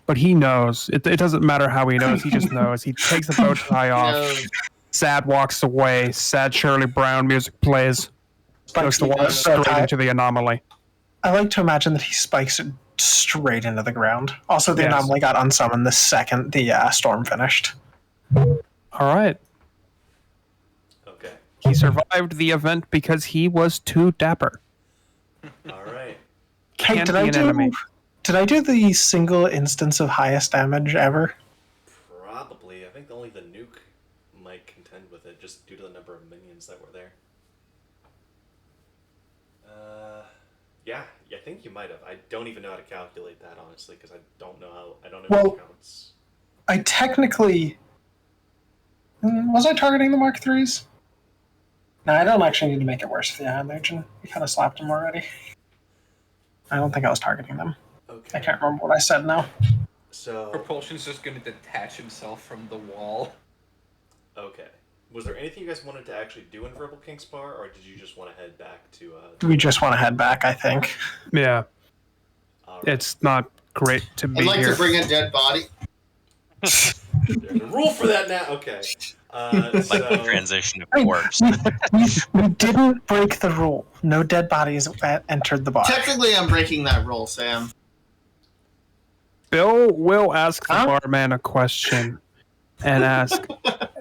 But he knows. It doesn't matter how he knows. He just knows. He takes the bow tie off. Sad walks away. Sad Shirley Brown music plays. Goes to walk straight into the anomaly. I like to imagine that he spikes it straight into the ground. Also, the anomaly got unsummoned the second the storm finished. All right. Okay. He survived the event because he was too dapper. Alright. Hey, Can't be an enemy. did I do the single instance of highest damage ever? Probably. I think only the nuke might contend with it, just due to the number of minions that were there. Yeah, I think you might have. I don't even know how to calculate that, honestly, because I don't know how it counts. I technically... Was I targeting the Mark IIIs? No, I don't actually need to make it worse for the Ion Legion. We kind of slapped them already. I don't think I was targeting them. Okay. I can't remember what I said now. So... Propulsion's just going to detach himself from the wall. Okay. Was there anything you guys wanted to actually do in Verbal King's Bar, or did you just want to head back to... We just want to head back, I think. Yeah. Right. It's not great to be I'd like here. to bring a dead body. There's a rule for that now. Okay. Like the transition of corpse. We didn't break the rule. No dead bodies entered the bar. Technically, I'm breaking that rule, Sam. Bill will ask the barman a question and ask,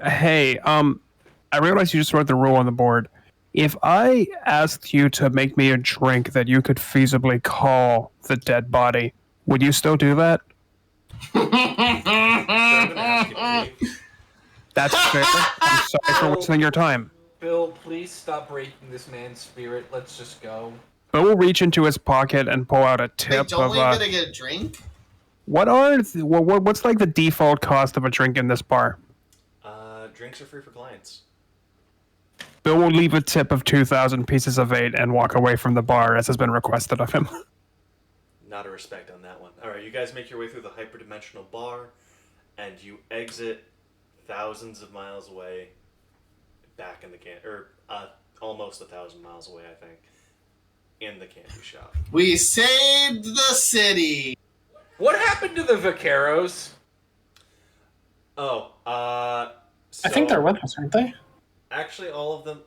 "Hey, I realize you just wrote the rule on the board. If I asked you to make me a drink that you could feasibly call the dead body, would you still do that?" So I'm gonna ask you to leave. That's fair. I'm sorry for wasting your time. Bill, please stop breaking this man's spirit. Let's just go. Bill will reach into his pocket and pull out a Wait, tip don't of we get to get a drink? what's like the default cost of a drink in this bar? Drinks are free for clients. Bill will leave a tip of 2,000 pieces of 8 and walk away from the bar as has been requested of him. Not a respect on that one. Alright, you guys make your way through the hyperdimensional bar, and you exit thousands of miles away, back in the almost 1,000 miles away, I think, in the candy shop. We saved the city! What happened to the Vaqueros? I think they're with us, aren't they? Actually, all of them.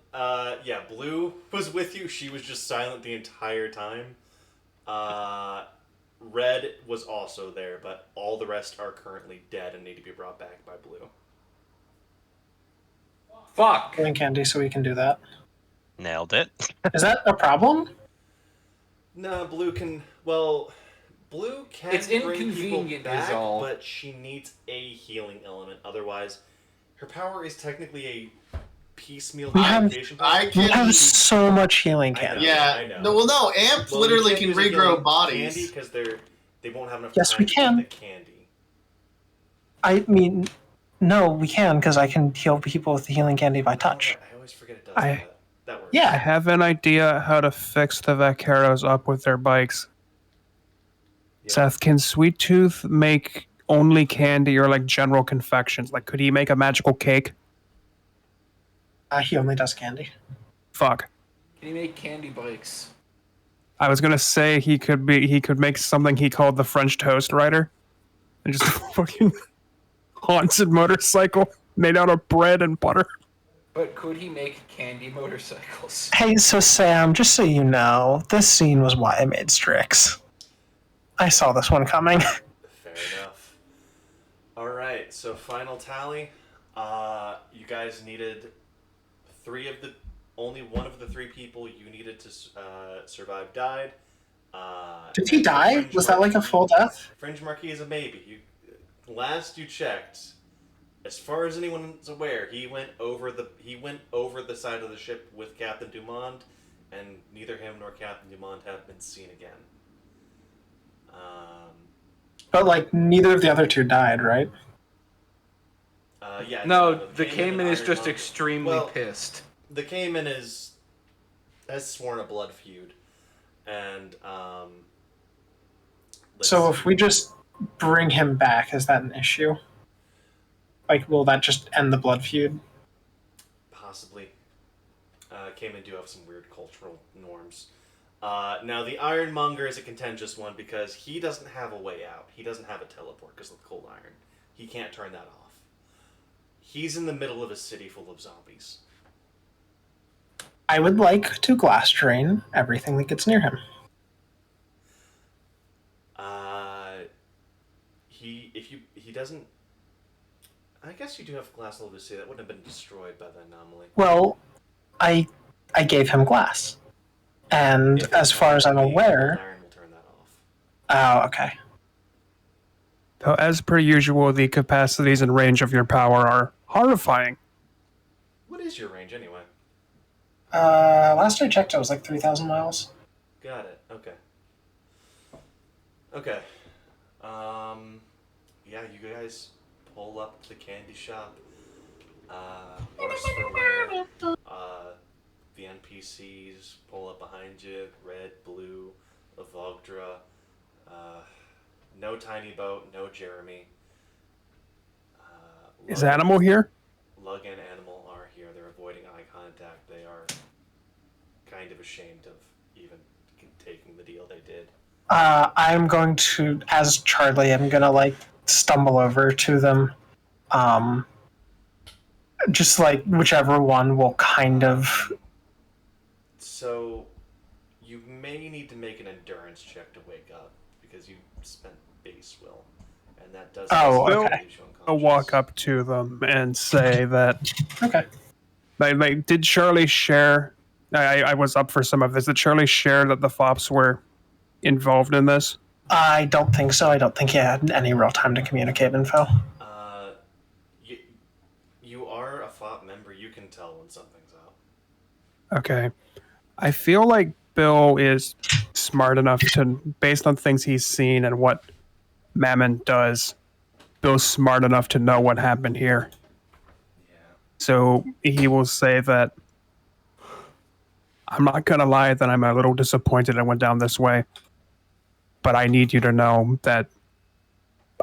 Yeah, Blue was with you. She was just silent the entire time. Red was also there, but all the rest are currently dead and need to be brought back by Blue. Fuck. Healing candy, so we can do that. Nailed it. Is that a problem? No, Blue can. Well, Blue can It's bring people inconvenient, back, is all. but she needs a healing element. Otherwise, her power is technically a piecemeal We have- communication power. I We can't. have so much healing I candy. know. Yeah. No, well, no. Amp Well, literally you can can't use a regrow healing bodies. candy because they won't have enough Yes, time we to can. eat the candy. I mean, no, we can, because I can heal people with the healing candy by touch. I always forget it does I- that. That works. I Yeah. have an idea how to fix the vaqueros up with their bikes. Yeah. Seth, can Sweet Tooth make only candy or like general confections? Like, could he make a magical cake? He only does candy. Fuck. Can you make candy bikes? I was gonna say he could make something he called the French Toast Rider, and just a fucking haunted motorcycle made out of bread and butter. But could he make candy motorcycles? Hey, so Sam, just so you know, this scene was why I made Strix. I saw this one coming. Fair enough. All right, so final tally. You guys needed only one of the 3 people you needed to survive died. Did he die? Fringe Was that like a Marquis- full death? Fringe Marquis is a maybe. Last you checked, as far as anyone's aware, he went over the side of the ship with Captain Dumont, and neither him nor Captain Dumont have been seen again. But, like, neither of the other 2 died, right? Yeah. No, the Cayman Cayman is and just Iron Monkey- extremely well, pissed. The Cayman has sworn a blood feud, and So if we just bring him back, is that an issue? Like, will that just end the blood feud? possibly, Cayman do have some weird cultural norms. Now the Ironmonger is a contentious one because he doesn't have a way out. He doesn't have a teleport because of the cold iron. He can't turn that off. He's in the middle of a city full of zombies. I would like to glass drain everything that gets near him. He doesn't. I guess you do have glass level to say that wouldn't have been destroyed by the anomaly. Well, I gave him glass. And If as it's far as I'm the cold aware... iron will turn that off. Oh, okay. So, as per usual, the capacities and range of your power are horrifying. What is your range anyway? Last I checked, it was like 3,000 miles. Got it. Okay. Okay. Yeah, you guys pull up to the candy shop. Worse for wear. The NPCs pull up behind you. Red, blue, Avogdra. No Tiny Boat, no Jeremy. Is Animal here? Lug and Animal are here. They're avoiding eye contact. They are kind of ashamed of even taking the deal they did. I'm going to, as Charlie, I'm gonna, like, stumble over to them. Just, like, whichever one will kind of... So, you may need to make an endurance check to wake up, because you spent base will. And that does Oh, leave okay. you unconscious. I'll walk up to them and say that. Okay. Like, did Charlie share? I was up for some of this. Did Charlie share that the Fops were involved in this? I don't think so. I don't think he had any real time to communicate info. You are a FOP member. You can tell when something's up. Okay. I feel like Bill is smart enough to, based on things he's seen and what Mammon does, Bill's smart enough to know what happened here. Yeah. So he will say that, I'm not going to lie that I'm a little disappointed I went down this way, but I need you to know that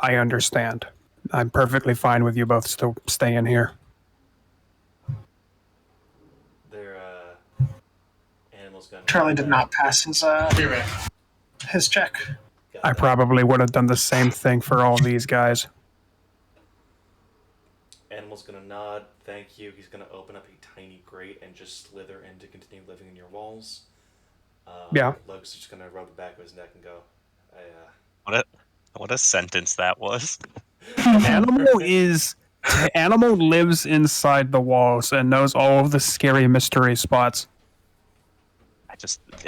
I understand. I'm perfectly fine with you both still staying here. Their animals gonna. Charlie did not pass his check. Got I it. probably would have done the same thing for all these guys. Animal's gonna nod. Thank you. He's gonna open up a tiny grate and just slither in to continue living in your walls. Yeah. Lug's just gonna rub the back of his neck and go. What a sentence that was. Animal is Animal lives inside the walls and knows all of the scary mystery spots.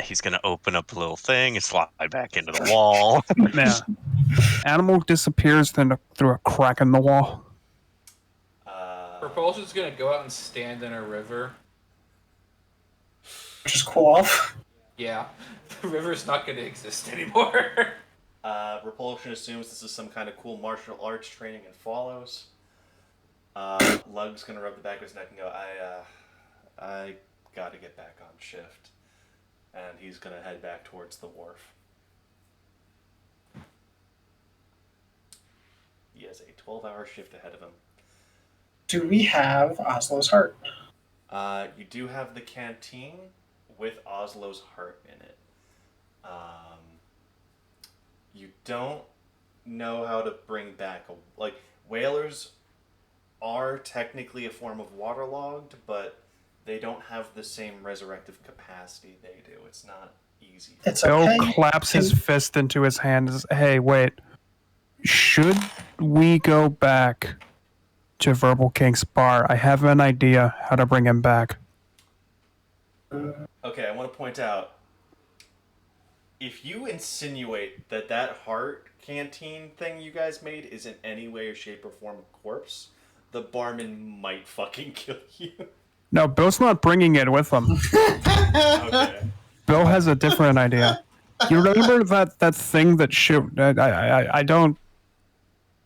He's gonna open up a little thing and slide back into the wall. Yeah. Animal disappears through a crack in the wall. Propulsion's gonna go out and stand in a river. Just cool off. Yeah, the river's not gonna exist anymore. Repulsion assumes this is some kind of cool martial arts training and follows. Lug's gonna rub the back of his neck and go, I gotta get back on shift. And he's gonna head back towards the wharf. He has a 12-hour shift ahead of him. Do we have Oslo's heart? You do have the canteen with Oslo's heart in it. You don't know how to bring back whalers are technically a form of waterlogged, but they don't have the same resurrective capacity they do. It's not easy. It's Bill okay. claps his fist into his hand and says, hey, wait. Should we go back to Verbal King's bar? I have an idea how to bring him back. Okay, I want to point out, if you insinuate that heart canteen thing you guys made is in any way or shape or form a corpse, the barman might fucking kill you. No, Bill's not bringing it with him. Okay. Bill has a different idea. You remember that thing that I don't...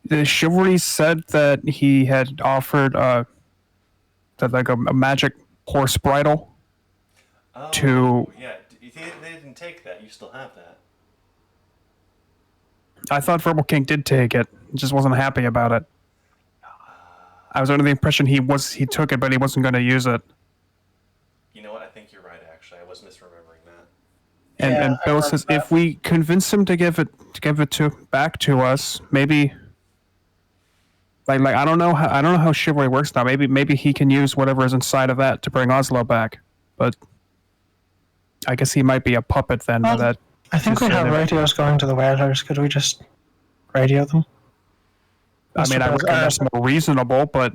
The Chivalry said that he had offered a magic horse bridle to... Yeah, they didn't take that. You still have that. I thought Verbal King did take it. Just wasn't happy about it. I was under the impression he took it, but he wasn't going to use it. You know what? I think you're right. Actually, I was misremembering that. And Bill says if we convince him to give it back to us, maybe. Like I don't know how Chivalry works now. Maybe he can use whatever is inside of that to bring Oslo back. But I guess he might be a puppet then. I think we have radios going to the whalers. Could we just radio them? I mean, I reckon that's more reasonable, but...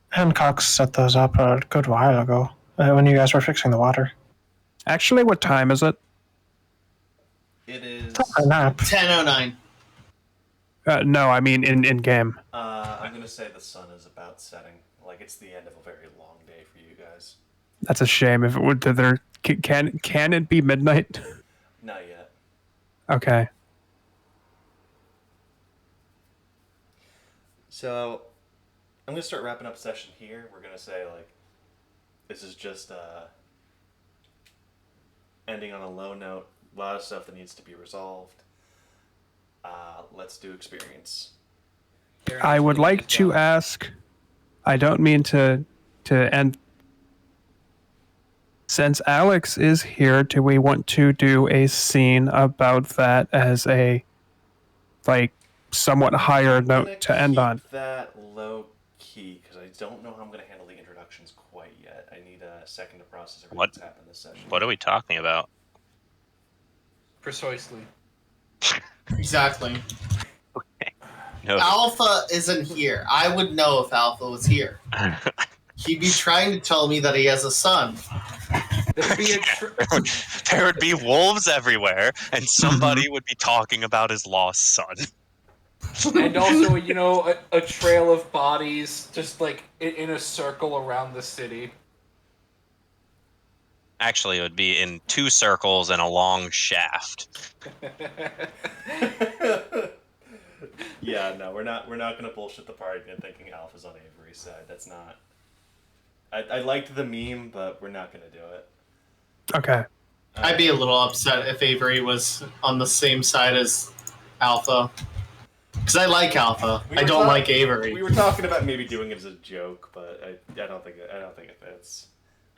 Hancock set those up a good while ago, when you guys were fixing the water. Actually, what time is it? It is... A nap. 10:09. No, I mean in game. I'm going to say the sun is about setting. Like, it's the end of a very long day for you guys. That's a shame. If it would... Can it be midnight? Not yet. Okay. So, I'm going to start wrapping up session here. We're going to say, this is just ending on a low note. A lot of stuff that needs to be resolved. Let's do experience. I would like to ask... I don't mean to end... Since Alex is here, do we want to do a scene about that as a... somewhat higher note to end on? That low key because I don't know how I'm going to handle the introductions quite yet. I need a second to process everything that's happened this session. What are we talking about? Precisely. Exactly. Okay. No. Alpha isn't here. I would know if Alpha was here. He'd be trying to tell me that he has a son. There would be wolves everywhere, and somebody would be talking about his lost son. And also, a trail of bodies just in a circle around the city. Actually, it would be in two circles and a long shaft. Yeah, no, we're not gonna bullshit the party and thinking Alpha's on Avery's side. That's not. I liked the meme, but we're not gonna do it. Okay. I'd be a little upset if Avery was on the same side as Alpha. Because I like Alpha. I don't like Avery. We were talking about maybe doing it as a joke, but I don't think it fits.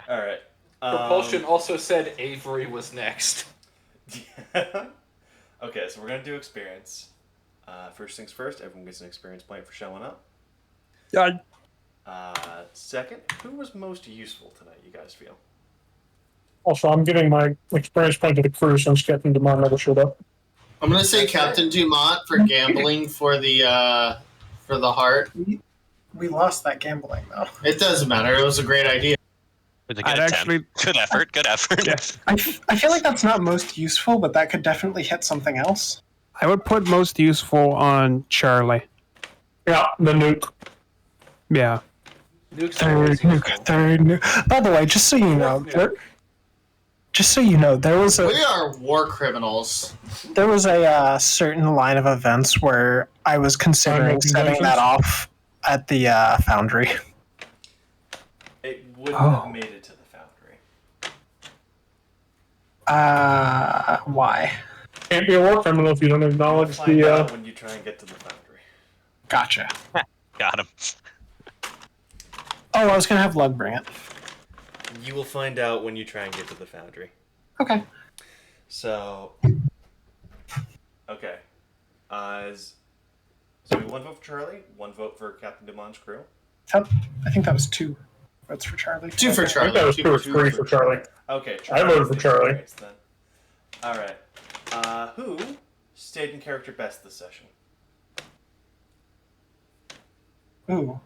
All right. Propulsion also said Avery was next. Yeah. Okay, so we're gonna do experience. First things first, everyone gets an experience point for showing up. Yeah. Second, who was most useful tonight, you guys feel? Also, I'm giving my experience point to the crew since Captain Dumont never showed up. I'm gonna say Captain Dumont for gambling for the heart. We lost that gambling though. It doesn't matter. It was a great idea. It was a I'd good attempt. actually- Good effort. Good effort. Yeah. I feel like that's not most useful, but that could definitely hit something else. I would put most useful on Charlie. Yeah, the nuke. Yeah. Nuke's Third nuke. By the way, just so you know, there was We are war criminals. a certain line of events where I was considering setting that off at the foundry. It wouldn't have made it to the foundry. Why? Can't be a war criminal if you don't acknowledge Find out the. when you try and get to the foundry. Gotcha. Got him. Oh, I was gonna have Lug bring it. You will find out when you try and get to the foundry. Okay. So, okay. So we 1 vote for Charlie, 1 vote for Captain Dumond's crew. I think that was 2 votes for Charlie. 2 for I Charlie. think that was 2 2 or 3 for Charlie. Okay, I voted for Charlie. Then. All right. Who stayed in character best this session? Ooh,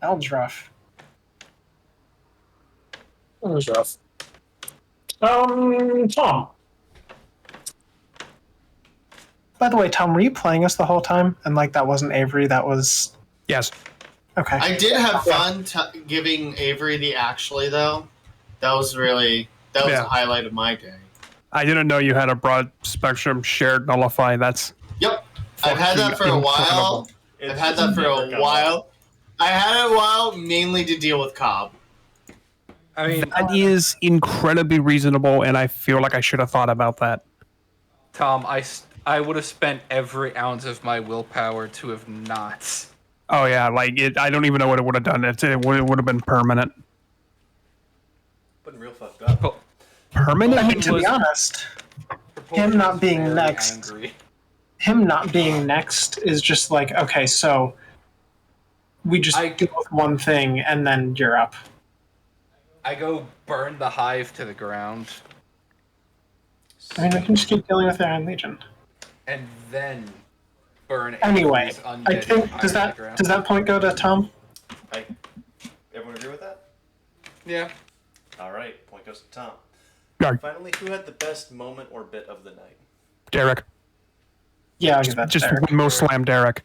that one's rough. That was rough. Tom. By the way, Tom, were you playing us the whole time? And like that wasn't Avery, that was Yes. okay. I did have fun giving Avery the actually though. That was a highlight of my day. I didn't know you had a broad spectrum shared nullify. That's Yep. I've had that for a while. I've had that for a while. I had it a while mainly to deal with Cobb. I mean, that is incredibly reasonable, and I feel like I should have thought about that. Tom, I would have spent every ounce of my willpower to have not. Oh yeah, like I don't even know what it would have done. It would have been permanent. Been real fucked up. Permanent? I mean, to be honest, him not being Very next. angry. Him not being next is just like, okay, so we just deal with one thing and then you're up. I go burn the hive to the ground, I mean, we can just keep dealing with Iron Legion. and then burn. Anyway, Avery's undead I think empire does to the ground. that point go to Tom? Everyone agree with that? Yeah. All right, point goes to Tom. Yeah. Finally, who had the best moment or bit of the night? Derek. Yeah, I'll give that to Just Derek. windmill slam Derek.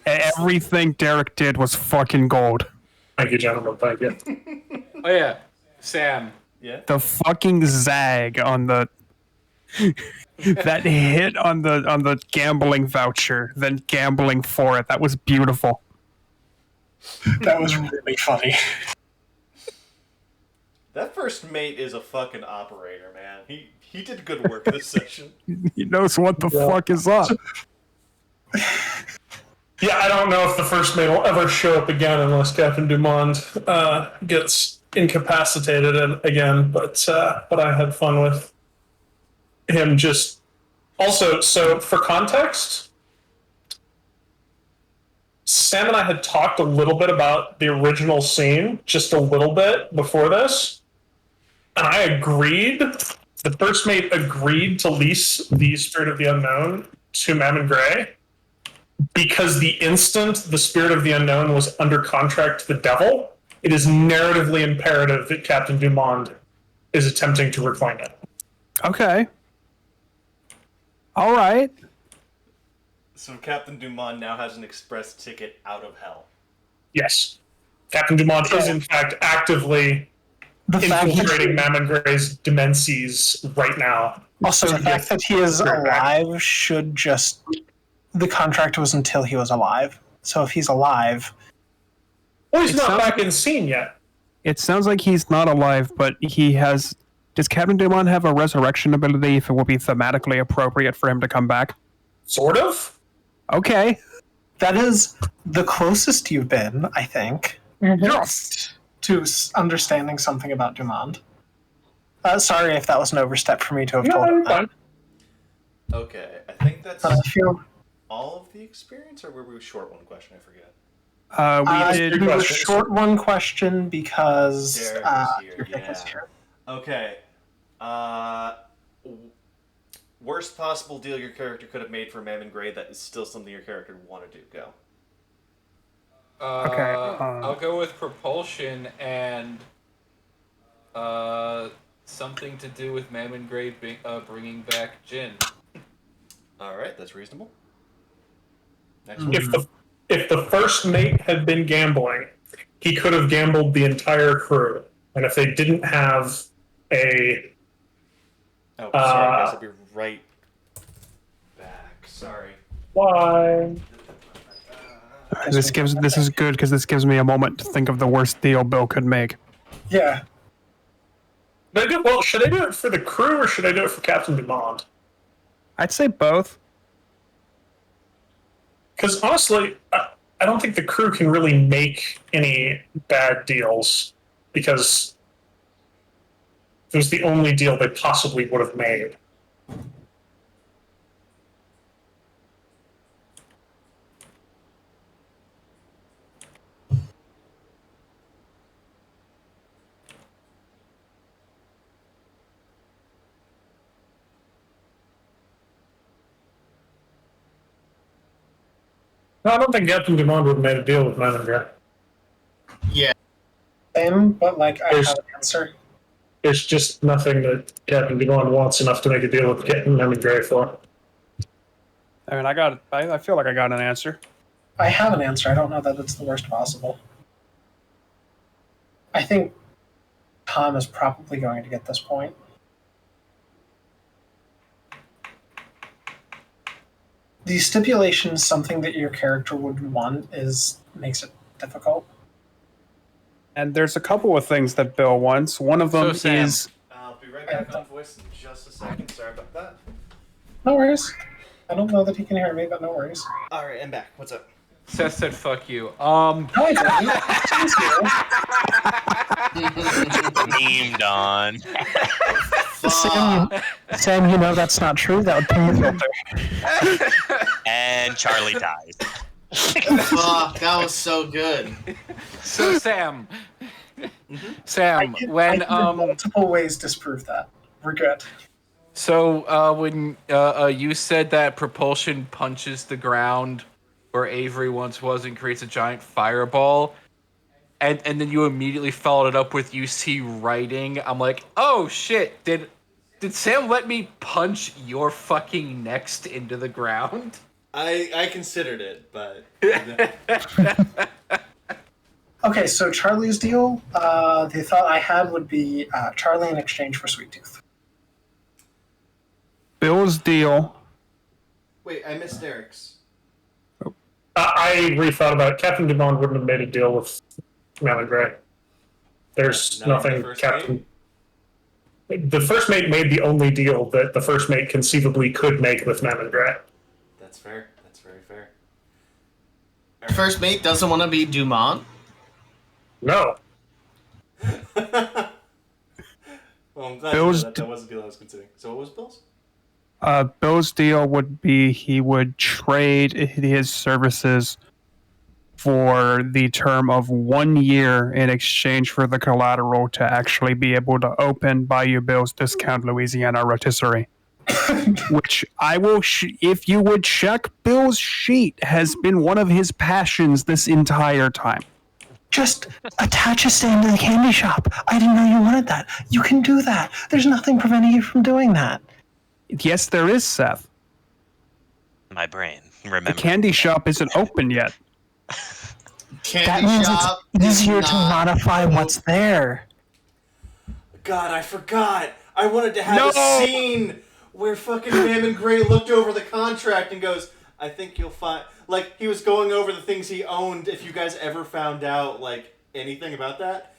Everything Derek did was fucking gold. Thank you, gentlemen. Thank you. Oh yeah, Sam. Yeah. The fucking zag on the that hit on the gambling voucher, then gambling for it. That was beautiful. That was really funny. That first mate is a fucking operator, man. He did good work this session. He knows what the fuck is up. Yeah, I don't know if the first mate will ever show up again unless Captain Dumond gets incapacitated again. But I had fun with him. Just also, so for context, Sam and I had talked a little bit about the original scene, just a little bit before this, and I agreed. The first mate agreed to lease the Spirit of the Unknown to Mammon Gray because the instant the Spirit of the Unknown was under contract to the Devil, it is narratively imperative that Captain Dumond is attempting to reclaim it. Okay. All right. So Captain Dumond now has an express ticket out of hell. Yes. Captain Dumond is, in fact, actively infiltrating Mammon Gray's Demences right now. Also, the fact that he is alive should just... The contract was until he was alive. So if he's alive... Well, he's not back in scene yet. It sounds like he's not alive, but he has... Does Captain Dumont have a resurrection ability if it will be thematically appropriate for him to come back? Sort of. Okay. That is the closest you've been, I think. Yes. To understanding something about Dumond. Sorry if that was an overstep for me to have told him that. Okay, I think that's But I feel... all of the experience, or were we short one question? I forget. We did... do a short one question because Derek is here. Derek is here. Okay. Worst possible deal your character could have made for Mammon Gray that is still something your character would want to do. Go. Okay, I'll go with propulsion and something to do with Mammon Gray bringing back Jin. All right, that's reasonable. Next Mm. one. If the first mate had been gambling, he could have gambled the entire crew. And if they didn't have a Oh, sorry, guys. I'll be right back. Sorry. why? this is good because this gives me a moment to think of the worst deal Bill could make. Yeah. Well, should I do it for the crew or should I do it for Captain Dumont? I'd say both. Because honestly, I don't think the crew can really make any bad deals because it was the only deal they possibly would have made. No, I don't think Captain Dumont would have made a deal with Manager. Yeah. Same, but like I have an answer. There's just nothing that Captain Dumont wants enough to make a deal with getting Manager for. I mean, I feel like I got an answer. I have an answer. I don't know that it's the worst possible. I think Tom is probably going to get this point. The stipulation, something that your character would want, makes it difficult. And there's a couple of things that Bill wants. One of them is... I'll be right back on voice in just a second. Sorry about that. No worries. I don't know that he can hear me, but no worries. All right, I'm back. What's up? Seth said, "Fuck you." No, I didn't. Memed on. Sam, you know that's not true. That would ping the filter. And Charlie dies. Fuck, that was so good. So Sam, I can multiple ways disprove that. We're good. So when you said that propulsion punches the ground where Avery once was and creates a giant fireball, and then you immediately followed it up with you see writing, I'm like, oh shit, did Sam let me punch your fucking next into the ground? I considered it, but... Okay, so Charlie's deal, the thought I had would be Charlie in exchange for Sweet Tooth. Bill's deal... Wait, I missed Eric's. I rethought about it. Captain Dumont wouldn't have made a deal with Malin Gray. There's nothing Captain... The first mate made the only deal that the first mate conceivably could make with Malin Gray. That's fair. That's very fair. First mate doesn't want to be Dumont? No. Well, I'm glad Bill's that was the deal I was considering. So what was Bill's? Bill's deal would be he would trade his services for the term of 1 year in exchange for the collateral to actually be able to open Bayou Bill's Discount Louisiana rotisserie. Which I will, if you would check, Bill's sheet has been one of his passions this entire time. Just attach a stand to the candy shop. I didn't know you wanted that. You can do that. There's nothing preventing you from doing that. Yes, there is, Seth. My brain. Remember. The candy shop isn't open yet. That means it's easier to modify what's there. God, I forgot. I wanted to have a scene where fucking Mammon Gray looked over the contract and goes, I think you'll find... Like, he was going over the things he owned if you guys ever found out, like, anything about that.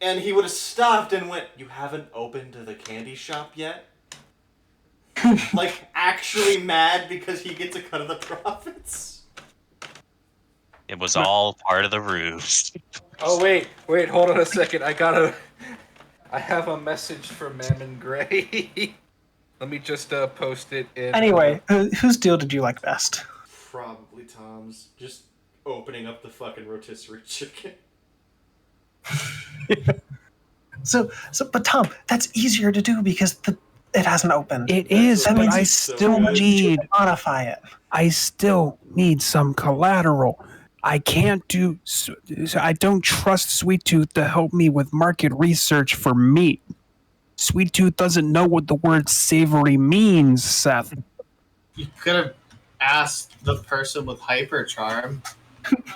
And he would have stopped and went, you haven't opened the candy shop yet? Like, actually mad because he gets a cut of the profits? It was all part of the ruse. Oh, wait, hold on a second. I have a message from Mammon Gray. Let me just post it in... Anyway, whose deal did you like best? Probably Tom's. Just opening up the fucking rotisserie chicken. But Tom, that's easier to do because it hasn't opened. It is, That but means I it's still so much easier need... to modify it. I still need some collateral. I can't do. I don't trust Sweet Tooth to help me with market research for meat. Sweet Tooth doesn't know what the word savory means, Seth. You could have asked the person with hyper charm.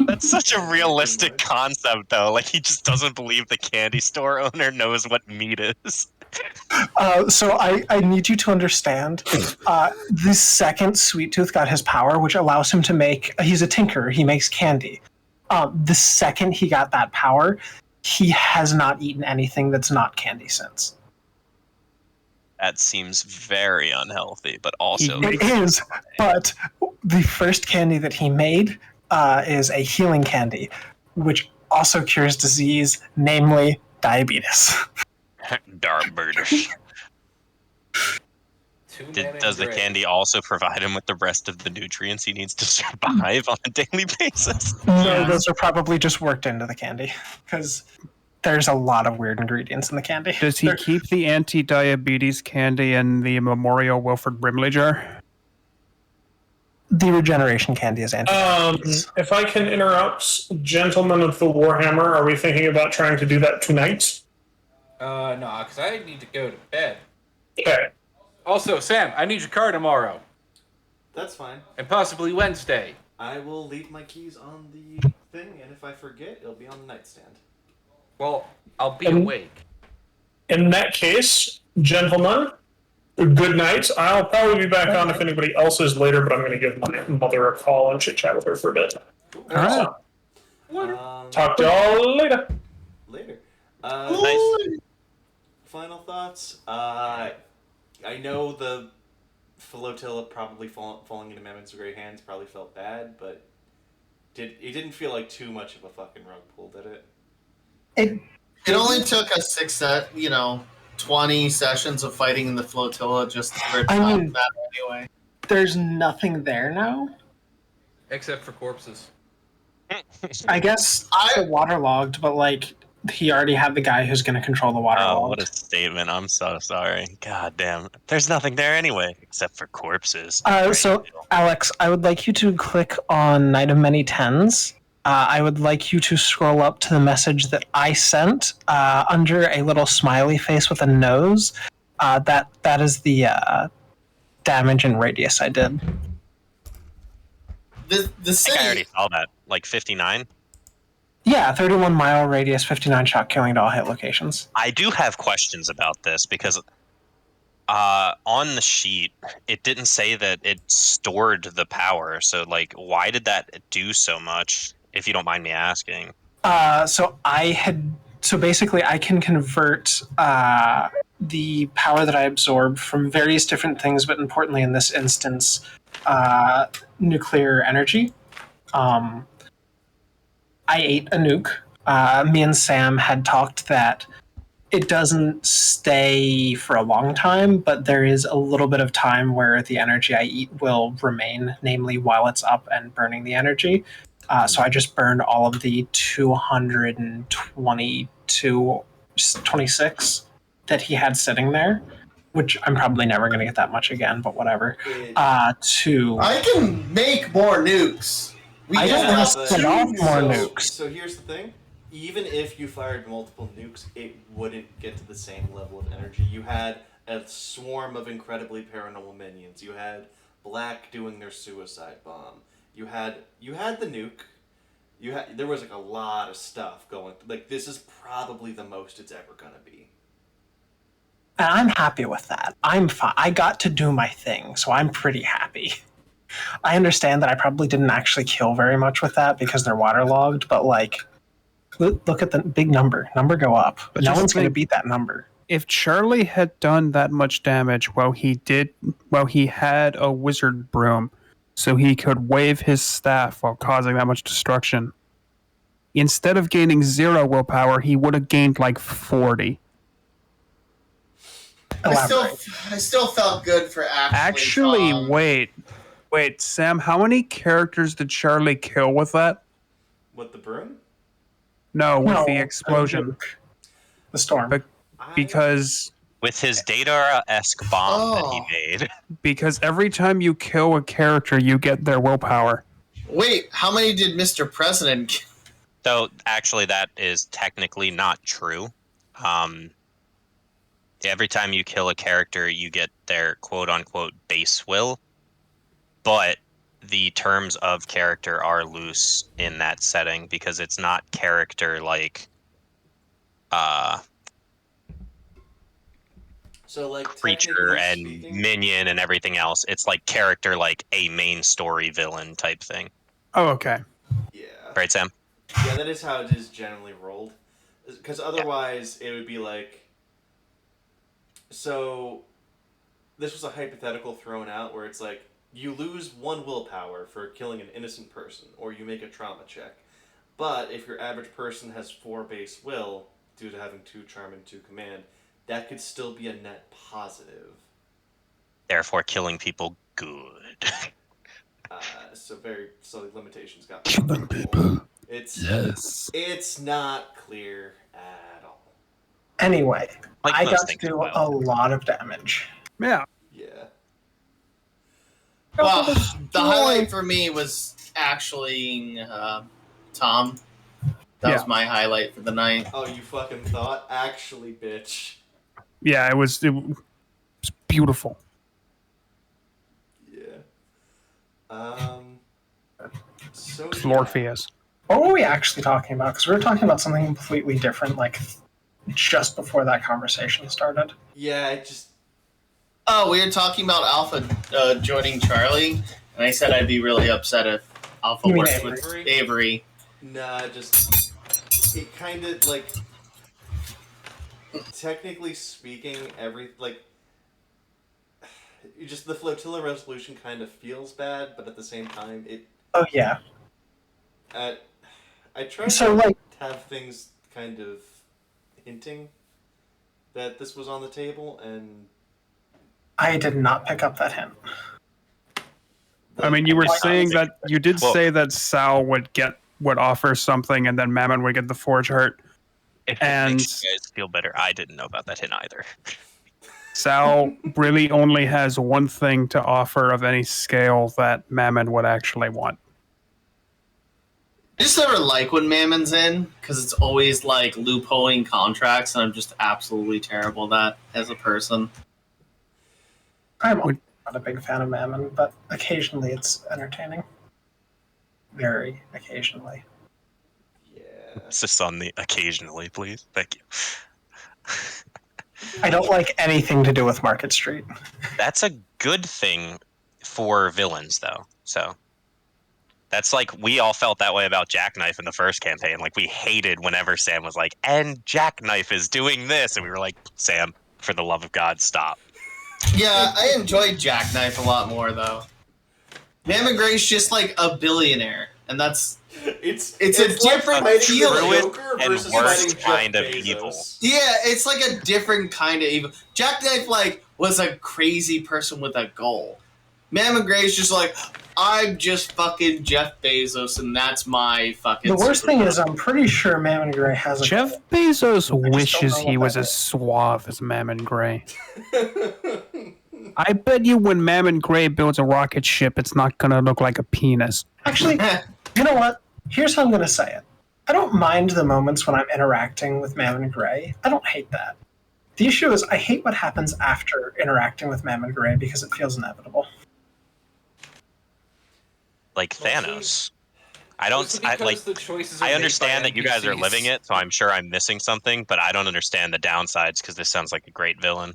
That's such a realistic concept, though. Like, he just doesn't believe the candy store owner knows what meat is. So I need you to understand, the second Sweet Tooth got his power, which allows him to make, he's a tinker, he makes candy. The second he got that power, he has not eaten anything that's not candy since. That seems very unhealthy, but also... It is, but the first candy that he made is a healing candy, which also cures disease, namely diabetes. Darburger. Does the candy also provide him with the rest of the nutrients he needs to survive on a daily basis? No, those are probably just worked into the candy, because there's a lot of weird ingredients in the candy. Does he keep the anti-diabetes candy in the Memorial Wilford Brimley jar? The regeneration candy is anti-diabetes. If I can interrupt, gentlemen of the Warhammer, are we thinking about trying to do that tonight? No, because I need to go to bed. Okay. Also, Sam, I need your car tomorrow. That's fine. And possibly Wednesday. I will leave my keys on the thing, and if I forget, it'll be on the nightstand. Well, I'll be awake. In that case, gentlemen, good night. I'll probably be back on if anybody else is later, but I'm going to give my mother a call and chit-chat with her for a bit. Cool. All right. Talk to y'all later. Later. Nice. Final thoughts. I know the flotilla probably falling into Mammoth's great hands probably felt bad, but it didn't feel like too much of a fucking rug pull, did it? It only took us 20 sessions of fighting in the flotilla just for it to happen anyway. There's nothing there now. Except for corpses. I guess I waterlogged, but like he already had the guy who's going to control the waterlogged. Oh, what a statement. I'm so sorry. God damn. There's nothing there anyway, except for corpses. So, Alex, I would like you to click on Night of Many Tens. I would like you to scroll up to the message that I sent under a little smiley face with a nose. That is the damage and radius I did. The city. I think I already saw that. Like 59? Yeah, 31 mile radius, 59 shot killing to all hit locations. I do have questions about this because on the sheet, it didn't say that it stored the power. So, like, why did that do so much, if you don't mind me asking? So basically I can convert the power that I absorb from various different things, but importantly in this instance, nuclear energy. I ate a nuke. Me and Sam had talked that it doesn't stay for a long time, but there is a little bit of time where the energy I eat will remain, namely while it's up and burning the energy. So I just burned all of the 26 that he had sitting there, which I'm probably never going to get that much again, but whatever. I can make more nukes. I don't want to set off more nukes. So here's the thing. Even if you fired multiple nukes, it wouldn't get to the same level of energy. You had a swarm of incredibly paranormal minions. You had Black doing their suicide bomb. You had the nuke. There was like a lot of stuff going. Like, this is probably the most it's ever gonna be. And I'm happy with that. I'm fine. I got to do my thing, so I'm pretty happy. I understand that I probably didn't actually kill very much with that because they're waterlogged, but like, look at the big number. Number go up. But no one's going to beat that number. If Charlie had done that much damage while he had a wizard broom, so he could wave his staff while causing that much destruction, instead of gaining 0 willpower, he would have gained like 40. I still felt good for Actually, wait, Sam, how many characters did Charlie kill with that? With the broom? No, with the explosion. The storm. Because... with his Datara-esque bomb that he made. Because every time you kill a character, you get their willpower. Wait, how many did Mr. President kill? So actually, that is technically not true. Every time you kill a character, you get their quote unquote base will, but the terms of character are loose in that setting because it's not character like uh So, like, creature technically and speaking, minion and everything else. It's like character like a main story villain type thing. Oh, okay. yeah, Right, Sam? yeah, that is how it is generally rolled. Because otherwise, it would be like. So, this was a hypothetical thrown out where it's like you lose 1 willpower for killing an innocent person, or you make a trauma check. But if your average person has 4 base will due to having 2 charm and 2 command, that could still be a net positive. Therefore, killing people good. So limitations got Killing people. It's it's not clear at all. Anyway, Like I most got to things do in a WoW. lot of damage. Yeah. Yeah. Well, the highlight for me was actually Tom. That was my highlight for the night. Oh, you fucking thought? Actually, bitch. Yeah, it was beautiful. Yeah. So It's yeah. Lorpheus. What were we actually talking about? Because we were talking about something completely different, like just before that conversation started. Yeah, it just. Oh, we were talking about Alpha joining Charlie, and I said I'd be really upset if Alpha You mean worked with Avery? Avery. Nah, just. It kind of, like. Technically speaking, just the flotilla resolution kind of feels bad, but at the same time, it. Oh yeah. I tried So, to like- have things kind of hinting that this was on the table, and I did not pick up that hint. I mean, you were Like, saying that you did well- say that Sal would offer something, and then Mammon would get the Forge Heart. If And- it makes you guys feel better, I didn't know about that hint either. Sal really only has one thing to offer of any scale that Mammon would actually want. I just never like when Mammon's in, because it's always like loopholing contracts, and I'm just absolutely terrible at that as a person. I'm not a big fan of Mammon, but occasionally it's entertaining. Very occasionally. yeah. It's just on the occasionally, please. Thank you. I don't like anything to do with Market Street. That's a good thing for villains, though. So that's like we all felt that way about Jackknife in the first campaign. Like we hated whenever Sam was like, "And Jackknife is doing this," and we were like, "Sam, for the love of God, stop." Yeah, I enjoyed Jackknife a lot more though. Mammon Gray's just like a billionaire, and that's It's a different fighting feeling. the Joker And versus worst fighting Jeff kind of Bezos. evil. yeah, it's like a different kind of evil. Jackknife like was a crazy person with a goal. Mammon Gray's just like, I'm just fucking Jeff Bezos, and that's my fucking. The worst thing superpower. is, I'm pretty sure Mammon Gray has a Jeff goal. Bezos don't wishes know he what was that as is. suave as Mammon Gray. I bet you when Mammon Gray builds a rocket ship, it's not going to look like a penis. Actually, you know what? Here's how I'm going to say it. I don't mind the moments when I'm interacting with Mammon Gray. I don't hate that. The issue is I hate what happens after interacting with Mammon Gray because it feels inevitable. Like Thanos. I Mostly don't. I because like. the choices are I made understand by that you guys are NPCs. living it, so I'm sure I'm missing something, but I don't understand the downsides because this sounds like a great villain.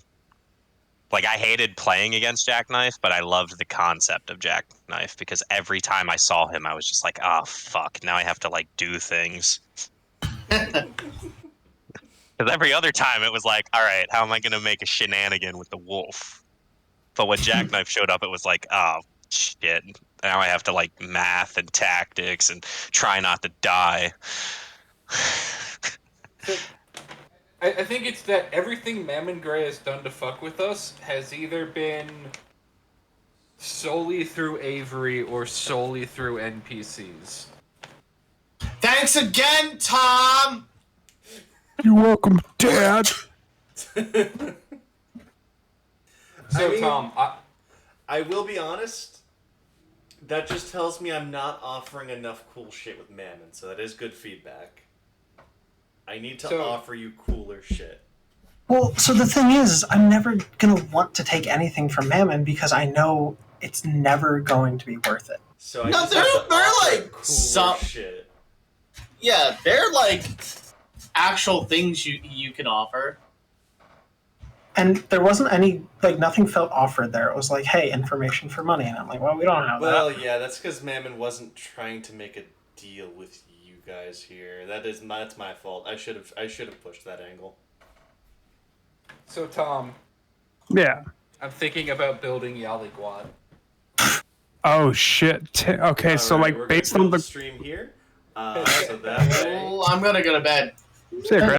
Like, I hated playing against Jackknife, but I loved the concept of Jackknife because every time I saw him, I was just like, oh, fuck, now I have to, like, do things. Because every other time it was like, all right, how am I going to make a shenanigan with the wolf? But when Jackknife showed up, it was like, oh, shit. Now I have to, like, math and tactics and try not to die. I think it's that everything Mammon Gray has done to fuck with us has either been solely through Avery or solely through NPCs. Thanks again, Tom. You're welcome, Dad. So, I mean- Tom, I will be honest. That just tells me I'm not offering enough cool shit with Mammon, so that is good feedback. I need to offer you cooler shit. Well, so the thing is, I'm never gonna want to take anything from Mammon because I know it's never going to be worth it. So I just have to offer like cooler shit. Yeah, they're like actual things you can offer. And there wasn't any, like, nothing felt offered there. It was like, hey, information for money. And I'm like, well, we don't have that. Well, yeah, that's because Mammon wasn't trying to make a deal with you guys here. That's my fault. I should have pushed that angle. So, Tom. Yeah. I'm thinking about building Yaliquad. Oh shit. Okay, so right, like based on the stream here, so that way. I'm gonna go to bed. See ya, Chris.